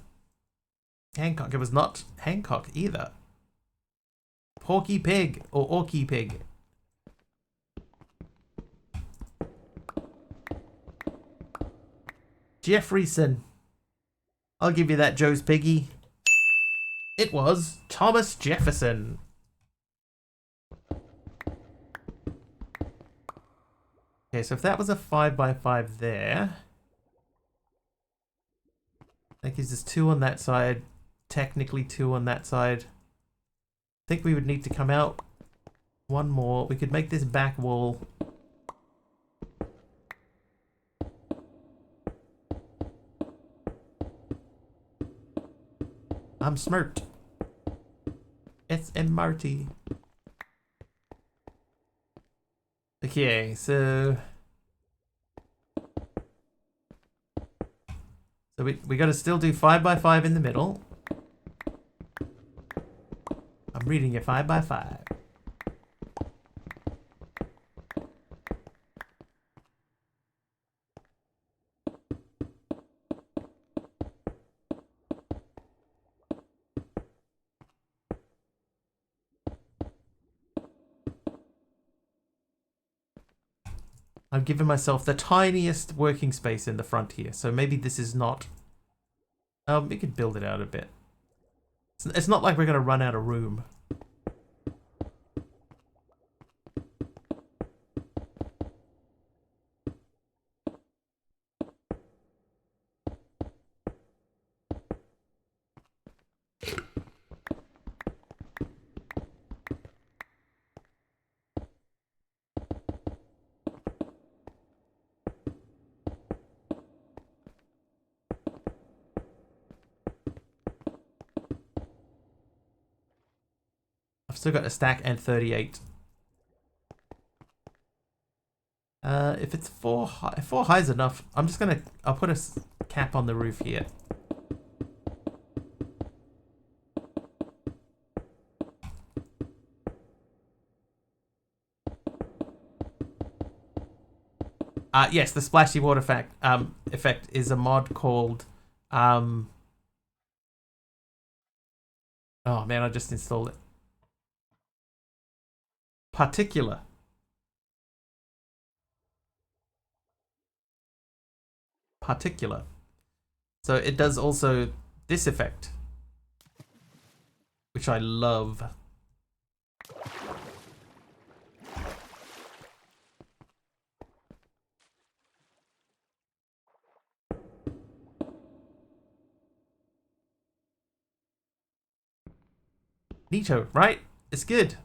Hancock. It was not Hancock either. Porky Pig or Orky Pig. Jefferson. I'll give you that, Joe's Piggy. It was Thomas Jefferson. Okay, so if that was a 5x5 there, that gives us 2 on that side, technically 2 on that side. I think we would need to come out one more. We could make this back wall. I'm smart. S.M. Marty. Okay, so we got to still do 5x5 in the middle. I'm reading it 5x5. I've given myself the tiniest working space in the front here, so maybe this is not... we could build it out a bit. It's not like we're going to run out of room. I've still got a stack and 38. If it's 4 high, if 4 high is enough, I'll put a cap on the roof here. Yes, the splashy water effect is a mod called oh man, I just installed it. Particular. Particular. So it does also this effect, which I love. Neato, right? It's good.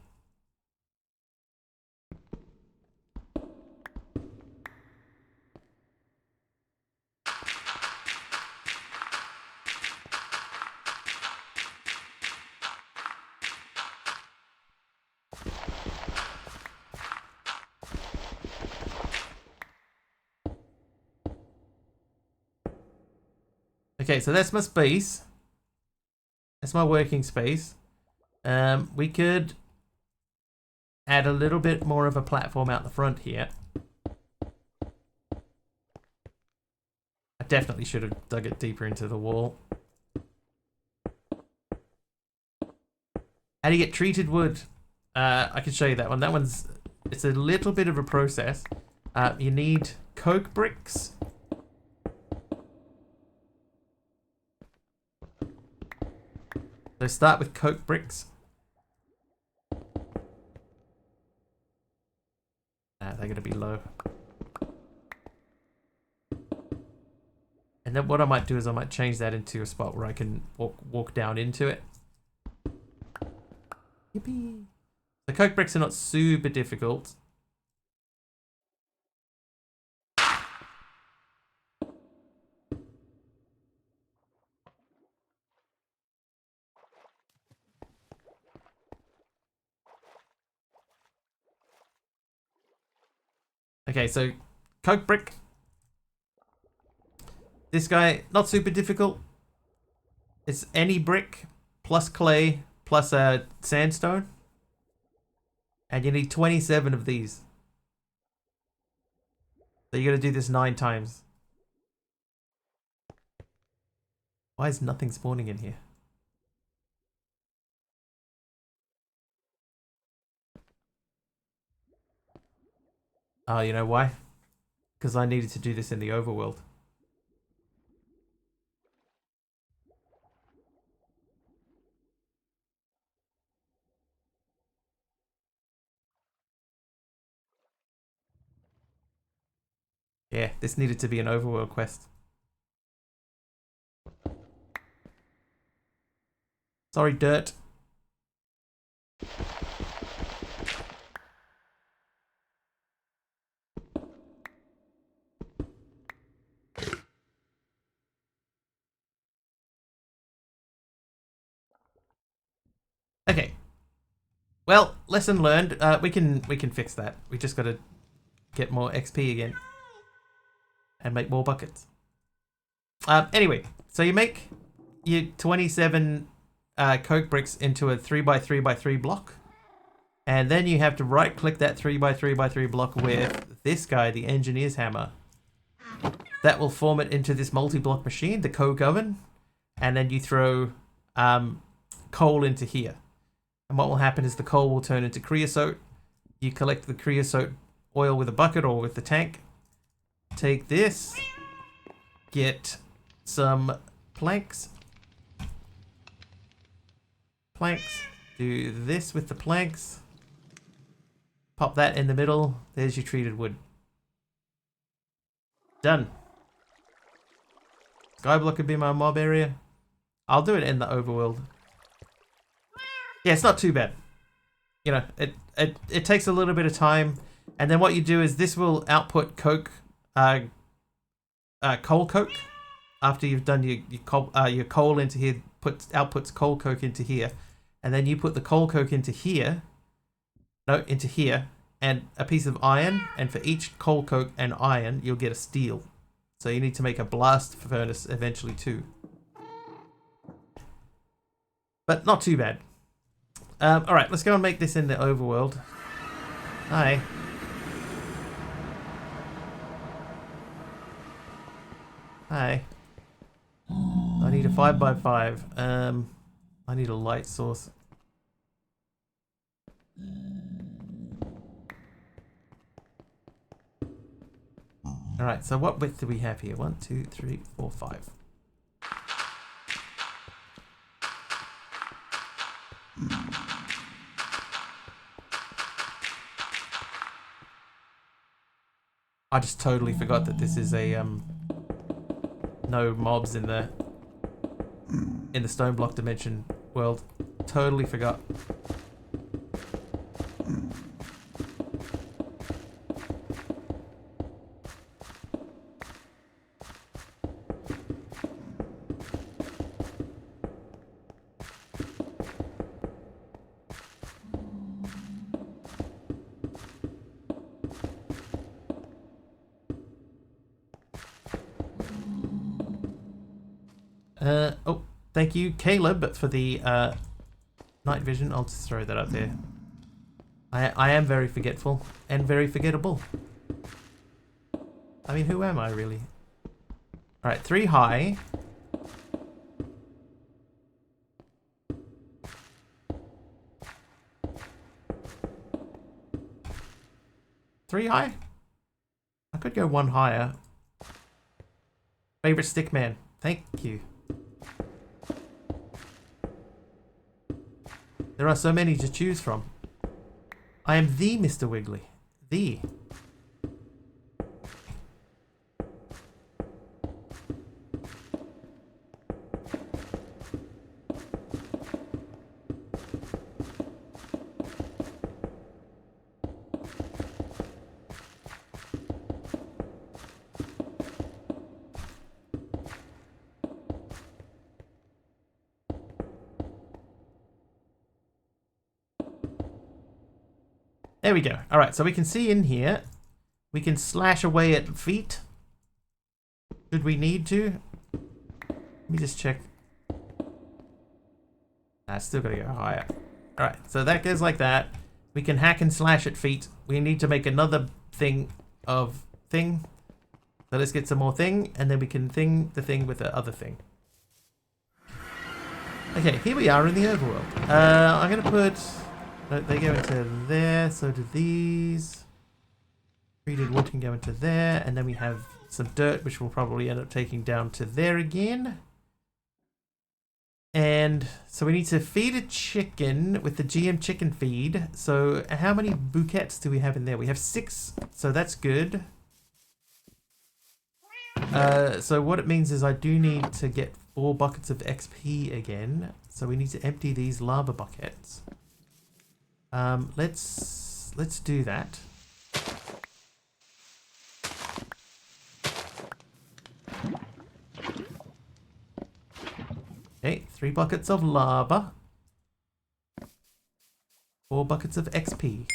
Okay, so that's my space. That's my working space. We could add a little bit more of a platform out the front here. I definitely should have dug it deeper into the wall. How do you get treated wood? I can show you that one. That one's, it's a little bit of a process. You need coke bricks. So start with coke bricks. Nah, they're gonna be low. And then what I might do is I might change that into a spot where I can walk down into it. Yippee! The coke bricks are not super difficult. Okay, so coke brick. This guy, not super difficult. It's any brick plus clay plus a sandstone. And you need 27 of these. So you gotta do this 9 times. Why is nothing spawning in here? Oh, you know why? Because I needed to do this in the overworld. Yeah, this needed to be an overworld quest. Sorry, dirt. Okay. Well, lesson learned. We can fix that. We just got to get more XP again and make more buckets. Anyway, so you make your 27 coke bricks into a 3x3x3 block, and then you have to right-click that 3x3x3 block with this guy, the engineer's hammer. That will form it into this multi-block machine, the coke oven, and then you throw coal into here. And what will happen is the coal will turn into creosote. You collect the creosote oil with a bucket or with the tank. Take this, get some planks. Do this with the planks. Pop that in the middle. There's your treated wood. Done. Skyblock could be my mob area. I'll do it in the overworld. Yeah, it's not too bad. You know, it takes a little bit of time, and then what you do is this will output coke, coal coke. After you've done your coal into here, outputs coal coke into here, and then you put the coal coke into here. No, into here, and a piece of iron, and for each coal coke and iron, you'll get a steel. So you need to make a blast furnace eventually too. But not too bad. Alright, let's go and make this in the overworld. Hi. Hi. I need a 5x5. I need a light source. Alright, so what width do we have here? 1, 2, 3, 4, 5. I just totally forgot that this is a no mobs in the stone block dimension world. Totally forgot. Oh, thank you, Caleb, for the night vision. I'll just throw that up there. I am very forgetful and very forgettable. I mean, who am I really? Alright, 3 high. Three high? I could go 1 higher. Favorite stickman. Thank you. There are so many to choose from. I am the Mr. Wiggly. thee. There we go. Alright, so we can see in here, we can slash away at feet. Should we need to? Let me just check. Nah, it's still gotta go higher. Alright, so that goes like that. We can hack and slash at feet. We need to make another thing of thing. So let's get some more thing, and then we can thing the thing with the other thing. Okay, here we are in the overworld. I'm gonna put... They go into there, so do these. Treated wood can go into there, and then we have some dirt, which we'll probably end up taking down to there again. And so we need to feed a chicken with the GM chicken feed. So how many bouquets do we have in there? We have 6, so that's good. So what it means is I do need to get 4 buckets of XP again. So we need to empty these lava buckets. Let's do that. Okay, 3 buckets of lava. 4 buckets of XP.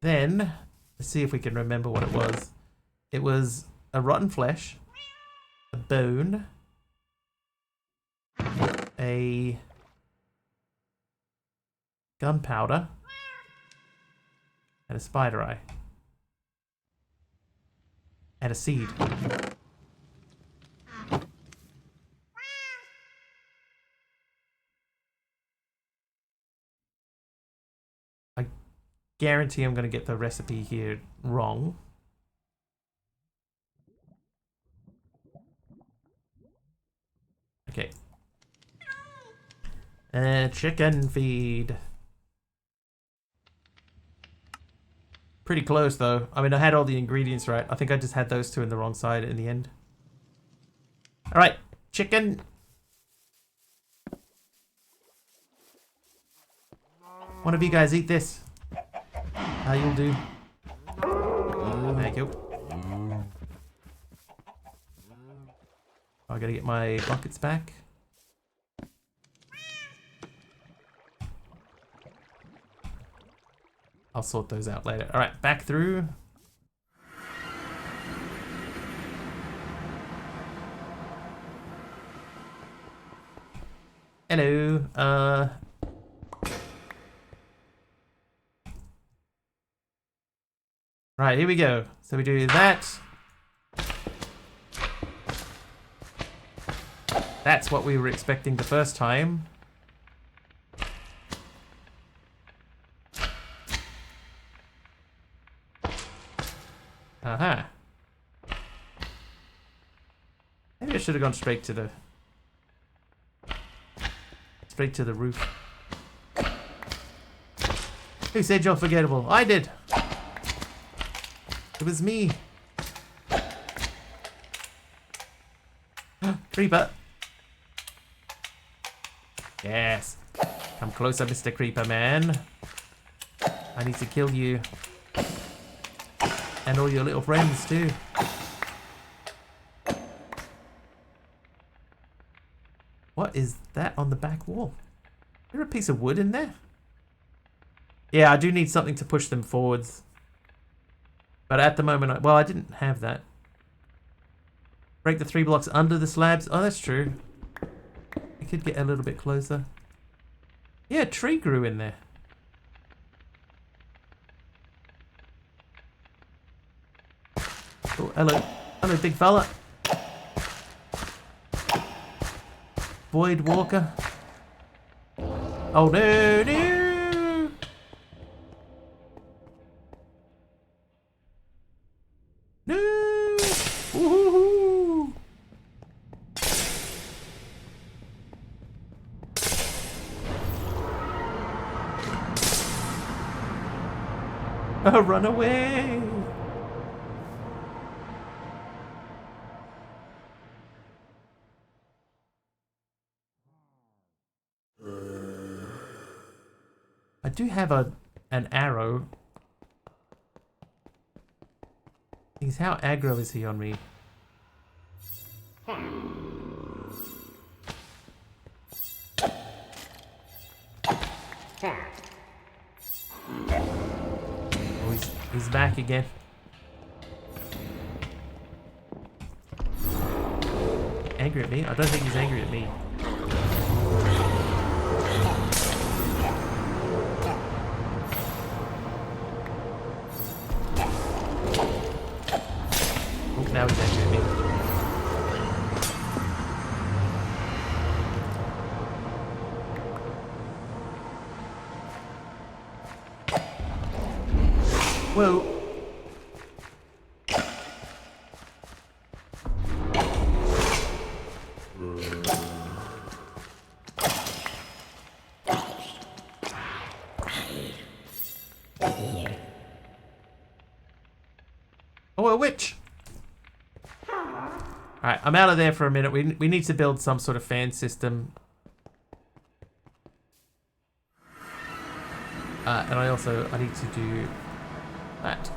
Then, let's see if we can remember what it was. It was a rotten flesh, a bone, a gunpowder, and a spider eye, and a seed. I guarantee I'm going to get the recipe here wrong. Okay. Chicken feed. Pretty close though. I mean, I had all the ingredients right. I think I just had those 2 in the wrong side in the end. Alright, chicken. One of you guys eat this. You'll do. Thank you. I gotta get my buckets back. I'll sort those out later. Alright, back through. Hello. Right, here we go. So we do that. That's what we were expecting the first time. Aha. Maybe I should have gone straight to the roof. Who said you're forgettable? I did. It was me. Creeper. Yes. Come closer, Mr. Creeper Man. I need to kill you. And all your little friends too. What is that on the back wall? Is there a piece of wood in there? Yeah, I do need something to push them forwards. But at the moment, well, I didn't have that. Break the 3 blocks under the slabs. Oh, that's true. I could get a little bit closer. Yeah, a tree grew in there. Oh, hello. Hello, big fella. Void Walker. Oh, no, no. No. Woohoo. Run away! I do have an arrow. Thing is, how aggro is he on me? Oh, he's back again. Angry at me? I don't think he's angry at me. Oh, now he's angry at me. Whoa. Oh, a witch! Alright, I'm out of there for a minute. We need to build some sort of fan system. And I need to do that.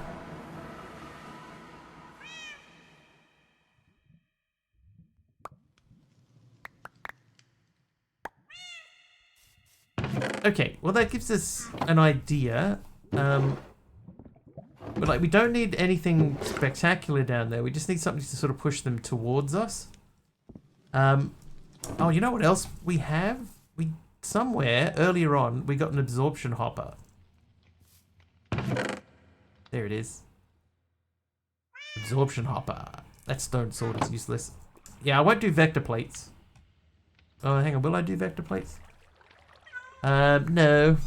Okay, well that gives us an idea. But like, we don't need anything spectacular down there. We just need something to sort of push them towards us. Oh, you know what else we have? Somewhere earlier on we got an absorption hopper. There it is. Absorption hopper. That stone sword is useless. Yeah, I won't do vector plates. Oh, hang on. Will I do vector plates? No.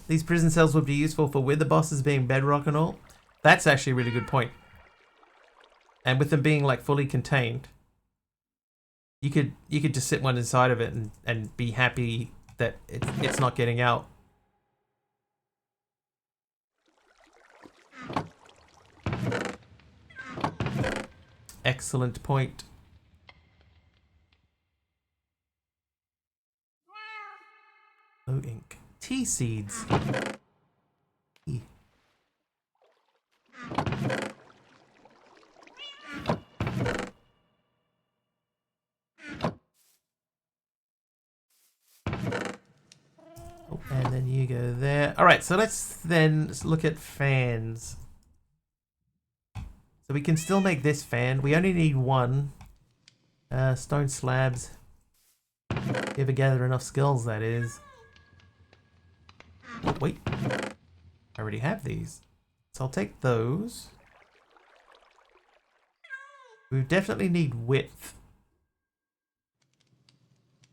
These prison cells would be useful for wither bosses being bedrock and all. That's actually a really good point. And with them being like fully contained, you could just sit one inside of it and be happy that it's not getting out. Excellent point. Oh, ink. Tea seeds. Tea. Oh, and then you go there. All right, so let's look at fans. So we can still make this fan. We only need one. Stone slabs. If you ever gather enough skills, that is. Oh, wait. I already have these. So I'll take those. We definitely need width.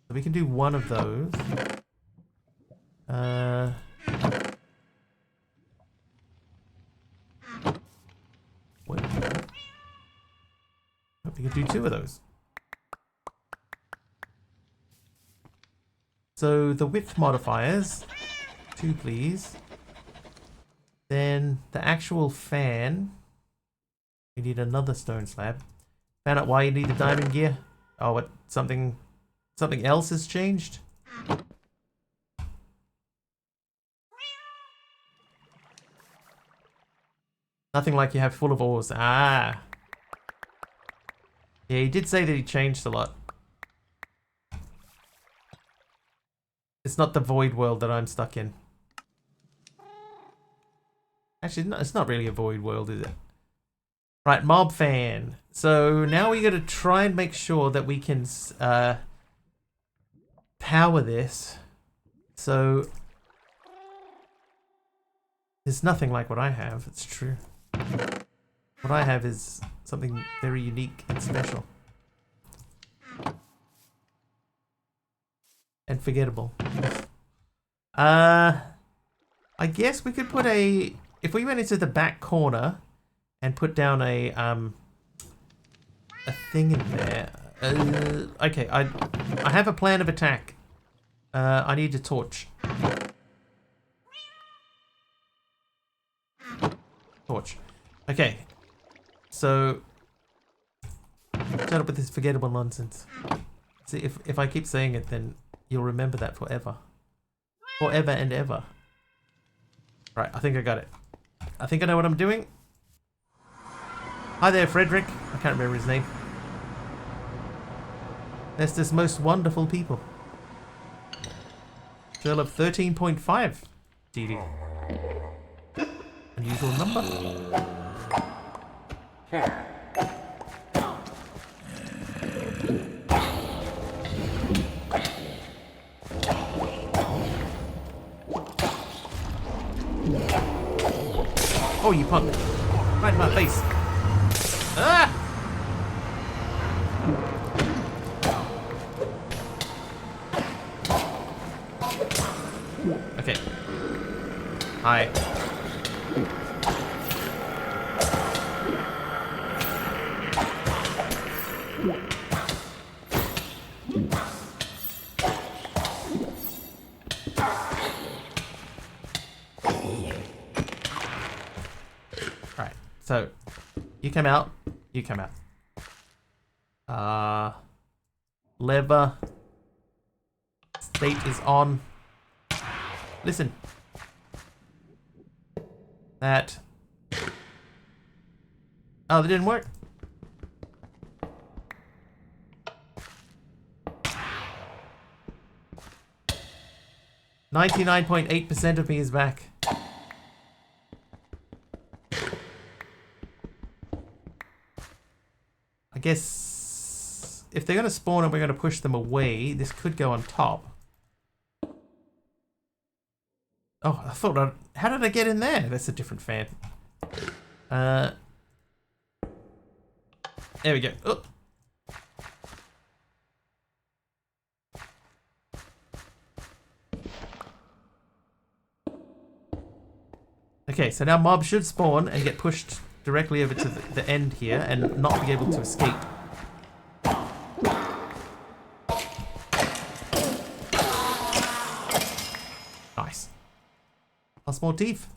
So we can do one of those. Wait. Oh, we can do two of those. So the width modifiers, 2 please. Then the actual fan, we need another stone slab. Found out why you need the diamond gear. Oh, what? Something else has changed? Nothing like you have full of ores. Ah. Yeah, he did say that he changed a lot. It's not the void world that I'm stuck in. Actually, no, it's not really a void world, is it? Right, mob fan. So now we got to try and make sure that we can power this. So there's nothing like what I have. It's true. What I have is something very unique and special. And forgettable. I guess we could put if we went into the back corner and put down a thing in there. Okay, I have a plan of attack. I need a torch. Torch. Okay. So shut up with this forgettable nonsense. See, if I keep saying it, then you'll remember that forever. Forever and ever. Right, I think I got it. I think I know what I'm doing. Hi there, Frederick. I can't remember his name. That's this most wonderful people. Girl of 13.5. DD. Unusual number. Oh, you punk. Right in my face. Ah! Okay. Hi. Alright, so you come out, you come out. Lever. State is on. Listen. That. Oh, that didn't work. .8% of me is back. I guess if they're going to spawn and we're going to push them away, this could go on top. Oh, I thought how did I get in there? That's a different fan. There we go. Oh. Okay, so now mobs should spawn and get pushed directly over to the end here and not be able to escape. Nice. Plus more teeth.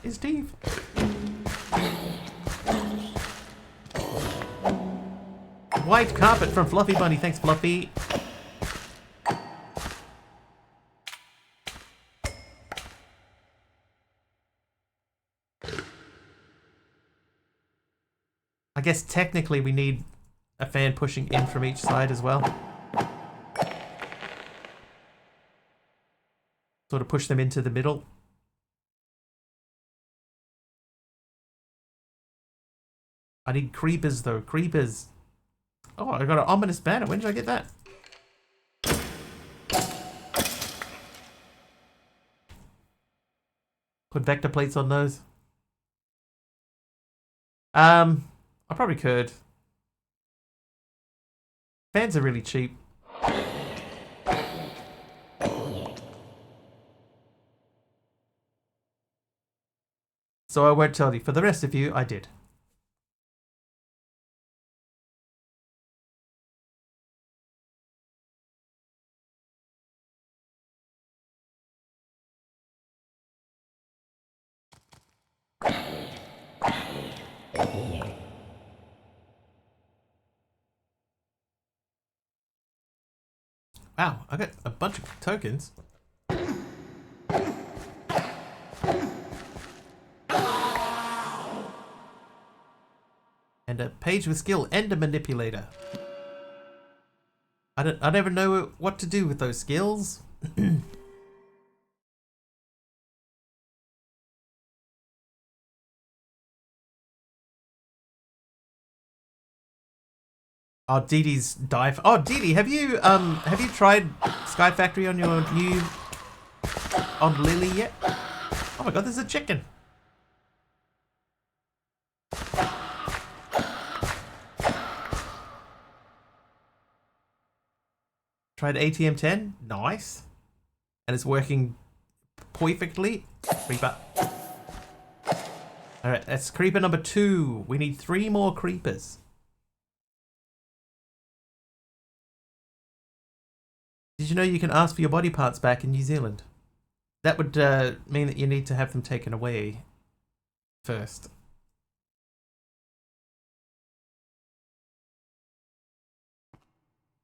His teeth. White carpet from Fluffy Bunny. Thanks, Fluffy. I guess technically we need a fan pushing in from each side as well. Sort of push them into the middle. I need creepers though. Creepers. Oh, I got an ominous banner. When did I get that? Put vector plates on those. I probably could. Fans are really cheap. So I won't tell you. For the rest of you, I did. Wow, I got a bunch of tokens. And a page with skill, Ender Manipulator. I never know what to do with those skills. Oh, Dee Dee's dive. Oh, Dee Dee, have you tried Sky Factory on your new on Lily yet? Oh my god, there's a chicken. Tried ATM 10, nice, and it's working perfectly. Creeper. All right, that's creeper number 2. We need 3 more creepers. Did you know you can ask for your body parts back in New Zealand? That would mean that you need to have them taken away. first.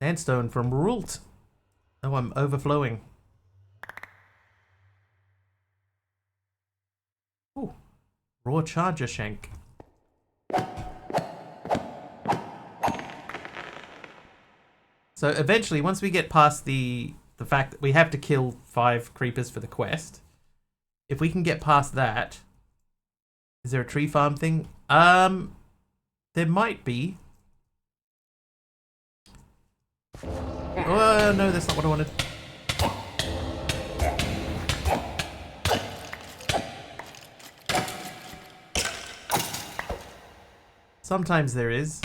Sandstone from Rult. Oh, I'm overflowing. Ooh. Raw charger shank. So eventually, once we get past the fact that we have to kill 5 creepers for the quest, if we can get past that, is there a tree farm thing? There might be. Oh no, that's not what I wanted. Sometimes there is.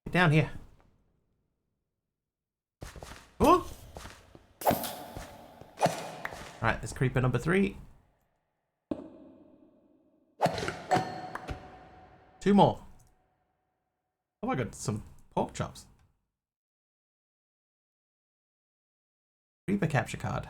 Get down here. Oh! Alright, there's creeper number 3. 2 more. Oh, I got some pork chops. Creeper capture card.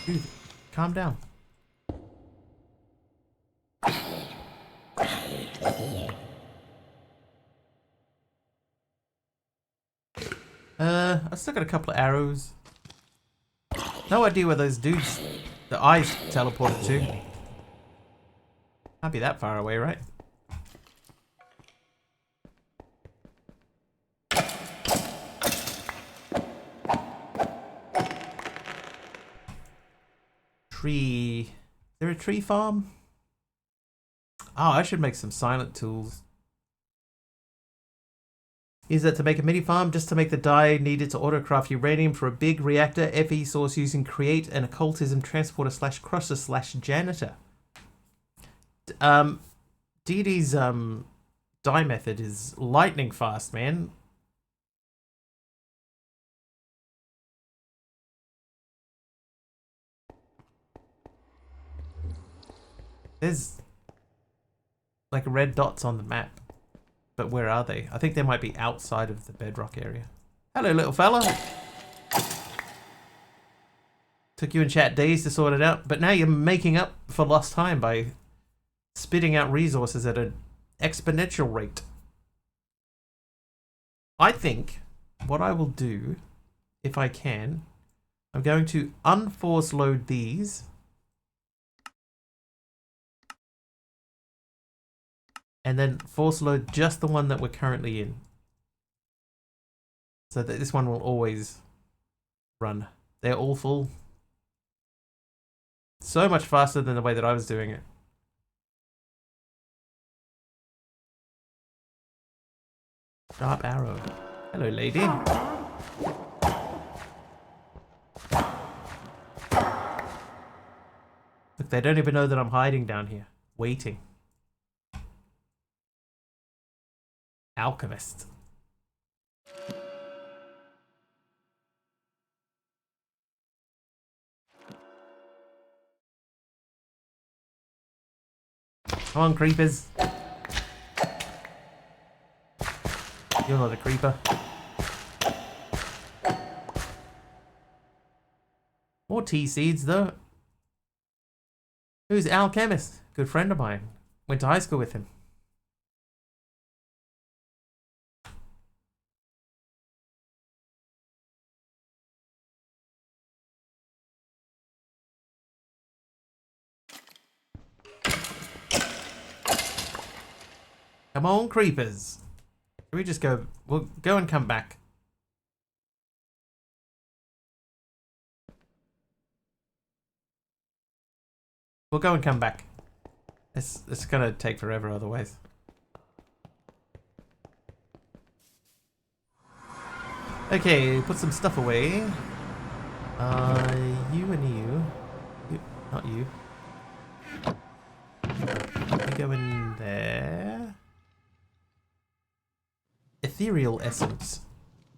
Dude, calm down. I still got a couple of arrows. No idea where those dudes, the eyes teleported to. Can't be that far away, right? Tree. Is there a tree farm? Oh, I should make some silent tools. Use that to make a mini farm just to make the dye needed to autocraft uranium for a big reactor FE source using create an occultism transporter / crusher / janitor. DD's dye method is lightning fast, man. There's like red dots on the map. But where are they? I think they might be outside of the bedrock area. Hello, little fella. Took you in chat days to sort it out, but now you're making up for lost time by spitting out resources at an exponential rate. I think what I will do, if I can, I'm going to unforce load these. And then force load just the one that we're currently in. So that this one will always run. They're all full. So much faster than the way that I was doing it. Sharp arrow. Hello, lady. Look, they don't even know that I'm hiding down here. Waiting. Alchemist. Come on, creepers. You're not a creeper. More tea seeds, though. Who's Alchemist? Good friend of mine. Went to high school with him. Come on, creepers. Can we just go? We'll go and come back. We'll go and come back. It's gonna take forever otherwise. Okay, put some stuff away. You and you. not you. We go in there. Ethereal essence.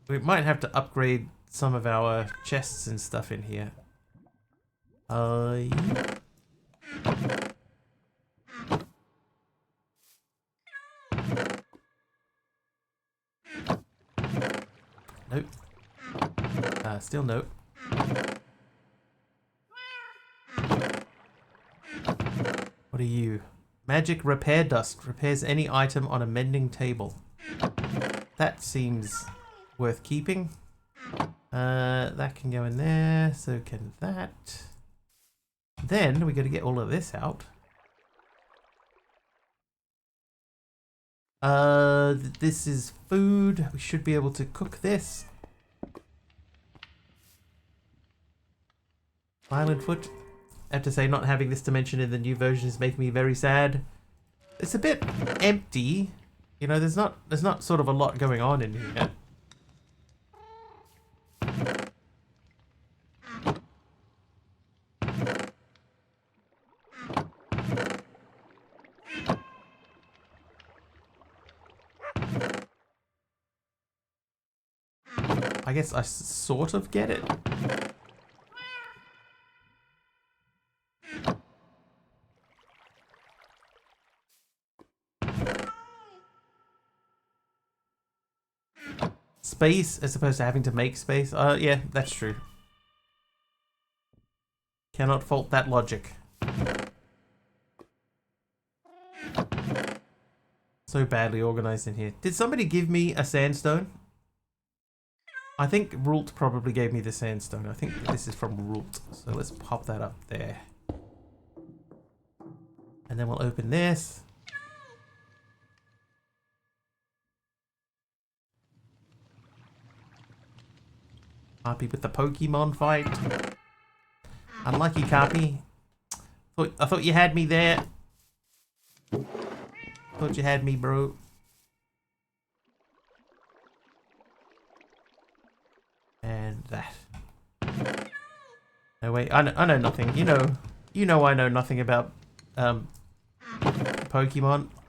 We might have to upgrade some of our chests and stuff in here. Nope. Still nope. What are you? Magic repair dust. Repairs any item on a mending table. That seems worth keeping. That can go in there. So can that. Then we got to get all of this out. This is food. We should be able to cook this. Island foot. I have to say, not having this dimension in the new version is making me very sad. It's a bit empty. You know, there's not sort of a lot going on in here. I guess I sort of get it. Space as opposed to having to make space. Yeah, that's true. Cannot fault that logic. So badly organized in here. Did somebody give me a sandstone? I think Rult probably gave me the sandstone. I think this is from Rult. So let's pop that up there. And then we'll open this. Carpy with the Pokemon fight. Unlucky Carpy. I thought you had me there. Thought you had me, bro. And that. No wait, I know nothing. You know I know nothing about Pokemon.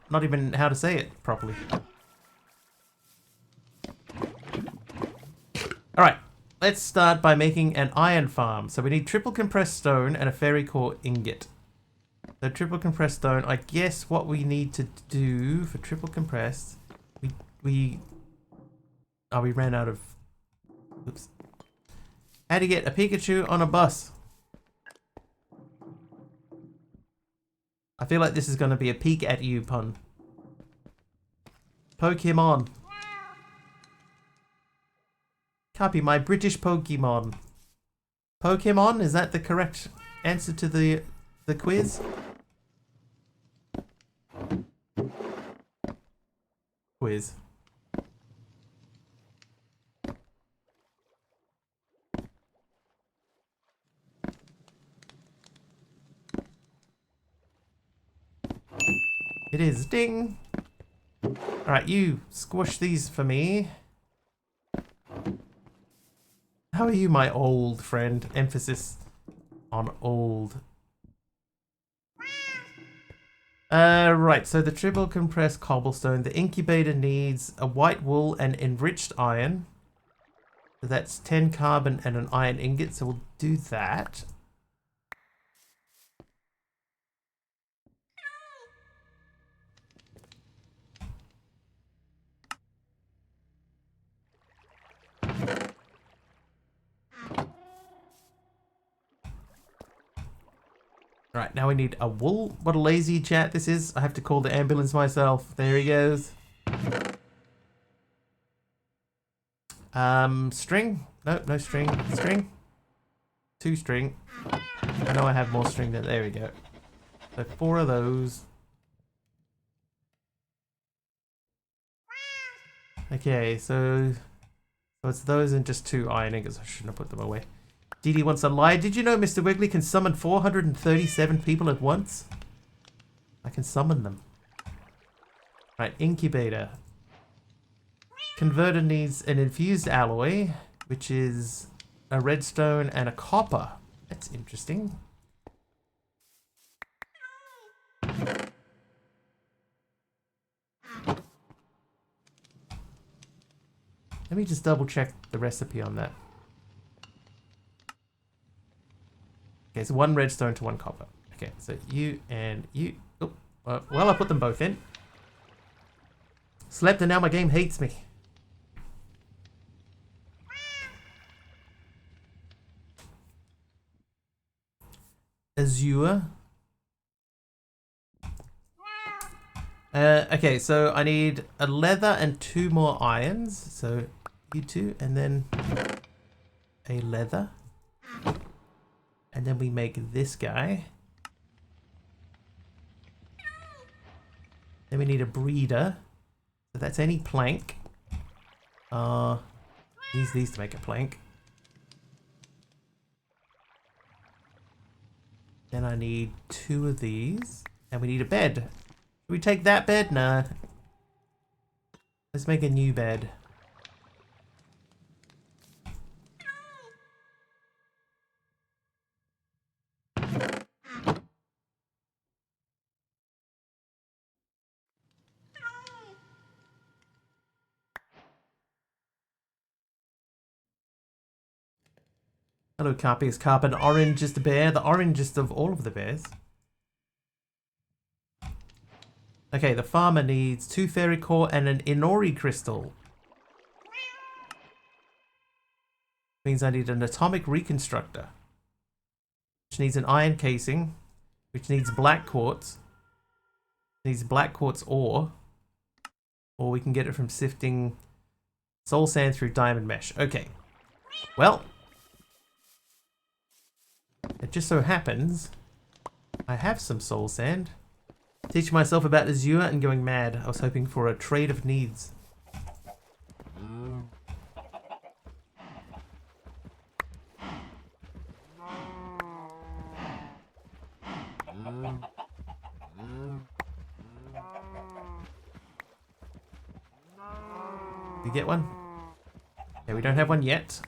Not even how to say it properly. Alright. Let's start by making an iron farm. So we need triple compressed stone and a fairy core ingot. So triple compressed stone, I guess what we need to do for triple compressed, we ran out of, oops. How to get a Pikachu on a bus. I feel like this is going to be a peek at you pun. Pokemon. Copy my British Pokemon. Pokemon, is that the correct answer to the quiz? Quiz. It is. Ding. Alright, you squish these for me. How are you, my old friend? Emphasis on old. Right, so the triple compressed cobblestone. The incubator needs a white wool and enriched iron. So that's 10 carbon and an iron ingot, so we'll do that. Right, now we need a wool. What a lazy chat this is. I have to call the ambulance myself. There he goes. String? Nope, no string. String? 2 string. I know I have more string than... There we go. So 4 of those. Okay, so it's those and just 2 iron ingots. I shouldn't have put them away. DD wants a lie. Did you know Mr. Wiggly can summon 437 people at once? I can summon them. Right, incubator. Converter needs an infused alloy, which is a redstone and a copper. That's interesting. Let me just double check the recipe on that. Okay, so 1 redstone to 1 copper. Okay, so you and you. Oh, well, I put them both in. Slept and now my game hates me. Azure. Okay, so I need a leather and 2 more irons. So you 2 and then a leather. And then we make this guy. Then we need a breeder. So that's any plank. Use these to make a plank. Then I need 2 of these. And we need a bed. Should we take that bed? Nah. Let's make a new bed. Hello, Carpius Carbon. Orange is the bear. The orangest of all of the bears. Okay, the farmer needs 2 fairy core and an Inori crystal. Means I need an atomic reconstructor. Which needs an iron casing. Which needs black quartz. Needs black quartz ore. Or we can get it from sifting soul sand through diamond mesh. Okay. Well. It just so happens I have some soul sand. Teaching myself about Azure and going mad. I was hoping for a trade of needs. You get one? Yeah, we don't have one yet.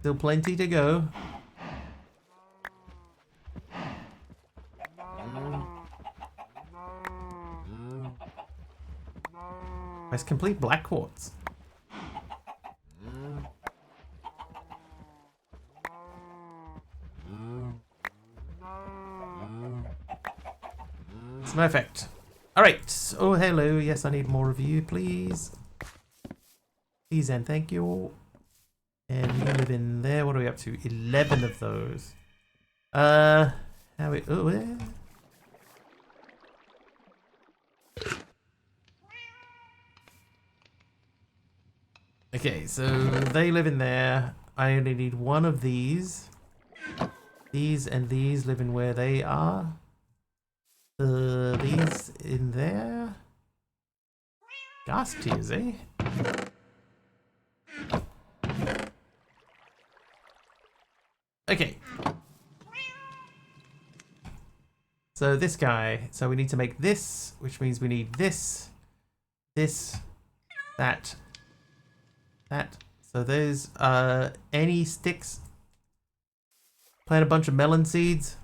Still plenty to go. Let's complete black quartz. It's perfect. Alright. Oh, hello. Yes, I need more of you, please. Please and thank you. And you live in there. What are we up to? 11 of those. How we... Oh, where? Okay, so they live in there. I only need 1 of these. These and these live in where they are. These in there. Gas tiers, eh? Okay. So this guy. So we need to make this, which means we need this, this, that. That. So there's any sticks. Plant a bunch of melon seeds.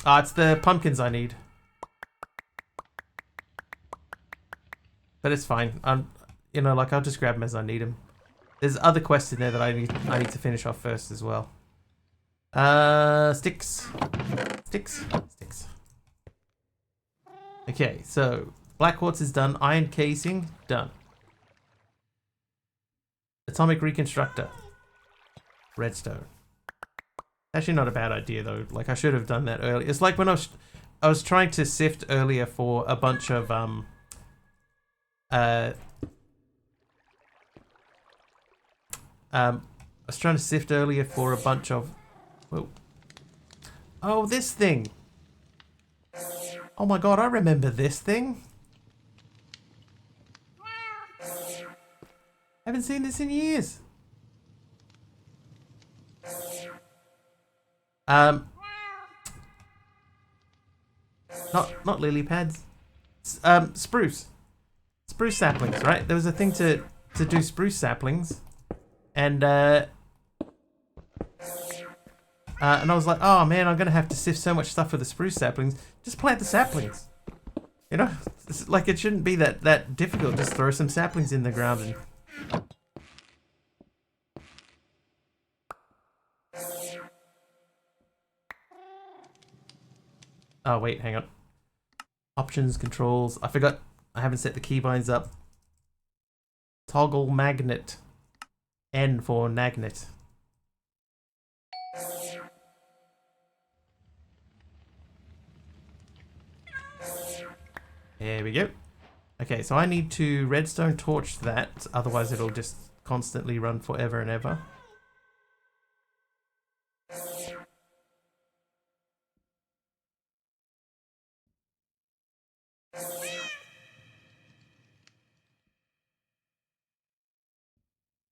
Ah, it's the pumpkins I need. But it's fine. You know, like I'll just grab them as I need them. There's other quests in there that I need to finish off first as well. Sticks. Sticks. Sticks. Okay, so black quartz is done. Iron casing, done. Atomic reconstructor. Redstone. Actually not a bad idea though. Like I should have done that earlier. It's like when I was trying to sift earlier for a bunch of I was trying to sift earlier for a bunch of... Whoa. Oh, this thing. Oh my god, I remember this thing. Haven't seen this in years. Not lily pads. Spruce. Spruce saplings, right? There was a thing to do spruce saplings. And I was like, oh man, I'm gonna have to sift so much stuff for the spruce saplings. Just plant the saplings. You know, it's like it shouldn't be that difficult. Just throw some saplings in the ground and Oh, wait, hang on. Options, controls. I forgot. I haven't set the keybinds up. Toggle magnet. N for magnet. There we go. Okay, so I need to redstone torch that, otherwise it'll just constantly run forever and ever.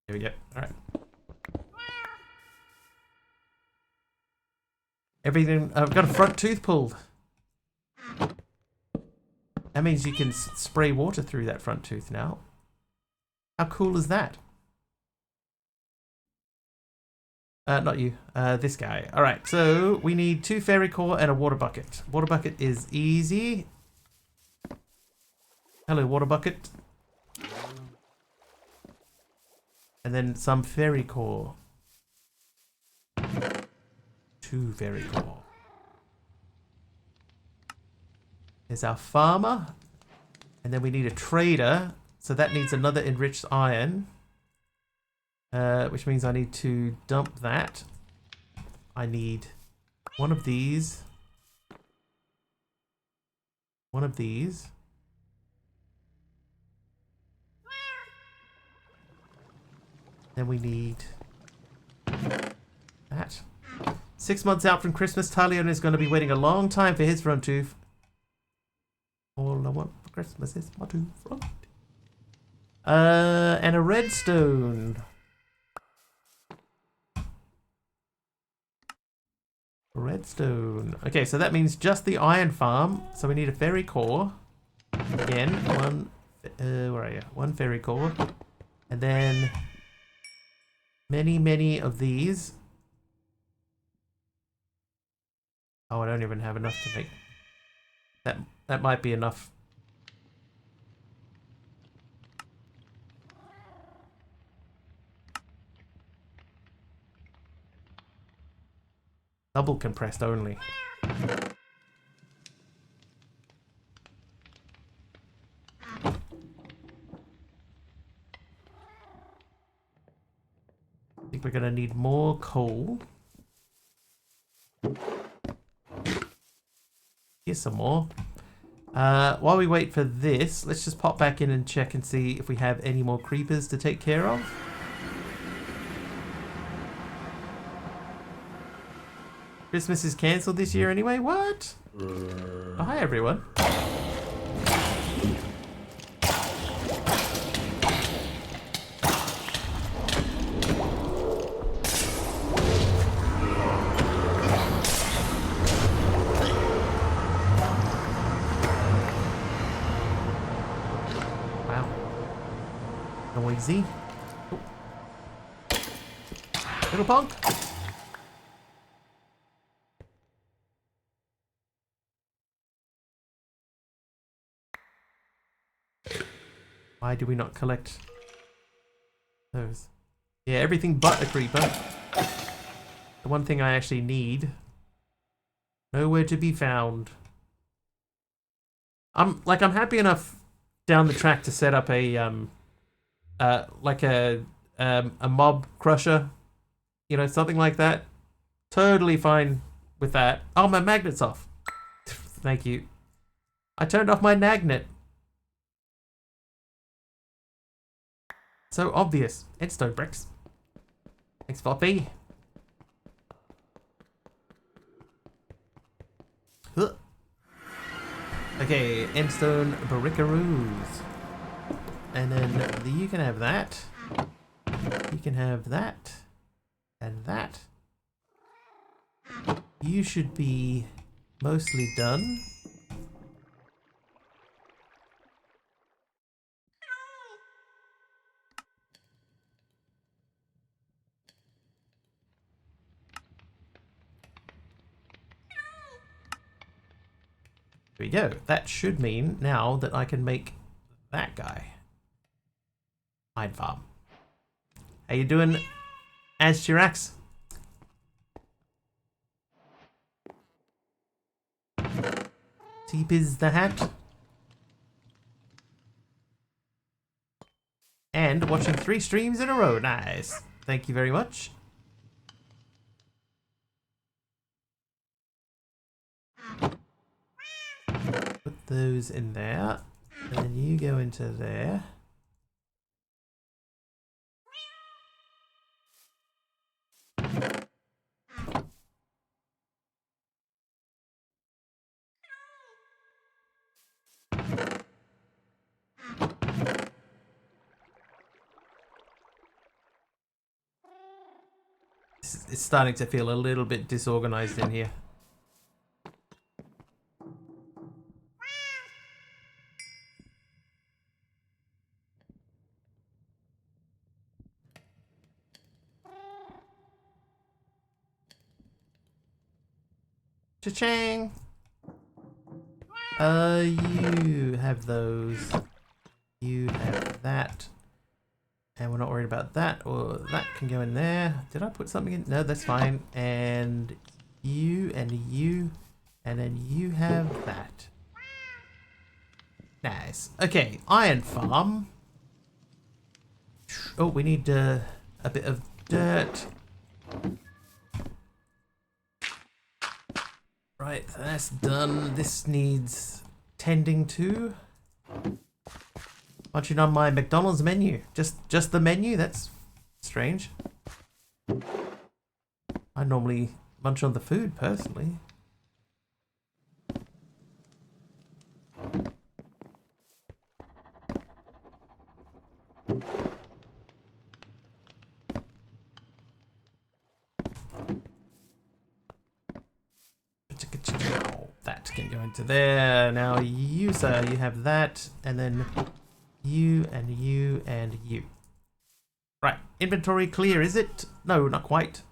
There we go. Alright. Everything. I've got a front tooth pulled. That means you can spray water through that front tooth now. How cool is that? Not you. This guy. Alright, so we need 2 fairy core and a water bucket. Water bucket is easy. Hello, water bucket. And then some fairy core. 2 fairy core. There's our farmer. And then we need a trader. So that needs another enriched iron. Which means I need to dump that. I need one of these. One of these. Then we need that. 6 months out from Christmas, Talion is going to be waiting a long time for his front tooth. All I want for Christmas is my tooth front. And a redstone. Redstone. Okay, so that means just the iron farm. So we need a fairy core. Again, one. Where are you? One fairy core. And then many of these. Oh, I don't even have enough to make that. That might be enough. Double compressed only. I think we're gonna need more coal. Here's some more. While we wait for this, let's just pop back in and check and see if we have any more creepers to take care of. Christmas is cancelled this year anyway? What? Oh, hi everyone. Wow. Noisy. Oh. Little punk. Why do we not collect those? Yeah, everything but a creeper. The one thing I actually need. Nowhere to be found. I'm happy enough down the track to set up a a mob crusher. You know, something like that. Totally fine with that. Oh, my magnet's off. Thank you. I turned off my magnet. So obvious. Endstone bricks. Thanks, Floppy. Huh. Okay, endstone brickaroos. And then you can have that. You can have that. And that. You should be mostly done. There we go. That should mean now that I can make that guy. Iron farm. How you doing, Aztirax? Teepiz the hat. And watching 3 streams in a row. Nice. Thank you very much. Put those in there. And then you go into there. It's starting to feel a little bit disorganized in here. Cha-ching! You have those. You have that. And we're not worried about that, or that can go in there. Did I put something in? No, that's fine. And you, and you, and then you have that. Nice. Okay, iron farm. Oh, we need a bit of dirt. Right, that's done. This needs tending to. Munching on my McDonald's menu. Just the menu? That's strange. I normally munch on the food, personally. That can go into there. Now you, sir, you have that, and then you and you and you. Right, inventory clear, is it? No, not quite.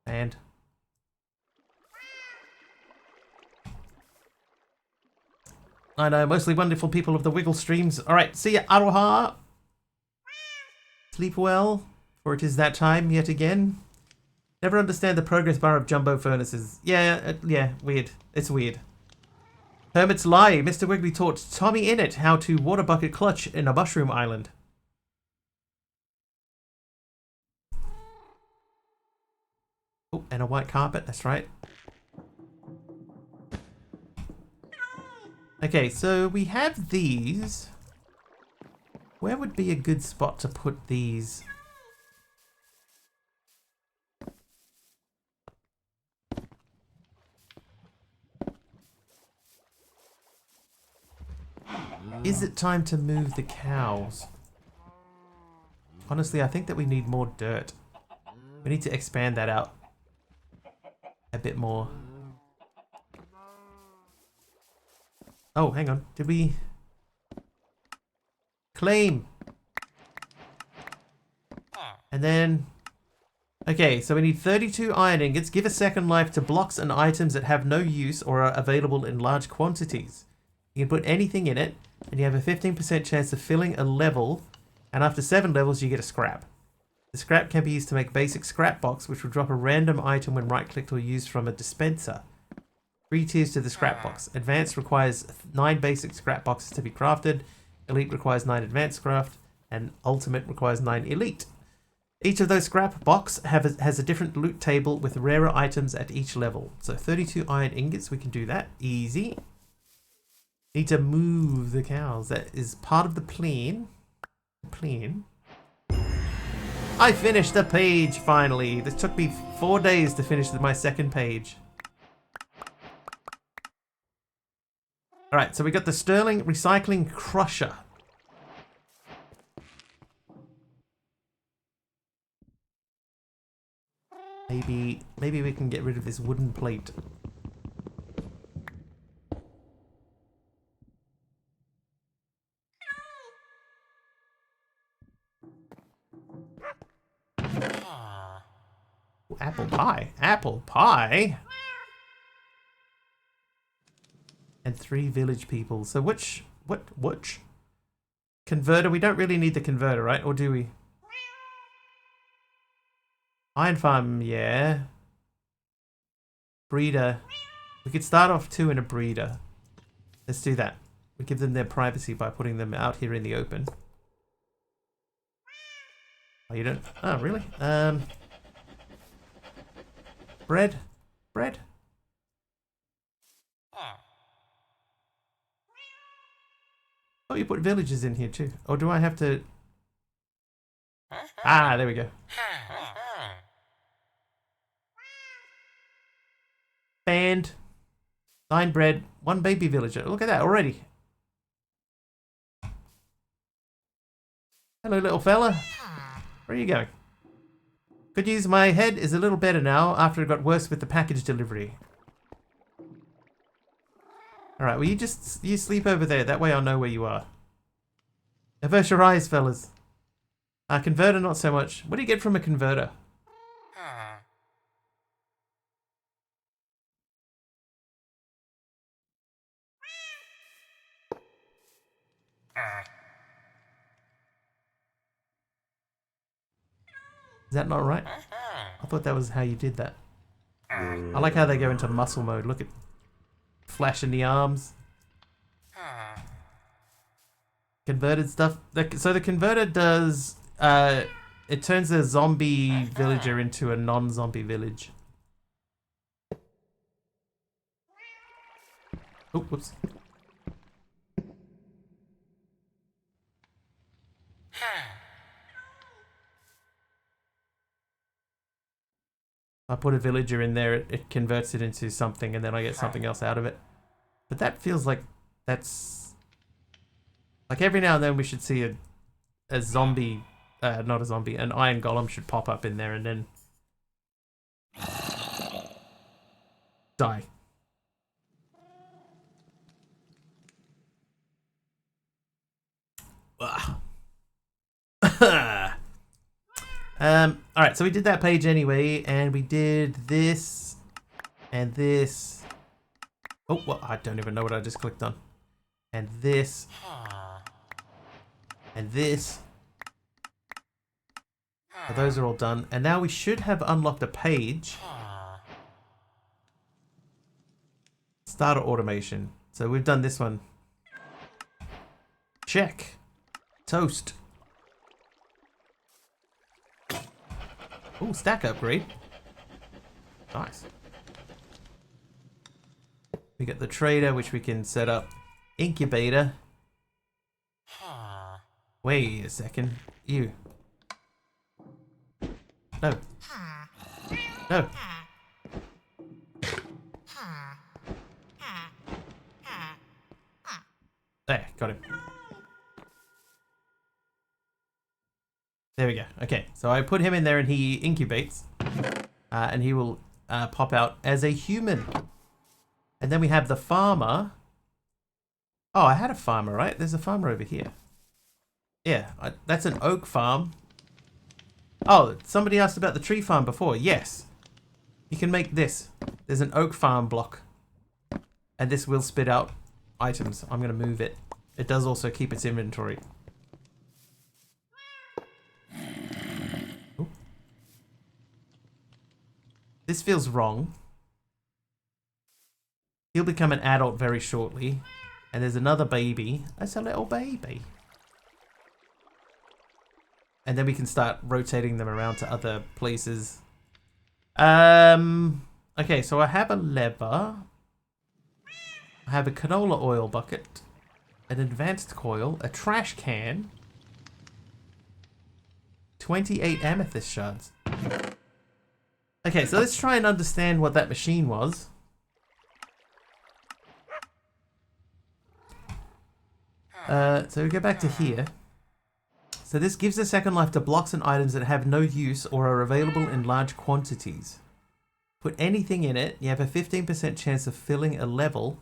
And I know, mostly wonderful people of the Wiggle streams. Alright, see ya, Aroha. Sleep well, for it is that time yet again. Never understand the progress bar of jumbo furnaces. Yeah, weird. It's weird. Hermit's Lie. Mr. Wiggly taught Tommy Innit how to water bucket clutch in a mushroom island. Oh, and a white carpet, that's right. Okay, so we have these. Where would be a good spot to put these? Is it time to move the cows? Honestly, I think that we need more dirt. We need to expand that out a bit more. Oh, hang on. Did we claim? And then, okay, so we need 32 iron ingots. Give a second life to blocks and items that have no use or are available in large quantities. You can put anything in it, and you have a 15% chance of filling a level, and after 7 levels you get a scrap. The scrap can be used to make basic scrap box, which will drop a random item when right-clicked or used from a dispenser. 3 tiers to the scrap box. Advanced requires 9 basic scrap boxes to be crafted, Elite requires 9 advanced craft, and Ultimate requires 9 elite. Each of those scrap box has a different loot table with rarer items at each level. So 32 iron ingots, we can do that. Easy. Need to move the cows. That is part of the plan. I finished the page finally. This took me 4 days to finish my second page. Alright, so we got the Sterling Recycling Crusher. Maybe we can get rid of this wooden plate. Ooh, apple pie. Apple pie? And 3 village people. So which? Converter, we don't really need the converter, right? Or do we? Iron farm, yeah. Breeder. We could start off 2 in a breeder. Let's do that. We give them their privacy by putting them out here in the open. Oh, you don't? Oh, really? Bread? Bread? Oh, you put villages in here too. Or do I have to... Ah, there we go. Band. 9 bread, 1 baby villager. Look at that already. Hello, little fella. Where are you going? Good news, my head is a little better now after it got worse with the package delivery. Alright, well you sleep over there. That way I'll know where you are. Avert your eyes, fellas. Converter, not so much. What do you get from a converter? Is that not right? I thought that was how you did that. I like how they go into muscle mode. Look at flashing the arms. Converted stuff. So the converter does... it turns a zombie villager into a non-zombie village. Oh, whoops. I put a villager in there, it converts it into something, and then I get something else out of it. But that feels like that's... Like every now and then we should see a zombie, not a zombie, an iron golem should pop up in there and then... die. Alright, so we did that page anyway, and we did this, and this. Oh, well, I don't even know what I just clicked on. And this. And this. So those are all done. And now we should have unlocked a page. Starter automation. So we've done this one. Check. Toast. Ooh, stack upgrade. Nice. We get the trader, which we can set up. Incubator. Wait a second. You. No. No. There, got him. There we go. Okay, so I put him in there and he incubates. And he will pop out as a human. And then we have the farmer. Oh, I had a farmer, right? There's a farmer over here. Yeah, that's an oak farm. Oh, somebody asked about the tree farm before. Yes. You can make this. There's an oak farm block. And this will spit out items. I'm going to move it. It does also keep its inventory. Ooh. This feels wrong. He'll become an adult very shortly. And there's another baby. That's a little baby. And then we can start rotating them around to other places. Okay, so I have a lever. I have a canola oil bucket. An advanced coil. A trash can. 28 amethyst shards. Okay, so let's try and understand what that machine was. So we go back to here. So this gives a second life to blocks and items that have no use or are available in large quantities. Put anything in it, you have a 15% chance of filling a level,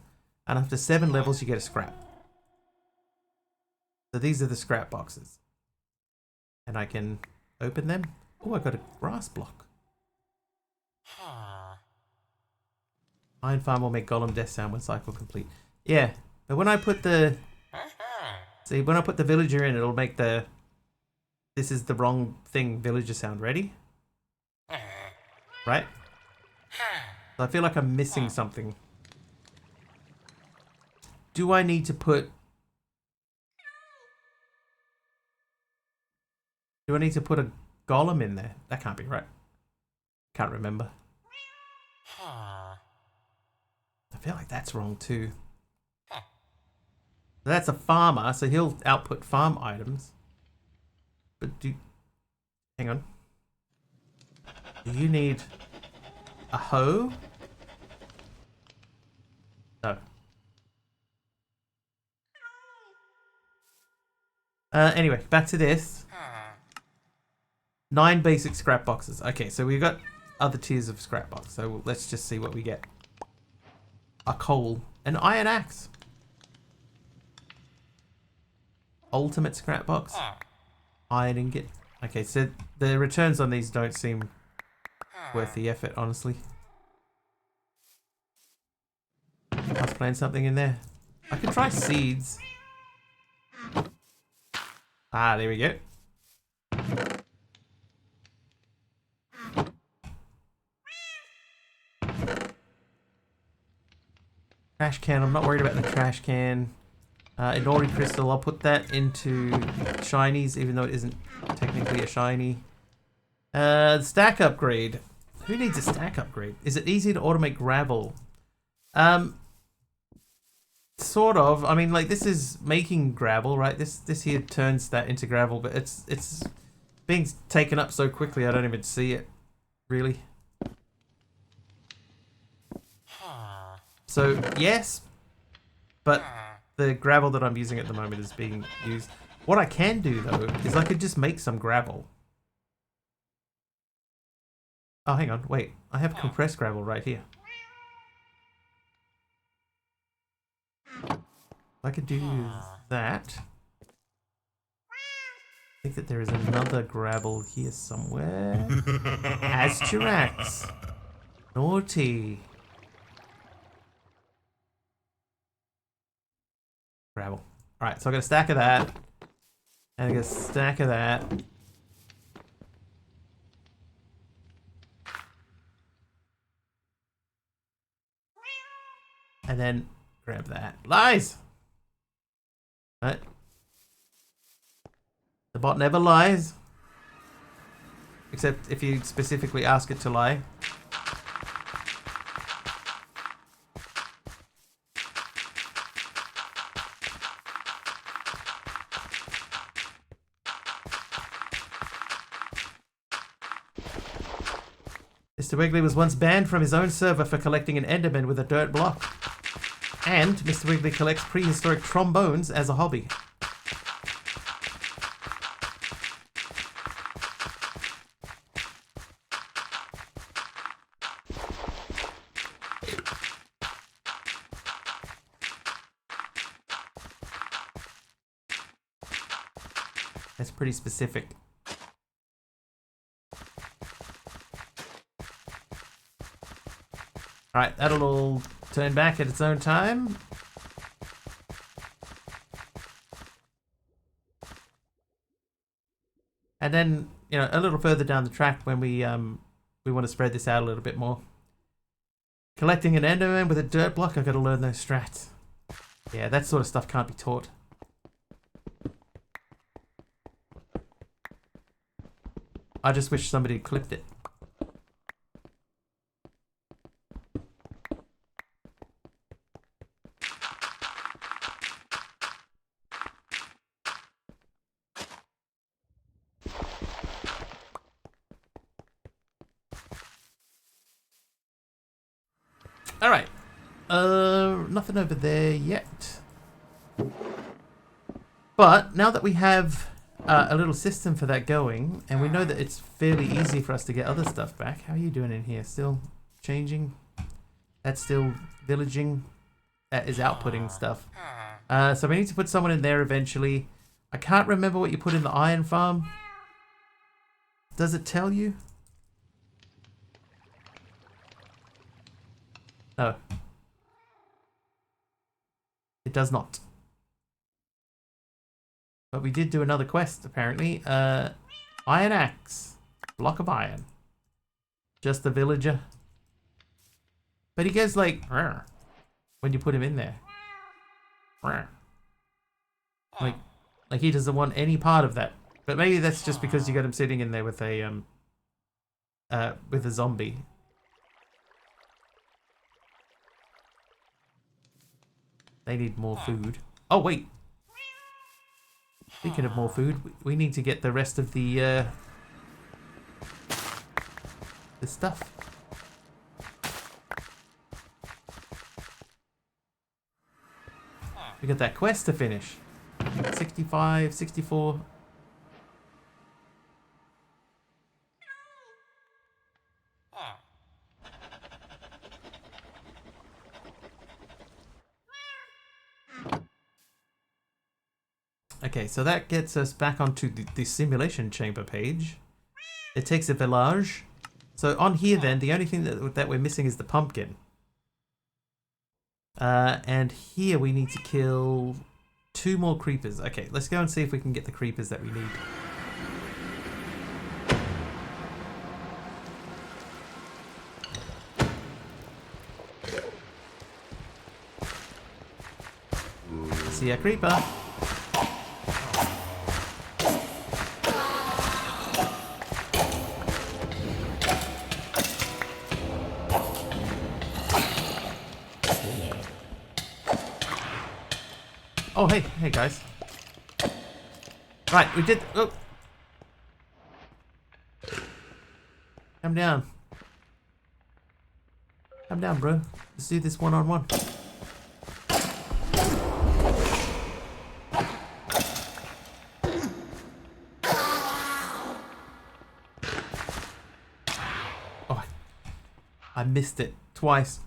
and after 7 levels you get a scrap. So these are the scrap boxes. And I can open them. Oh, I got a grass block. Iron farm will make golem death sound when cycle complete. Yeah, but when I put the... See, when I put the villager in, it'll make the... This is the wrong thing villager sound. Ready? Right? So I feel like I'm missing something. Do I need to put... Do I need to put a golem in there? That can't be right. Can't remember. I feel like that's wrong too. That's a farmer, so he'll output farm items. But do... Hang on. Do you need a hoe? No. Anyway, back to this. 9 basic scrap boxes. Okay, so we've got other tiers of scrap box. So let's just see what we get. A coal. An iron axe. Ultimate scrap box. Iron ingot. Okay, so the returns on these don't seem worth the effort, honestly. Let's plant something in there. I could try seeds. Ah, there we go. Trash can. I'm not worried about the trash can. Inori crystal. I'll put that into shinies, even though it isn't technically a shiny. Stack upgrade. Who needs a stack upgrade? Is it easy to automate gravel? Sort of. I mean, like, this is making gravel, right? This here turns that into gravel, but it's being taken up so quickly I don't even see it, really. So, yes, but the gravel that I'm using at the moment is being used. What I can do, though, is I could just make some gravel. Oh, hang on, wait. I have compressed gravel right here. I could do that. I think that there is another gravel here somewhere. Asterax. Naughty. Gravel. Alright, so I got a stack of that. And I got a stack of that. And then grab that. Lies! Right. The bot never lies. Except if you specifically ask it to lie. Mr. Wiggly was once banned from his own server for collecting an Enderman with a dirt block. And Mr. Wiggly collects prehistoric trombones as a hobby. That's pretty specific. Alright, that'll all turn back at its own time. And then, you know, a little further down the track when we want to spread this out a little bit more. Collecting an Enderman with a dirt block, I've got to learn those strats. Yeah, that sort of stuff can't be taught. I just wish somebody had clipped it. Alright. Nothing over there yet. But now that we have a little system for that going, and we know that it's fairly easy for us to get other stuff back. How are you doing in here? Still changing? That's still villaging? That is outputting stuff. So we need to put someone in there eventually. I can't remember what you put in the iron farm. Does it tell you? No. It does not. But we did do another quest, apparently. Iron axe. Block of iron. Just a villager. But he goes like, "Rrr," when you put him in there. "Rrr." Like he doesn't want any part of that. But maybe that's just because you got him sitting in there with a zombie. They need more food. Oh wait. Speaking of more food, we need to get the rest of the stuff. We got that quest to finish. 65, 64. Okay, so that gets us back onto the simulation chamber page. It takes a village. So on here then, the only thing that we're missing is the pumpkin. And here we need to kill 2 more creepers. Okay, let's go and see if we can get the creepers that we need. See a creeper. Oh, hey guys. Right, we did. Oh. Come down. Come down, bro. Let's do this one-on-one. Oh, I missed it twice.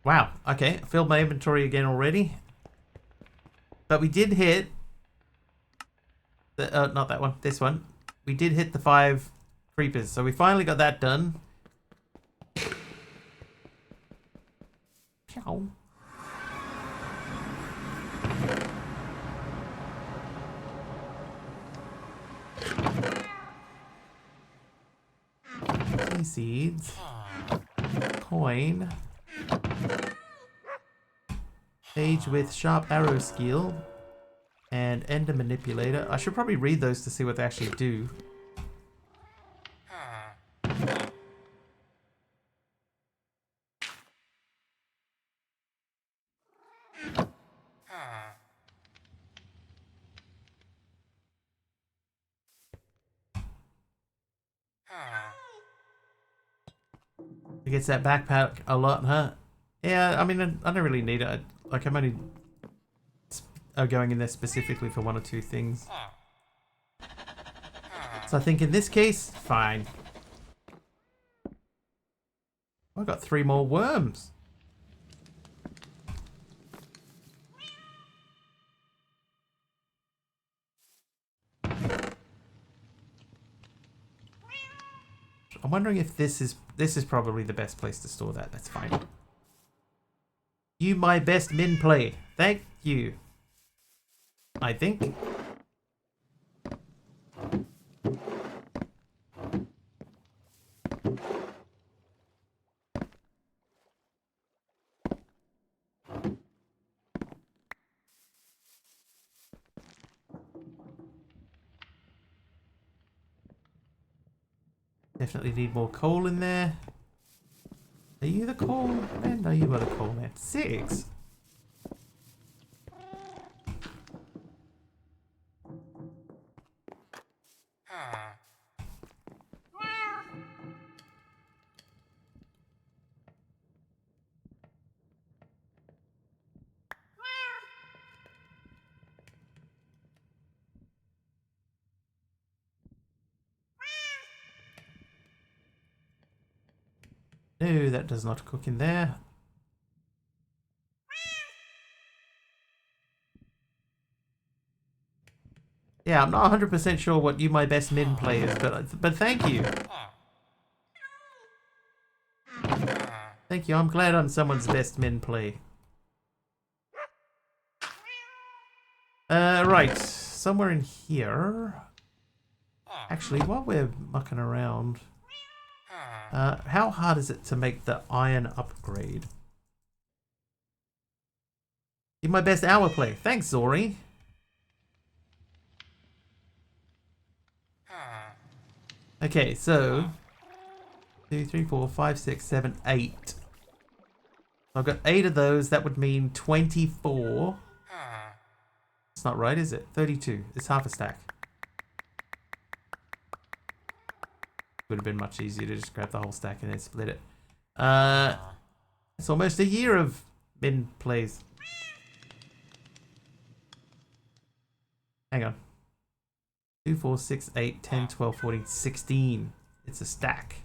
Wow, okay, I filled my inventory again already. But we did hit the, not that one, this one. We did hit the 5 creepers, so we finally got that done. Ciao. Seeds. Coin. Page with sharp arrow skill and ender manipulator. I should probably read those to see what they actually do. It gets that backpack a lot, huh? Yeah, I mean, I don't really need it. Like, I'm only going in there specifically for 1 or 2 things. So I think in this case, fine. I got 3 more worms. I'm wondering if this is probably the best place to store that. That's fine. You my best min play. Thank you. I think. Definitely need more coal in there. Are you the coal man? No, you are the coal man. 6. No, that does not cook in there. Yeah, I'm not 100% sure what You My Best Min play is, but thank you. Thank you. I'm glad I'm someone's best min play. Right. Somewhere in here. Actually, while we're mucking around, how hard is it to make the iron upgrade? You My Best Hour play. Thanks, Zori. Okay, so 2, 3, 4, 5, 6, 7, 8. I've got 8 of those. That would mean 24. It's not right, is it? 32. It's half a stack. Would have been much easier to just grab the whole stack and then split it. It's almost a year of min plays. Hang on. 2, 4, 6, 8, 10, 12, 14, 16. It's a stack.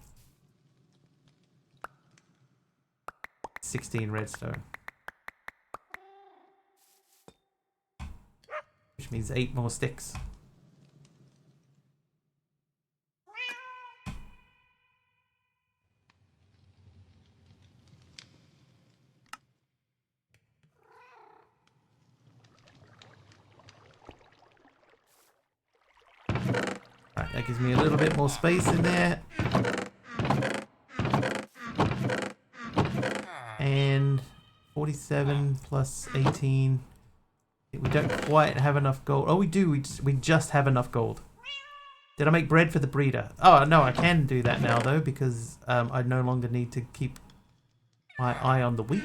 16 redstone. Which means 8 more sticks. Right, that gives me a little bit more space in there. And 47 plus 18. We don't quite have enough gold. Oh, we do. We just have enough gold. Did I make bread for the breeder? Oh, no, I can do that now, though, because I no longer need to keep my eye on the wheat.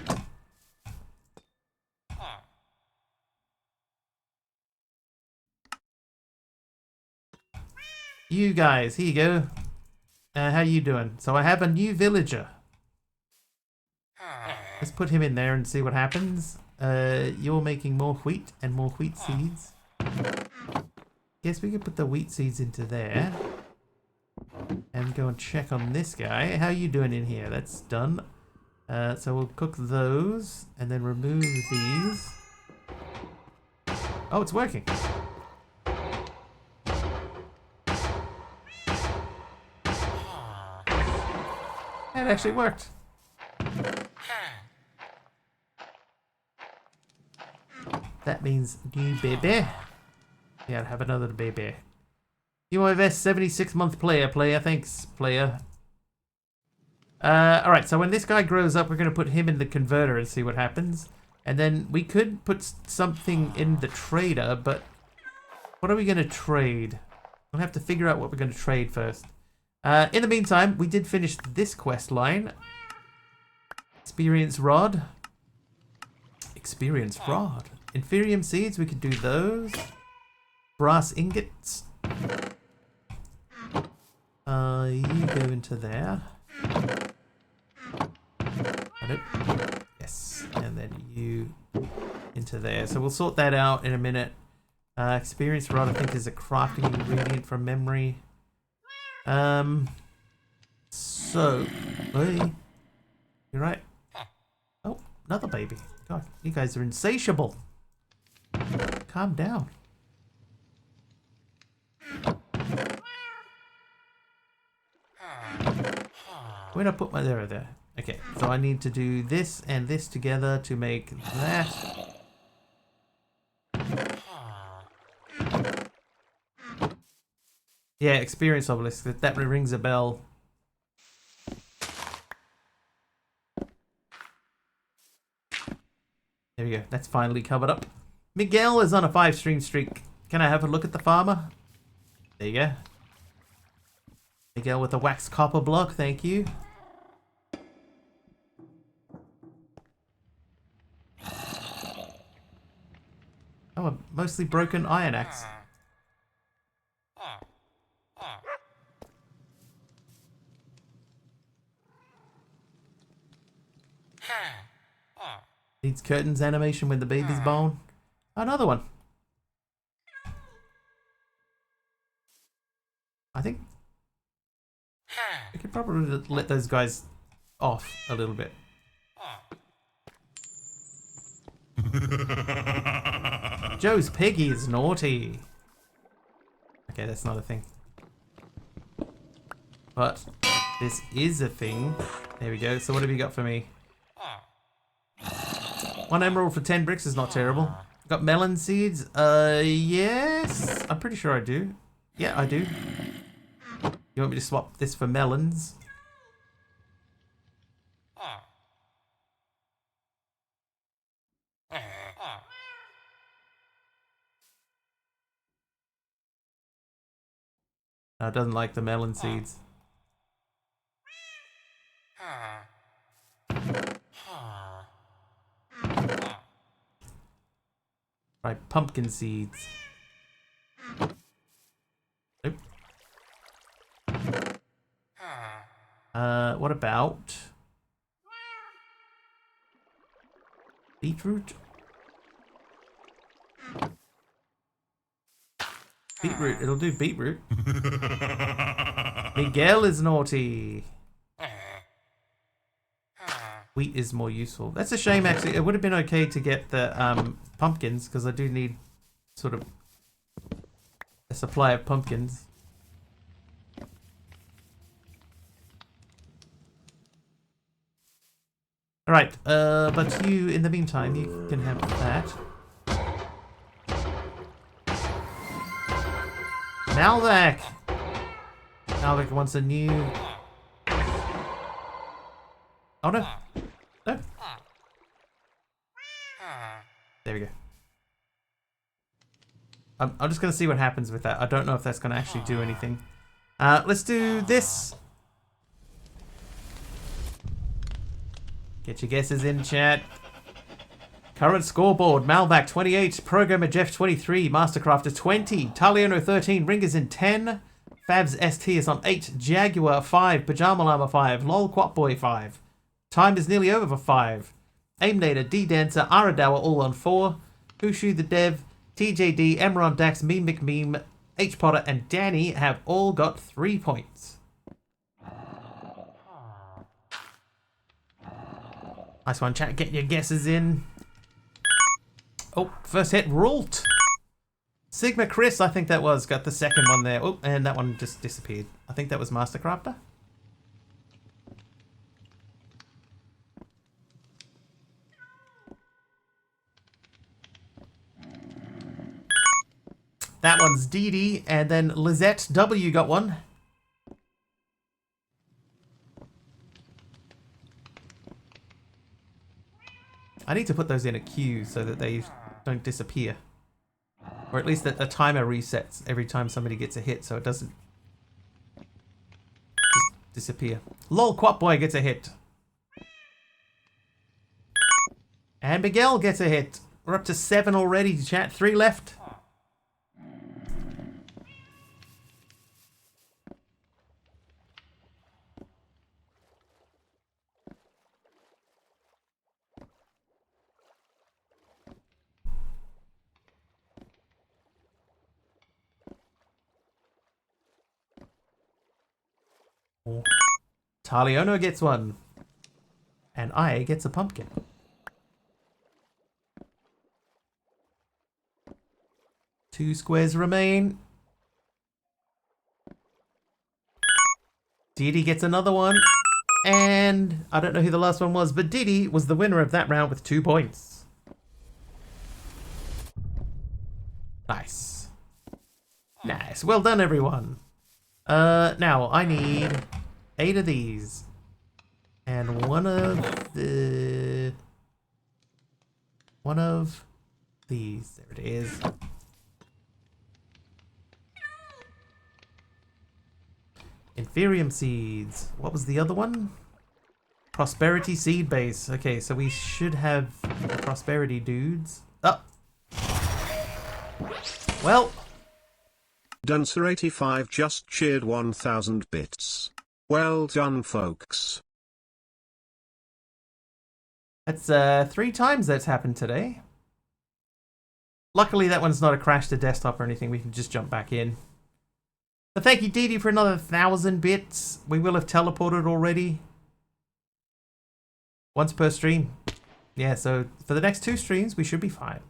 You guys, here you go. How you doing? So I have a new villager. Let's put him in there and see what happens. You're making more wheat and more wheat seeds. Guess we could put the wheat seeds into there. And go and check on this guy. How you doing in here? That's done. So we'll cook those and then remove these. Oh, it's working. It actually worked. That means new baby. Yeah, I'll have another baby. You My Best 76-month player. Thanks, player. Alright, so when this guy grows up, we're going to put him in the converter and see what happens. And then we could put something in the trader, but what are we going to trade? We'll have to figure out what we're going to trade first. In the meantime, we did finish this quest line. Experience Rod. Experience Rod. Inferium seeds, we could do those. Brass ingots. You go into there. Yes, and then you into there. So we'll sort that out in a minute. Experience Rod, I think, is a crafting ingredient from memory. So, hey, you're right. Oh, another baby. God, you guys are insatiable. Calm down. Where'd I put my there? Okay, so I need to do this and this together to make that. Yeah, experience obelisk. That rings a bell. There we go. That's finally covered up. Miguel is on a 5-stream streak. Can I have a look at the farmer? There you go. Miguel with a wax copper block. Thank you. Oh, a mostly broken iron axe. Needs curtains animation when the baby's born. Another one. I think we could probably let those guys off a little bit. Joe's piggy is naughty. Okay, that's not a thing. But this is a thing. There we go. So what have you got for me? 1 emerald for 10 bricks is not terrible. Got melon seeds? Yes. I'm pretty sure I do. Yeah, I do. You want me to swap this for melons? No, it doesn't like the melon seeds. Right, pumpkin seeds. Nope. What about beetroot? Beetroot, it'll do beetroot. Miguel is naughty. Wheat is more useful. That's a shame, actually. It would have been okay to get the pumpkins, because I do need sort of a supply of pumpkins. Alright, but you, in the meantime, you can have that. Malvac! Malvac wants a new... Oh no! No! There we go. I'm just going to see what happens with that. I don't know if that's going to actually do anything. Let's do this. Get your guesses in, chat. Current scoreboard. Malvac 28, Programmer Jeff 23, Mastercrafter 20, Taliono 13, Ringers in 10, Fabs ST is on 8, Jaguar 5, Pajama Llama 5, Lol Quapboy 5. Time is nearly over for 5. Aimnader, D-Dancer, Aradawa all on 4, Hushu the Dev, TJD, Emron Dax, Meme McMeme, H Potter and Danny have all got 3 points. Nice one, chat. Get your guesses in. Oh, first hit, Rult. Sigma Chris, I think that was, got the second one there. Oh, and that one just disappeared. I think that was Mastercrafter. That one's Dee Dee, and then Lizette W got one. I need to put those in a queue so that they don't disappear. Or at least that the timer resets every time somebody gets a hit so it doesn't just disappear. Lol Quapboy gets a hit. And Miguel gets a hit. We're up to 7 already, chat. 3 left. Taliono gets one. And I gets a pumpkin. Two squares remain. Didi gets another one. And I don't know who the last one was, but Didi was the winner of that round with 2 points. Nice. Nice. Well done, everyone. Now I need 8 of these. And one of these. There it is. Inferium seeds. What was the other one? Prosperity seed base. Okay, so we should have the prosperity dudes. Oh. Well. Duncer85 just cheered 1,000 bits. Well done, folks. That's 3 times that's happened today. Luckily that one's not a crash to desktop or anything. We can just jump back in. But thank you, Didi, for another 1,000 bits. We will have teleported already. Once per stream. Yeah, so for the next 2 streams, we should be fine.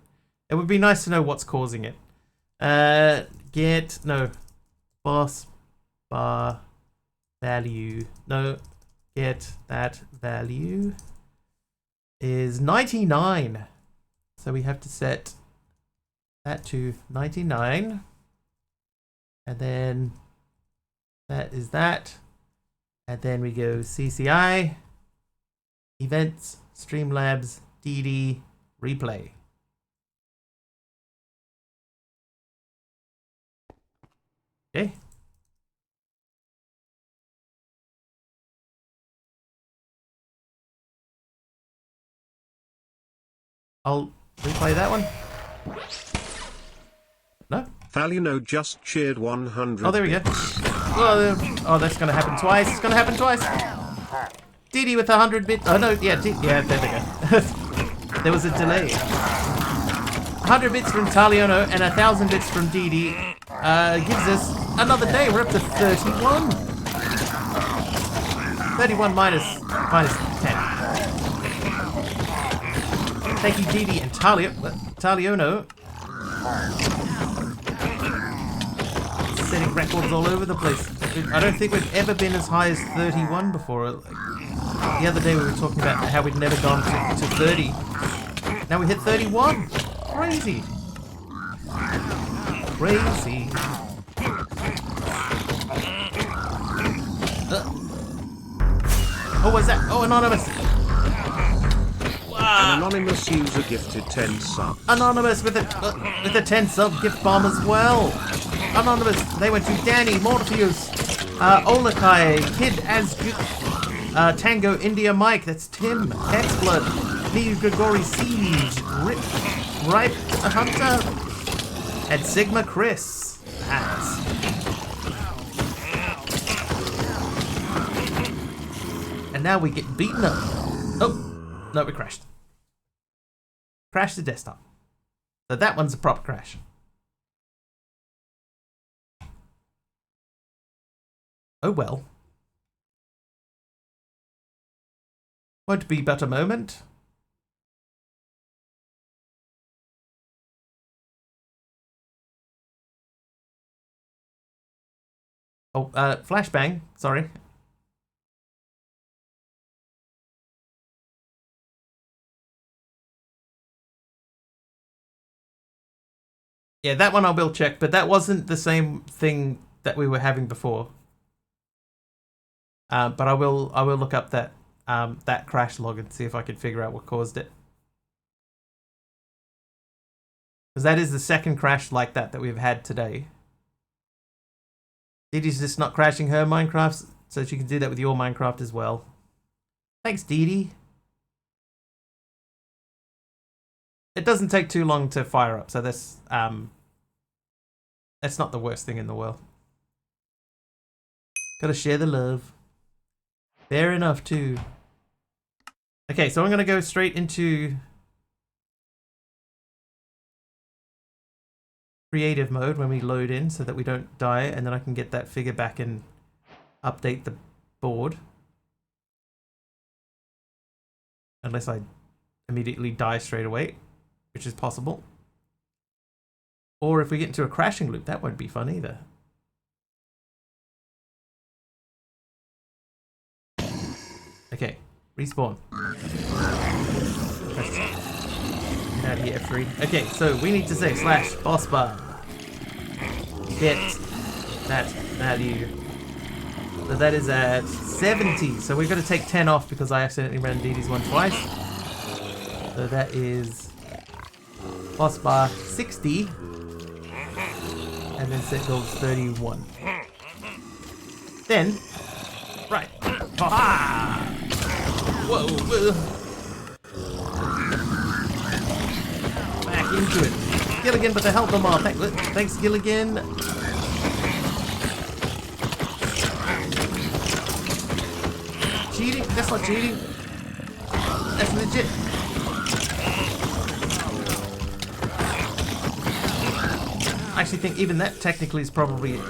It would be nice to know what's causing it. boss bar value. No, get that value is 99. So we have to set that to 99. And then that is that. And then we go CCI, events, Streamlabs, DD, replay. Okay. I'll replay that one. No? Valuno just cheered 100. Oh, there we go. Oh, that's gonna happen twice. It's gonna happen twice. DD with 100 bits. Oh no, yeah, yeah, there we go. There was a delay. 100 bits from Taliono and 1,000 bits from DD gives us another day. We're up to 31. 31 minus 10. Thank you, DD and Taliono. Setting records all over the place. I don't think we've ever been as high as 31 before. The other day we were talking about how we'd never gone to 30. Now we hit 31. Crazy. Crazy. Oh, what's that? Oh, anonymous. An anonymous user gifted 10 subs. Anonymous with a 10 sub gift bomb as well. Anonymous, they went to Danny, Morpheus, Olakai, Kid as Tango India Mike, that's Tim, Xblood, Neo Grigori Siege, Ripe Hunter, and Sigma Chris. And now we get beaten up. Oh, no, we crashed. Crashed the desktop. So that one's a proper crash. Oh well. Won't be but a moment. Oh, flashbang, sorry. Yeah, that one I will check, but that wasn't the same thing that we were having before. But I will look up that that crash log and see if I can figure out what caused it. Because that is the second crash like that we've had today. Didi's just not crashing her Minecraft, so she can do that with your Minecraft as well. Thanks, Didi. It doesn't take too long to fire up, so that's not the worst thing in the world. Gotta share the love. Fair enough, too. Okay, so I'm gonna go straight into creative mode when we load in so that we don't die, and then I can get that figure back and update the board. Unless I immediately die straight away, which is possible. Or if we get into a crashing loop, that won't be fun either. Okay, respawn. Get out of here, F3. Okay, so we need to say / boss bar. Get that value. So that is at 70. So we're going to take 10 off because I accidentally ran DD's one twice. So that is boss bar 60. And then set goals 31. Then, right. Ha-ha! Whoa, whoa. Back into it. Gilligan with the help them all. Thanks, Gilligan. Cheating? That's not cheating. That's legit. I actually think even that technically is probably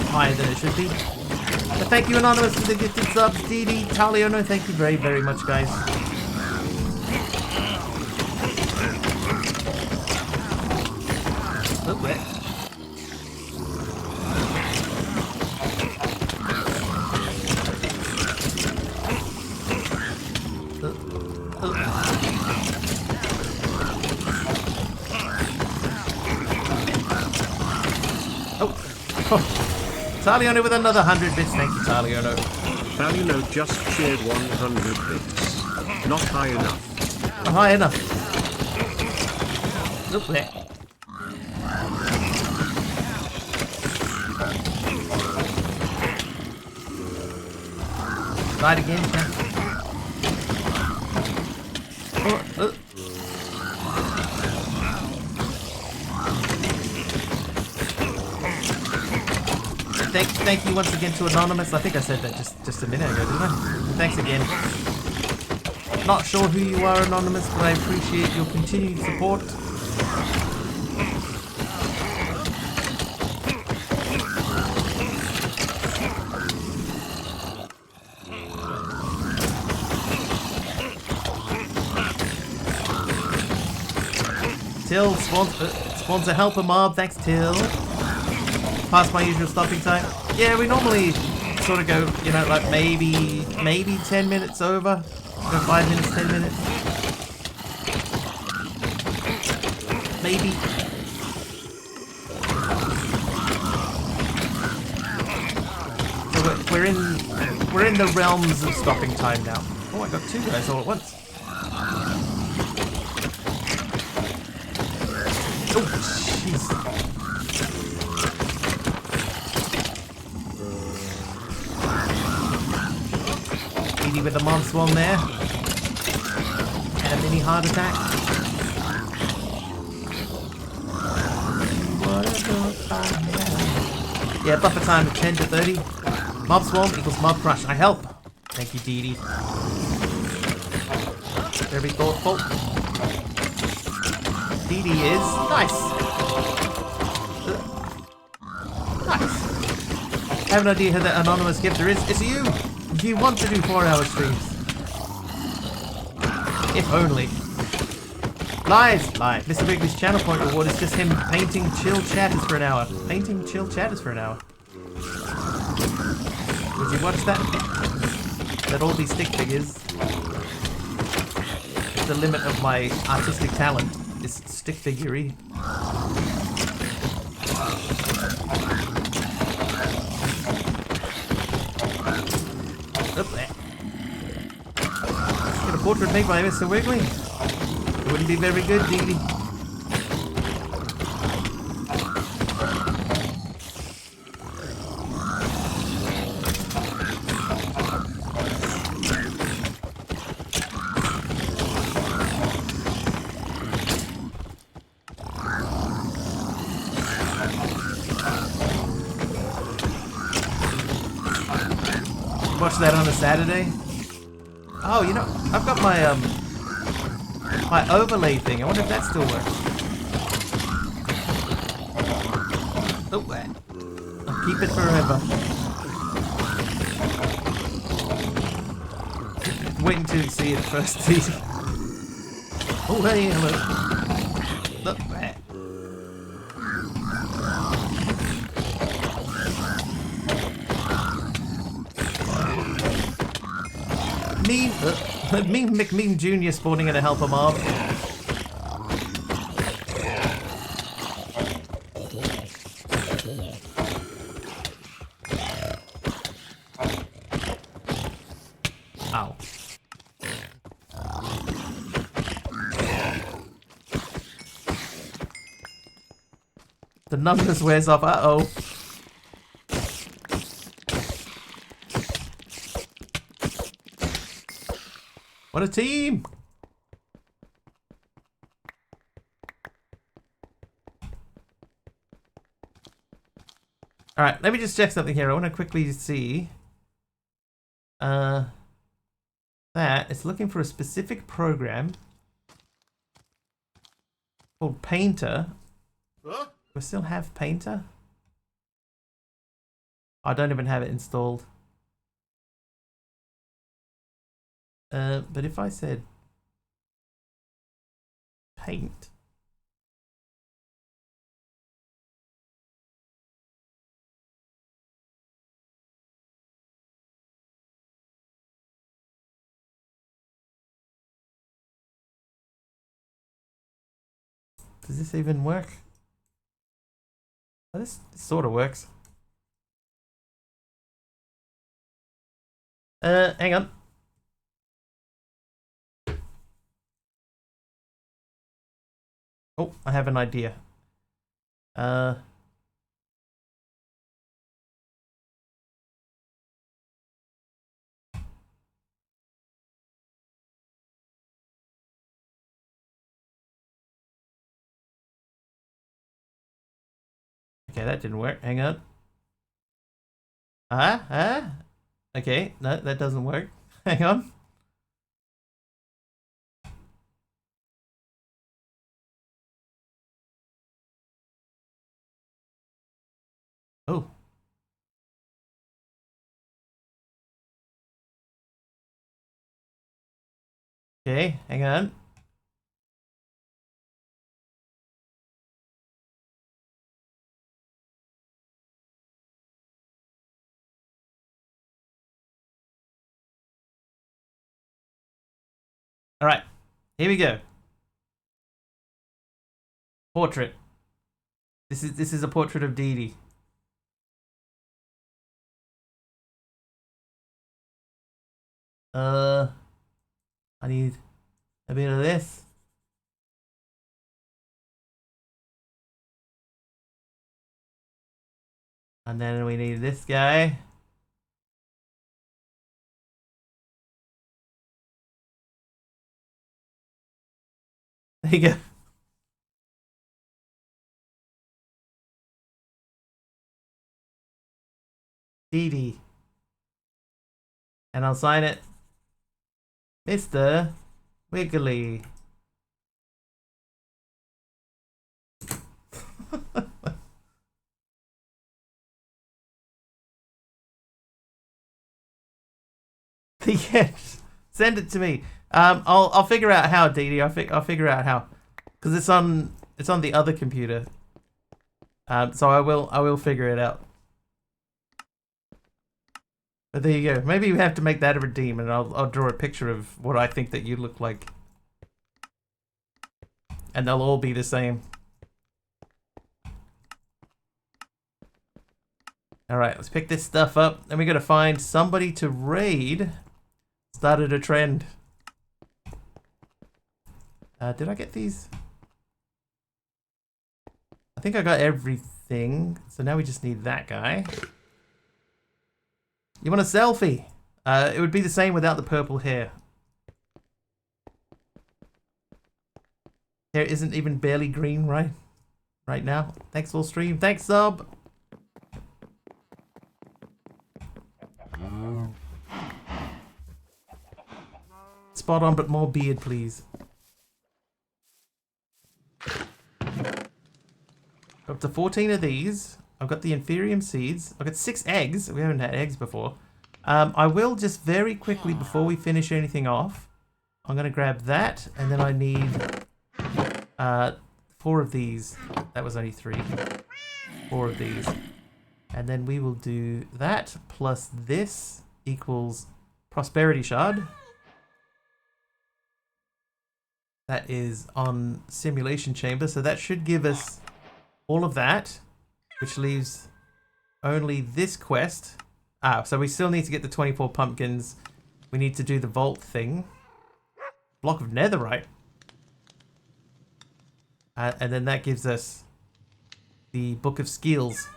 higher than it should be. But thank you, Anonymous, for the gifted subs. DD, Taliono, thank you very, very much, guys. Oh, wait. Oh. Taliono with another 100 bits. Thank you, Taliono. Taliono just cheered 100 bits. Not high enough. Not high enough. Look there. Try it again, Jack. Thank you once again to Anonymous. I think I said that just a minute ago, didn't I? Thanks again. Not sure who you are, Anonymous, but I appreciate your continued support. Till spawns a helper mob. Thanks, Till. Past my usual stopping time. Yeah, we normally sort of go, you know, like maybe 10 minutes over. Go 5 minutes, 10 minutes. Maybe. So we're in the realms of stopping time now. Oh, I got two guys all at once. Oh, jeez. Easy with the mob swarm there. And a mini heart attack. Yeah, buffer time of 10 to 30. Mob swarm equals mob crush. I help. Thank you, Dee Dee. Very thoughtful. Dee Dee is nice. Nice. I have no idea who that anonymous gifter is. It's you. If you want to do 4-hour streams. If only. Live. Mr. Wrigley's channel point reward is just him painting chill chatters for an hour. Painting chill chatters for an hour. Would you watch that? That all be stick figures. The limit of my artistic talent is stick figure-y. Up there. Get a portrait made by Mr. Wiggly. It wouldn't be very good, Dee Dee. Watch that on a Saturday. Oh, you know, I've got my my overlay thing. I wonder if that still works. Oh, I'll keep it forever. Waiting to see it first. Oh, hey, hello. Look there. Mean McMean Jr. spawning in a helper mob. Ow. The numbers wears off. Uh-oh. What a team! Alright, let me just check something here. I want to quickly see. That it's looking for a specific program called Painter. Huh? Do I still have Painter? I don't even have it installed. But if I said paint, Does this even work? Oh, this sort of works. Hang on. Oh, I have an idea. Okay, that didn't work. Hang on. Okay, no, that doesn't work. Hang on. Oh. Okay, hang on. All right, here we go. Portrait. This is a portrait of Dee Dee. I need a bit of this. And then we need this guy. There you go. Dee Dee. And I'll sign it. Mr. Wiggly. Yes. Send it to me. I'll figure out how, Dee Dee. I'll figure out how, because it's on the other computer. So I will figure it out. But there you go. Maybe we have to make that a redeem, and I'll draw a picture of what I think that you look like, and they'll all be the same. All right, let's pick this stuff up. Then we got to find somebody to raid. Started a trend. Did I get these? I think I got everything. So now we just need that guy. You want a selfie? It would be the same without the purple hair. Hair isn't even barely green right now. Thanks, full stream. Thanks, sub. Spot on, but more beard, please. Up to 14 of these. I've got the Inferium seeds. I've got 6 eggs. We haven't had eggs before. I will just very quickly, before we finish anything off, I'm going to grab that, and then I need 4 of these. That was only 3. 4 of these. And then we will do that plus this equals Prosperity Shard. That is on Simulation Chamber, so that should give us all of that, which leaves only this quest. So we still need to get the 24 pumpkins. We need to do the vault thing. Block of netherite. And then that gives us the Book of Skills.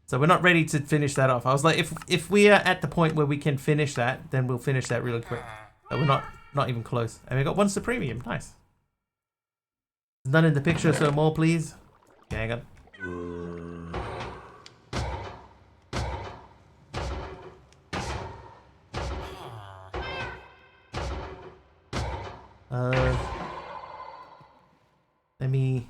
So we're not ready to finish that off. I was like, if we are at the point where we can finish that, then we'll finish that really quick. But we're not even close. And we got 1 Supremium. Nice. None in the picture, so more, please. Okay, hang on. Let me...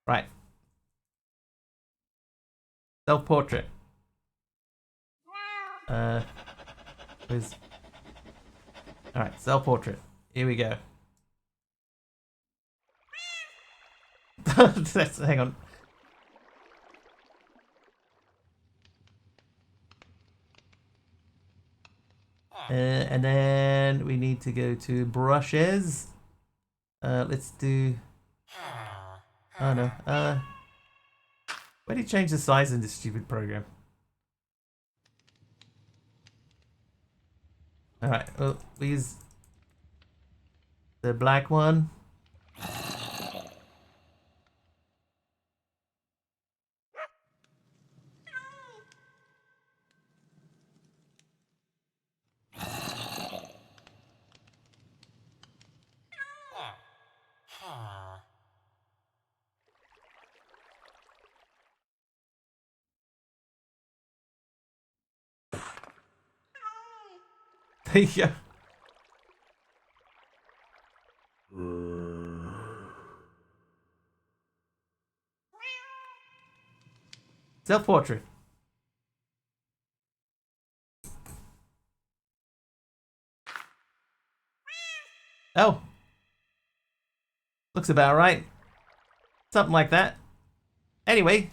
Right. Self-portrait. Where's... Alright, self-portrait. Here we go. Hang on. And then we need to go to brushes. Let's do... Oh no. Why did you change the size in this stupid program? Alright, well, we use the black one. There you go. Self-portrait. Oh. Looks about right. Something like that. Anyway.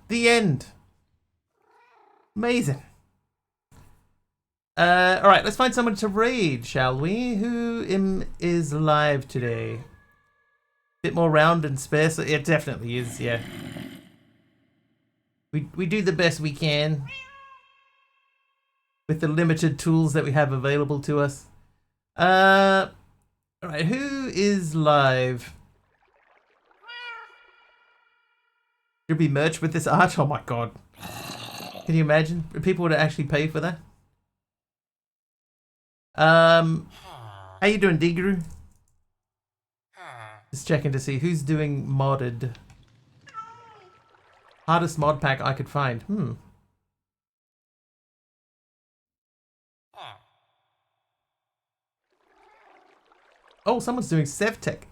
The end. Amazing. Alright, let's find someone to raid, shall we? Who is live today? Bit more round and spare, so it definitely is, yeah. We do the best we can with the limited tools that we have available to us. Alright, who is live? Should be merch with this art? Oh my god. Can you imagine? People would actually pay for that? How you doing, Digru? Just checking to see who's doing modded. Hardest mod pack I could find. Oh, someone's doing Sevtech.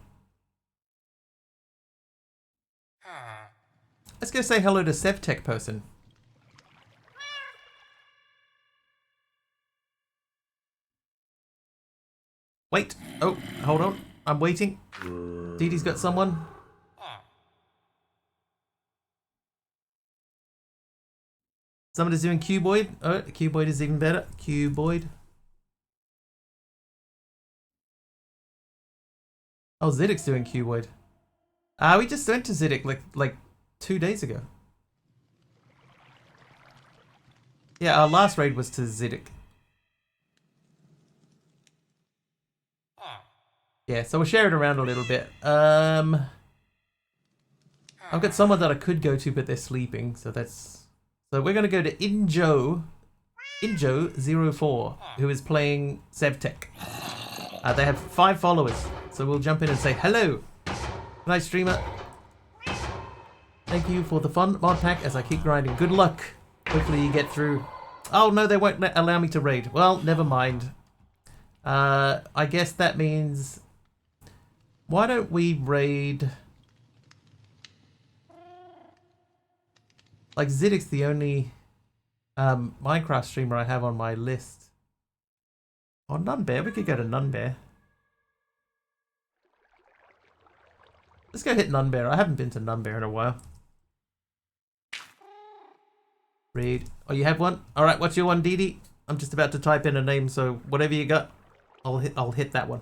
Let's go say hello to Sevtech person. Wait. Oh, hold on. I'm waiting. Dee Dee's got someone. Someone is doing Cuboid. Oh, Cuboid is even better. Cuboid. Oh, Zidic's doing Cuboid. We just went to Zidic like 2 days ago. Yeah, our last raid was to Zidic. Yeah, so we'll share it around a little bit. I've got someone that I could go to, but they're sleeping, so that's... So we're going to go to Injo04, who is playing Sevtech. They have 5 followers, so we'll jump in and say hello. Nice streamer. Thank you for the fun mod pack as I keep grinding. Good luck. Hopefully you get through. Oh no, they won't allow me to raid. Well, never mind. I guess that means... Why don't we raid... Like, Zidic's the only Minecraft streamer I have on my list. Oh, Nunbear. We could go to Nunbear. Let's go hit Nunbear. I haven't been to Nunbear in a while. Raid. Oh, you have one? Alright, what's your one, Dee Dee? I'm just about to type in a name, so whatever you got, I'll hit that one.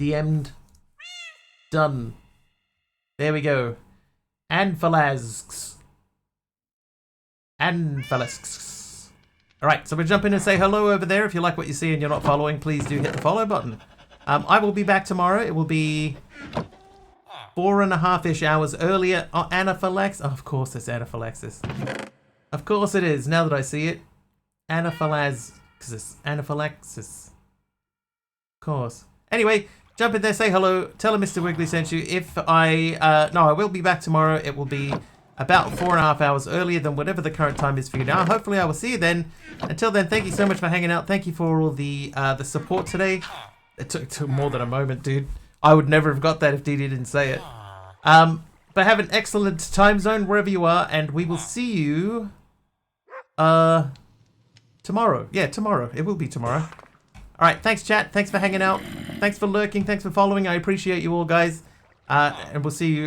DM'd. Done. There we go. Anphalasks. Anphalasks. Alright, so we'll jump in and say hello over there. If you like what you see and you're not following, please do hit the follow button. I will be back tomorrow. It will be 4.5-ish hours earlier. Oh, anaphylaxis. Oh, of course it's anaphylaxis. Of course it is, now that I see it. Anaphylaxis. Anaphylaxis. Of course. Anyway, jump in there, say hello, tell him Mr. Wiggly sent you. If I, no, I will be back tomorrow. It will be about 4.5 hours earlier than whatever the current time is for you now. Hopefully I will see you then. Until then, thank you so much for hanging out. Thank you for all the support today. It took more than a moment, dude. I would never have got that if Dee didn't say it. But have an excellent time zone wherever you are, and we will see you tomorrow. Yeah, tomorrow. It will be tomorrow. All right, thanks, chat. Thanks for hanging out. Thanks for lurking. Thanks for following. I appreciate you all, guys. And we'll see you